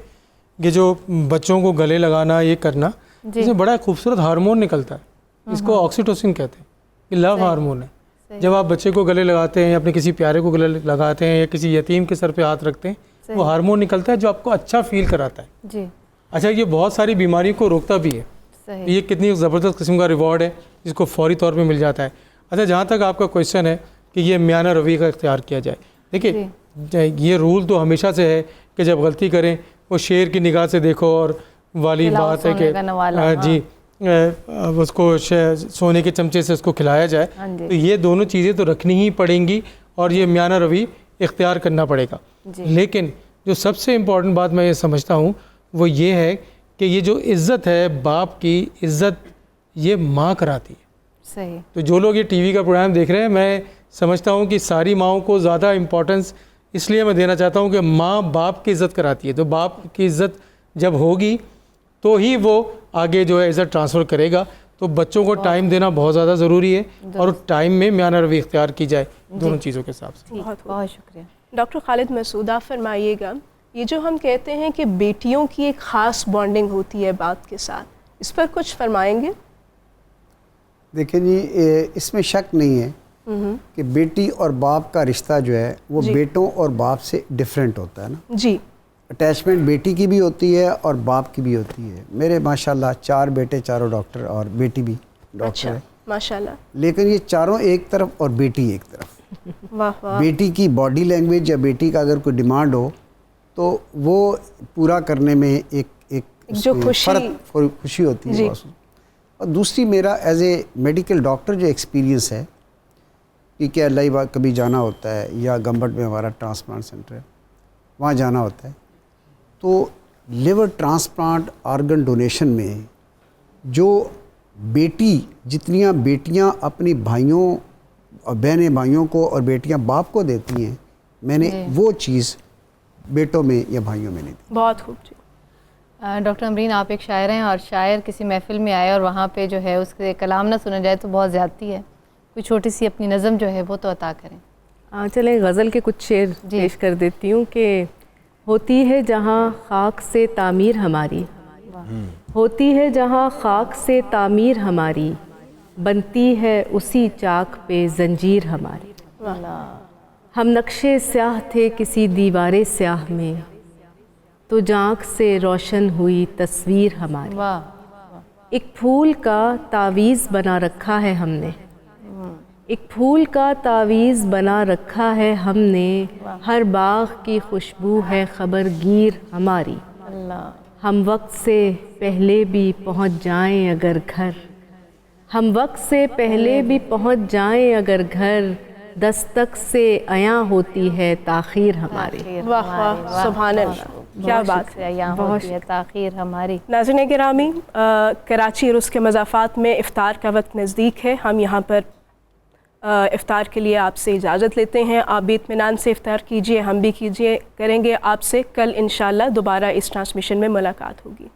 یہ جو بچوں کو گلے لگانا یہ کرنا، اس میں بڑا خوبصورت ہارمون نکلتا ہے، اس کو آکسیٹوسن کہتے ہیں، یہ لو ہارمون ہے. جب آپ بچے کو گلے لگاتے ہیں یا اپنے کسی پیارے کو گلے لگاتے ہیں یا کسی یتیم کے سر پہ ہاتھ رکھتے ہیں، وہ ہارمون نکلتا ہے جو آپ کو اچھا فیل کراتا ہے. جی اچھا یہ بہت ساری بیماریوں کو روکتا بھی ہے. یہ کتنی زبردست قسم کا ریوارڈ ہے جس کو فوری طور پہ مل جاتا ہے. اچھا جہاں تک آپ کا کویشچن ہے کہ یہ میانہ روی کا اختیار کیا جائے، دیکھیے یہ رول تو ہمیشہ سے ہے کہ جب غلطی کریں وہ شیر کی نگاہ سے دیکھو، اور والی بات ہے کہ جی اس کو سونے کے چمچے سے اس کو کھلایا جائے. تو یہ دونوں چیزیں تو رکھنی ہی پڑیں گی اور یہ میانہ روی اختیار کرنا پڑے گا. لیکن جو سب سے امپورٹنٹ بات میں یہ سمجھتا ہوں وہ یہ ہے کہ یہ جو عزت ہے، باپ کی عزت، یہ ماں کراتی ہے. صحیح. تو جو لوگ یہ ٹی وی کا پروگرام دیکھ رہے ہیں، میں سمجھتا ہوں کہ ساری ماؤں کو زیادہ امپورٹنس اس لیے میں دینا چاہتا ہوں کہ ماں باپ کی عزت کراتی ہے. تو باپ کی عزت جب ہوگی تو ہی وہ آگے جو ہے عزت ٹرانسفر کرے گا. تو بچوں کو ٹائم دینا بہت زیادہ ضروری ہے اور ٹائم میں میانہ روی اختیار کی جائے دونوں چیزوں کے حساب سے. بہت شکریہ. ڈاکٹر خالد مسعود، آپ فرمائیے گا، یہ جو ہم کہتے ہیں کہ بیٹیوں کی ایک خاص بانڈنگ ہوتی ہے باپ کے ساتھ، اس پر کچھ فرمائیں گے؟ دیکھیں جی، اس میں شک نہیں ہے کہ بیٹی اور باپ کا رشتہ جو ہے وہ بیٹوں اور باپ سے ڈیفرنٹ ہوتا ہے نا. جی. اٹیچمنٹ بیٹی کی بھی ہوتی ہے اور باپ کی بھی ہوتی ہے. میرے ماشاءاللہ 4 بیٹے، چاروں ڈاکٹر، اور بیٹی بھی ڈاکٹر ہے ماشاءاللہ. لیکن یہ چاروں ایک طرف اور بیٹی ایک طرف. واہ واہ. بیٹی کی باڈی لینگویج یا بیٹی کا اگر کوئی ڈیمانڈ ہو تو وہ پورا کرنے میں ایک جو خوشی ہوتی ہے. اور دوسری میرا ایز اے میڈیکل ڈاکٹر جو ایکسپیرینس ہے کہ اللہ کبھی جانا ہوتا ہے، یا گمبٹ میں ہمارا ٹرانسپلانٹ سینٹر ہے، وہاں جانا ہوتا ہے، تو لیور ٹرانسپلانٹ آرگن ڈونیشن میں جو بیٹی، جتنیاں بیٹیاں اپنی بھائیوں اور بہنیں بھائیوں کو اور بیٹیاں باپ کو دیتی ہیں، میں نے وہ چیز بیٹوں میں یا بھائیوں میں نہیں دی. بہت خوب. جی ڈاکٹر امرین، آپ ایک شاعر ہیں، اور شاعر کسی محفل میں آئے اور وہاں پہ جو ہے اس کے کلام نہ سنا جائے تو بہت زیادتی ہے. کوئی چھوٹی سی اپنی نظم جو ہے وہ تو عطا کریں. چلیں غزل کے کچھ شعر پیش کر دیتی ہوں کہ ہوتی ہے جہاں خاک سے تعمیر ہماری، ہوتی ہے جہاں خاک سے تعمیر ہماری، بنتی ہے اسی چاک پہ زنجیر ہماری. ہم نقشے سیاہ تھے کسی دیوارے سیاہ میں، تو جانک سے روشن ہوئی تصویر ہماری. ایک پھول کا تعویذ بنا رکھا ہے ہم نے، ایک پھول کا تعویذ بنا رکھا ہے ہم نے، ہر باغ کی خوشبو ہے خبر گیر ہماری. ہم وقت سے پہلے بھی پہنچ جائیں اگر گھر، ہم وقت سے پہلے بھی پہنچ جائیں اگر گھر، دستک سے عیاں ہوتی ہے تاخیر ہماری. واہ واہ، سبحان اللہ، کیا بات ہے. بہت تاخیر ہماری. ناظرین گرامی، کراچی اور اس کے مضافات میں افطار کا وقت نزدیک ہے. ہم یہاں پر افطار کے لیے آپ سے اجازت لیتے ہیں. آپ بھی اطمینان سے افطار کیجیے، ہم بھی کریں گے آپ سے. کل انشاءاللہ دوبارہ اس ٹرانسمیشن میں ملاقات ہوگی.